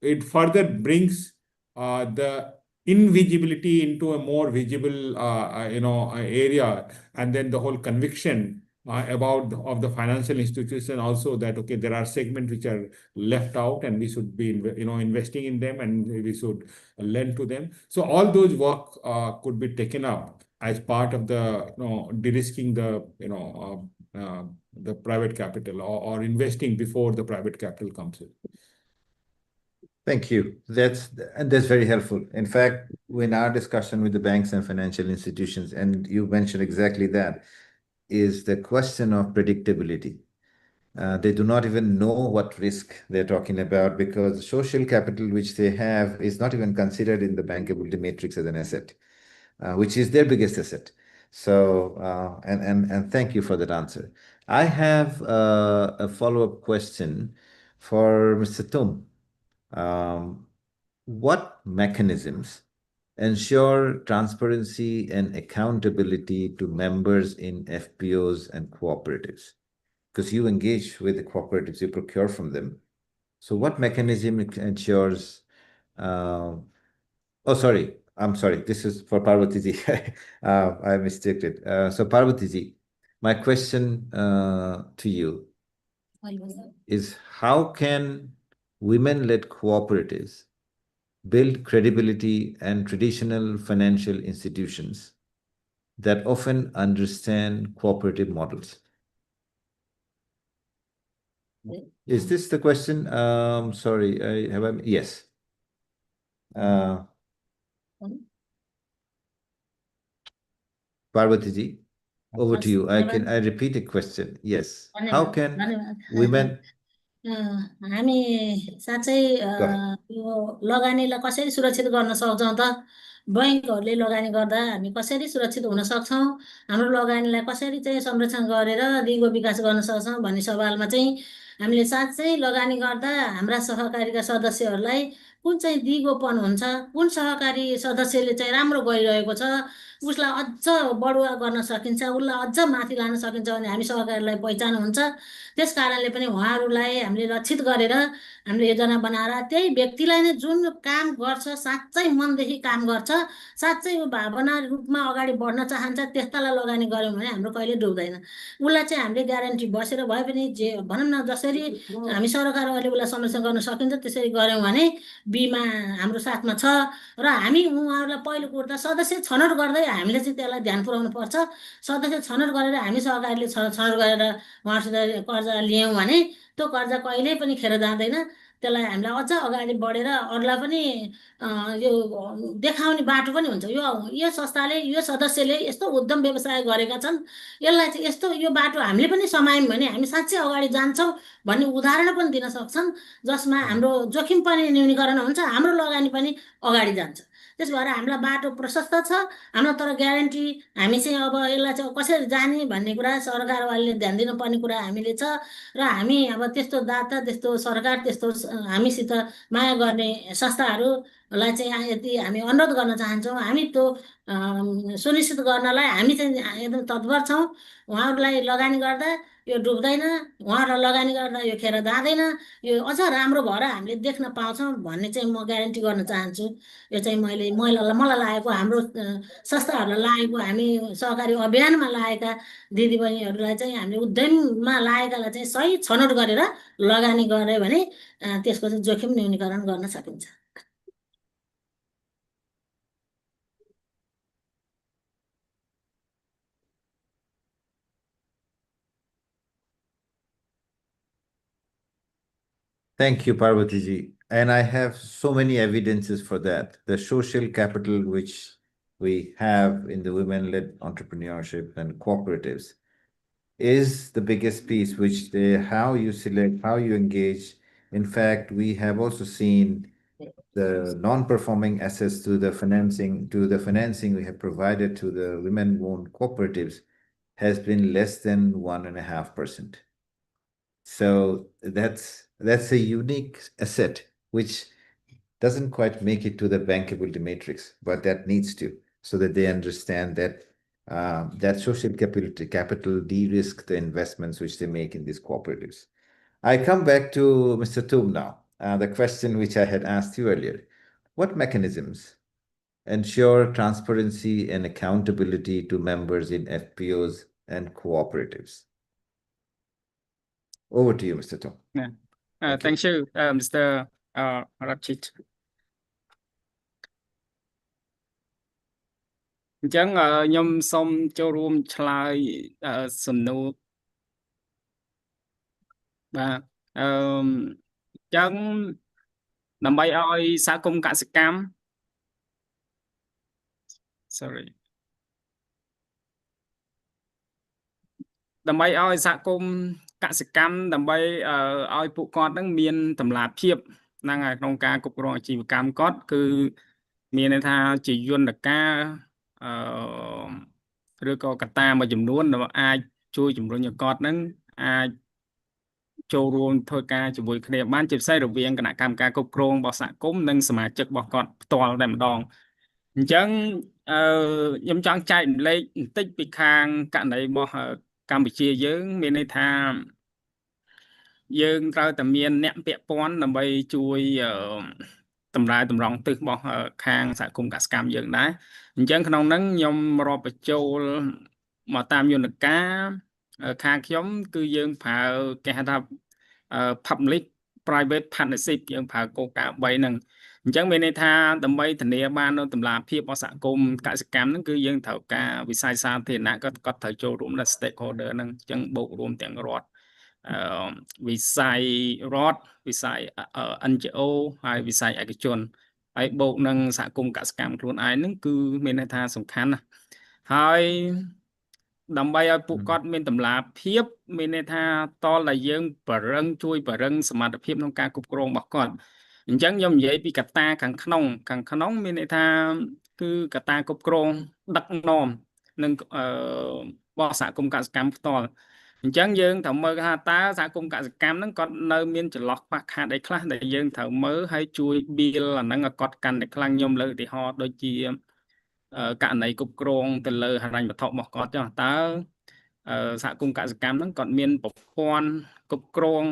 it further brings the invisibility into a more visible, area, and then the whole conviction of the financial institution also that, okay, there are segments which are left out and we should be, investing in them and we should lend to them. So all those work could be taken up as part of the, de-risking the, the private capital or investing before the private capital comes in. Thank you. That's very helpful. In fact, in our discussion with the banks and financial institutions, and you mentioned exactly that, is the question of predictability. They do not even know what risk they're talking about because the social capital which they have is not even considered in the bankability matrix as an asset, which is their biggest asset. So, and thank you for that answer. I have a follow-up question for Mr. Tum. What mechanisms ensure transparency and accountability to members in FPOs and cooperatives? Because you engage with the cooperatives, you procure from them. So what mechanism ensures, oh, sorry, I'm sorry, this is for Parvati-ji. I mistaken. So Parvati-ji, my question to you is how can women-led cooperatives build credibility and traditional financial institutions that often understand cooperative models? Is this the question? Sorry, yes. Parvati-ji, over to you. I repeat a question. Yes. How can women... हामी साँच्चै यो लगानीलाई कसरी सुरक्षित गर्न सक्छौँ त बैंकहरूले लगानी गर्दा हामी कसरी सुरक्षित हुन सक्छौँ हाम्रो लगानीलाई कसरी चाहिँ संरक्षण गरेर दिगो विकास गर्न सक्छौँ भन्ने सवालमा चाहिँ हामीले साँच्चै लगानी गर्दा हाम्रा सहकारीका सदस्यहरूलाई कुन चाहिँ दिगोपन हुन्छ कुन सहकारी सदस्यले चाहिँ राम्रो गरिरहेको छ उसलाई अझ बढुवा गर्न सकिन्छ उसलाई अझ माथि लान सकिन्छ भने हामी सहकारीलाई पहिचान हुन्छ त्यस कारणले पनि उहाँहरूलाई हामीले लक्षित गरेर हामीले योजना बनाएर त्यही व्यक्तिलाई नै जुन काम गर्छ साँच्चै मनदेखि काम गर्छ साँच्चै भावना रूपमा अगाडि बढ्न चाहन्छ त्यस्तालाई लगानी गऱ्यौँ भने हाम्रो कहिले डुब्दैन उसलाई चाहिँ हामीले ग्यारेन्टी बसेर भए पनि जे भनौँ न जसरी हामी सरकारहरूले उसलाई संरक्षण गर्न सकिन्छ त्यसरी गऱ्यौँ भने बिमा हाम्रो साथमा छ र हामी उहाँहरूलाई पहिलो कुरो त सदस्य छनौट गर्दै हामीले चाहिँ त्यसलाई ध्यान पुर्याउनु पर्छ सदस्य छनौट गरेर हामी सहकारीले छनौट गरेर उहाँसित कर्जा लियौँ भने त्यो कर्जा कहिल्यै पनि खेर जाँदैन त्यसलाई हामीलाई अझ अगाडि बढेर अरूलाई पनि यो देखाउने बाटो पनि हुन्छ यो संस्थाले यो सदस्यले यस्तो उद्यम व्यवसाय गरेका छन् यसलाई चाहिँ यस्तो यो बाटो हामीले पनि समायौँ भने हामी साँच्चै अगाडि जान्छौँ भन्ने उदाहरण पनि दिन सक्छन् जसमा हाम्रो जोखिम पनि न्यूनीकरण हुन्छ हाम्रो लगानी पनि अगाडि जान्छ त्यस भएर हामीलाई बाटो प्रशस्त छ हाम्रो तर ग्यारेन्टी हामी चाहिँ अब यसलाई चाहिँ कसरी जाने भन्ने कुरा सरकारवाले ध्यान दिनुपर्ने कुरा हामीले छ र हामी अब त्यस्तो दाता त्यस्तो सरकार त्यस्तो हामीसित माया गर्ने संस्थाहरूलाई चाहिँ यति हामी अनुरोध गर्न चाहन्छौँ हामी त्यो सुनिश्चित गर्नलाई हामी चाहिँ एकदम तत्पर छौँ उहाँहरूलाई लगानी गर्दा यो डुब्दैन उहाँहरूलाई लगानी गर्दा यो खेर जाँदैन यो अझ राम्रो भएर हामीले देख्न पाउँछौँ भन्ने चाहिँ म ग्यारेन्टी गर्न चाहन्छु यो चाहिँ मलाई लागेको हाम्रो संस्थाहरूलाई लागेको हामी सहकारी अभियानमा लागेका दिदीबहिनीहरूलाई चाहिँ हामीले उद्यममा लागेकालाई चाहिँ सही छनौट गरेर लगानी गऱ्यो भने त्यसको चाहिँ जोखिम न्यूनीकरण गर्न सकिन्छ Thank you, Parvati ji. And I have so many evidences for that. The social capital which we have in the women-led entrepreneurship and cooperatives is the biggest piece, which how you select, how you engage. In fact, we have also seen the non-performing assets to the financing we have provided to the women-owned cooperatives has been less than 1.5%. So that's a unique asset which doesn't quite make it to the bankability matrix, but that needs to, so that they understand that that social capital de-risk the investments which they make in these cooperatives. I come back to Mr. Toom now. The question which I had asked you earlier: what mechanisms ensure transparency and accountability to members in FPOs and cooperatives? Over to you, Mr. Tom. Yeah. Thank you, Mr. Ratchit. អញ្ចឹងខ្ញុំសូមចូលរួមឆ្លើយសំណួរបាទអញ្ចឹងដើម្បីឲ្យសហគមន៍កសិកម្ម sorry ដើម្បីឲ្យសហគមន៍កសិកម្មដើម្បីឲ្យពួកគាត់នឹងមានតម្លាភាពហ្នឹងហើយក្នុងការគ្រប់គ្រងអាជីវកម្មគាត់គឺមានន័យថាជាយន្តការឬក៏កត្តាមួយចំនួនដែលអាចជួយជំរុញឲ្យគាត់នឹងអាចចូលរួមធ្វើការជាមួយគ្នាបានជាពិសេសរវាងគណៈកម្មការគ្រប់គ្រងរបស់សហគមន៍និងសមាជិករបស់គាត់ផ្ទាល់តែម្ដងអញ្ចឹងខ្ញុំចង់ចែកម្លែកបន្តិចពីខាងករណីរបស់កម្ពុជាយើងមានន័យថាយើងត្រូវតែមានអ្នកពាក់ព័ន្ធដើម្បីជួយតម្រាយតម្រង់ទិសរបស់ខាងសហគមន៍កសិកម្មយើងដែរអញ្ចឹងក្នុងហ្នឹងខ្ញុំរាប់បញ្ចូលមកតាមយន្តការខាងខ្ញុំគឺយើងប្រើគេហៅថា public private partnership យើងប្រើគោលការណ៍3ហ្នឹងអញ្ចឹងមានន័យថាដើម្បីធានាបាននូវតម្លាភាពរបស់សហគមន៍កសិកម្មហ្នឹងគឺយើងត្រូវការវិស័យសាធារណៈគាត់ត្រូវចូលរួមដល់ stakeholder ហ្នឹងអញ្ចឹងបូករួមទាំងរដ្ឋវិស័យរដ្ឋវិស័យ NGO ហើយវិស័យឯកជនហើយបូកនឹងសហគមន៍កសិកម្មខ្លួនឯងហ្នឹងគឺមានន័យថាសំខាន់ណាស់ហើយដើម្បីឲ្យពួកគាត់មានតម្លាភាពមានន័យថាតលតែយើងជួយបរឹងសមត្ថភាពក្នុងការគ្រប់គ្រងរបស់គាត់អញ្ចឹងខ្ញុំនិយាយពីកត្តាខាងក្នុងមានន័យថាគឺកត្តាគ្រប់គ្រងដឹកនាំនិងរបស់សហគមន៍កសិកម្មផ្ទាល់អញ្ចឹងយើងត្រូវមើលថាតើសហគមន៍កសិកម្មហ្នឹងគាត់នៅមានចន្លោះខ្វះខាតអីខ្លះដែលយើងត្រូវមើលហើយជួយ build អាហ្នឹងឲ្យគាត់កាន់តែខ្លាំងខ្ញុំលើកឧទាហរណ៍ដូចជា ករណីគ្រប់គ្រងទៅលើហិរញ្ញវត្ថុរបស់គាត់ចុះតើសហគមន៍កសិកម្មហ្នឹងគាត់មានប្រព័ន្ធគ្រប់គ្រង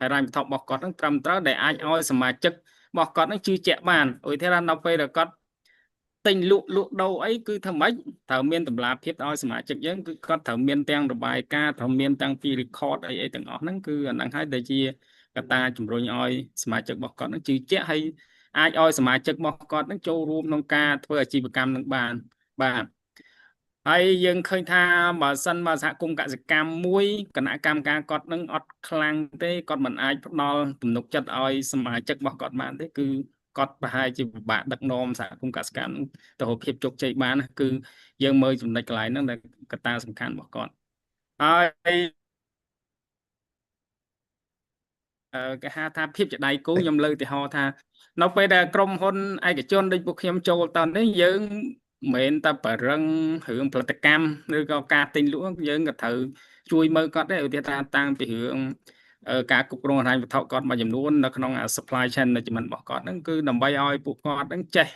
ហិរញ្ញវត្ថុរបស់គាត់ហ្នឹងត្រឹមត្រូវដែលអាចឲ្យសមាជិករបស់គាត់ហ្នឹងជឿជាក់បានឧទាហរណ៍ដល់ពេលដែលគាត់ទិញលក់ដូរអីគឺធ្វើម៉េចត្រូវមានតម្លាភាពឲ្យសមាជិកយើងគឺគាត់ត្រូវមានទាំងរបាយការណ៍ត្រូវមានទាំងពី record អីទាំងអស់ហ្នឹងគឺអាហ្នឹងហើយដែលជាកត្តាជំរុញឲ្យសមាជិករបស់គាត់ហ្នឹងជឿជាក់ហើយអាចឲ្យសមាជិករបស់គាត់ហ្នឹងចូលរួមក្នុងការធ្វើអាជីវកម្មនឹងបានបាទហើយយើងឃើញថាបើសិនមកសហគមន៍កសិកម្មមួយគណៈកម្មការគាត់នឹងអត់ខ្លាំងទេគាត់មិនអាចផ្ដល់ទំនុកចិត្តឲ្យសមាជិករបស់គាត់បានទេគឺគាត់ប្រហែលជាពិបាកដឹកនាំសហគមន៍កសិកម្មទៅរកភាពជោគជ័យបានគឺយើងមើលចំណុចកន្លែងហ្នឹងដែលកត្តាសំខាន់របស់គាត់ហើយគេហៅថាភាពជាដៃគូខ្ញុំលើកឧទាហរណ៍ថានៅពេលដែលក្រុមហ៊ុនឯកជនដូចពួកខ្ញុំចូលតនេះយើងមិនមែនតែបរឹងរឿងផលិតកម្មឬក៏ការទិញលក់យើងក៏ត្រូវជួយមើលគាត់ដែរឧទាហរណ៍តាំងពីរឿងការគ្រប់គ្រងហិរញ្ញវត្ថុគាត់មួយចំនួននៅក្នុង supply chain management របស់គាត់ហ្នឹងគឺដើម្បីឲ្យពួកគាត់ហ្នឹងចេះ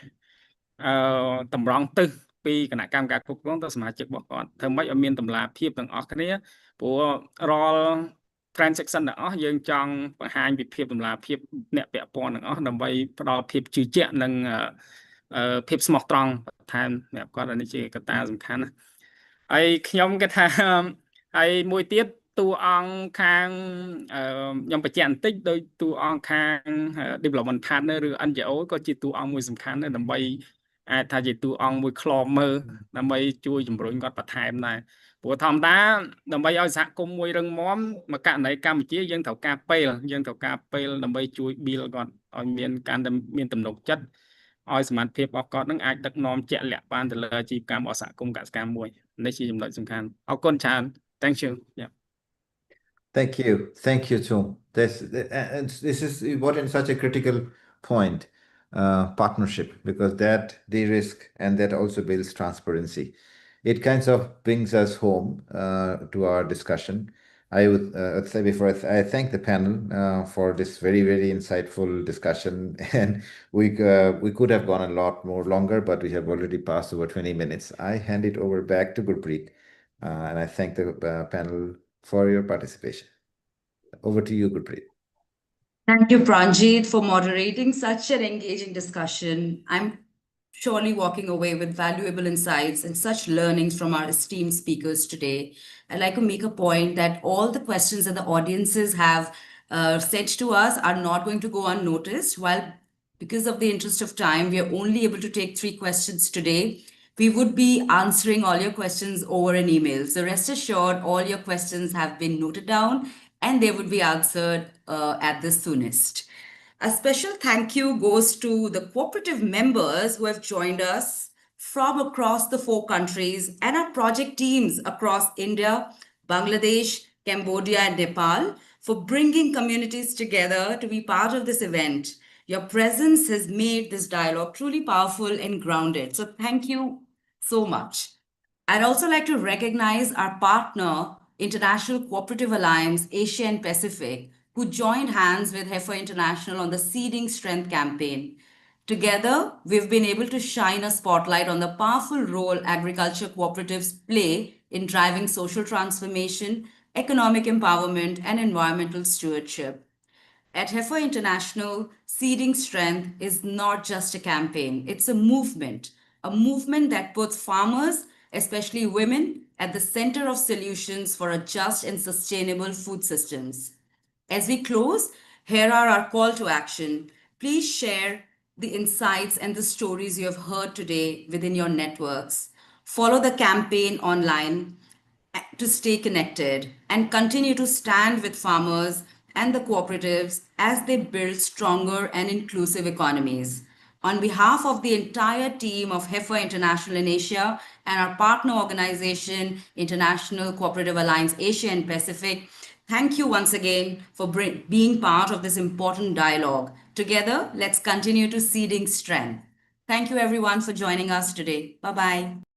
តម្រង់ទិសពីគណៈកម្មការគ្រប់គ្រងទៅសមាជិករបស់គាត់ធ្វើម៉េចឲ្យមានតម្លាភាពទាំងអស់គ្នាព្រោះរាល់ transaction ទាំងអស់យើងចង់បង្ហាញពីភាពតម្លាភាពអ្នកពាក់ព័ន្ធទាំងអស់ដើម្បីផ្ដល់ភាពជឿជាក់និងភាពស្មោះត្រង់បន្ថែមអ្នកគាត់នេះជាកត្តាសំខាន់ណាហើយខ្ញុំគេថាហើយមួយទៀតតួអង្គខាងខ្ញុំបញ្ជាក់បន្តិចដោយតួអង្គខាង development partner ឬ NGO ក៏ជាតួអង្គមួយសំខាន់ដែរដើម្បីអាចថាជាតួអង្គមួយខ្លោមមើលដើម្បីជួយជំរុញគាត់បន្ថែមដែរព្រោះធម្មតាដើម្បីឲ្យសហគមន៍មួយរឹងមាំមកករណីកម្ពុជាយើងត្រូវការពេលដើម្បីជួយ build គាត់ឲ្យមានការមានទំនុកចិត្តឲ្យសមត្ថភាពរបស់គាត់នឹងអាចដឹកនាំជាក់លាក់បានទៅលើអាជីវកម្មរបស់សហគមន៍កសិកម្មមួយនេះជាចំណុចសំខាន់អរគុណច្រើន Thank you yeah Thank you Tom this is important such a critical point partnership because that de-risk and that also builds transparency it kinds of brings us home to our discussion I would say before I thank the panel for this very, very insightful discussion and we could have gone a lot more longer but we have already passed over 20 minutes. I hand it over back to Gurpreet and I thank the panel for your participation. Over to you, Gurpreet. Thank you, Pranjit, for moderating such an engaging discussion. I'm surely walking away with valuable insights and such learnings from our esteemed speakers today. I'd like to make a point that all the questions that the audiences have sent to us are not going to go unnoticed. While because of the interest of time, we are only able to take 3 questions today. We would be answering all your questions over an email. So rest assured, all your questions have been noted down and they would be answered at the soonest. A special thank you goes to the cooperative members who have joined us from across the 4 countries and our project teams across India, Bangladesh, Cambodia, and Nepal for bringing communities together to be part of this event. Your presence has made this dialogue truly powerful and grounded. So thank you so much. I'd also like to recognize our partner, International Cooperative Alliance, Asia and Pacific, who joined hands with Heifer International on the Seeding Strength campaign. Together, we've been able to shine a spotlight on the powerful role agriculture cooperatives play in driving social transformation, economic empowerment, and environmental stewardship. At Heifer International, Seeding Strength is not just a campaign, it's a movement that puts farmers, especially women, at the center of solutions for a just and sustainable food systems. As we close, here are our call to action. Please share the insights and the stories you have heard today within your networks. Follow the campaign online to stay connected and continue to stand with farmers and the cooperatives as they build stronger and inclusive economies. On behalf of the entire team of Heifer International in Asia and our partner organization, International Cooperative Alliance Asia and Pacific, thank you once again for being part of this important dialogue. Together, let's continue to seeding strength. Thank you everyone for joining us today. Bye-bye.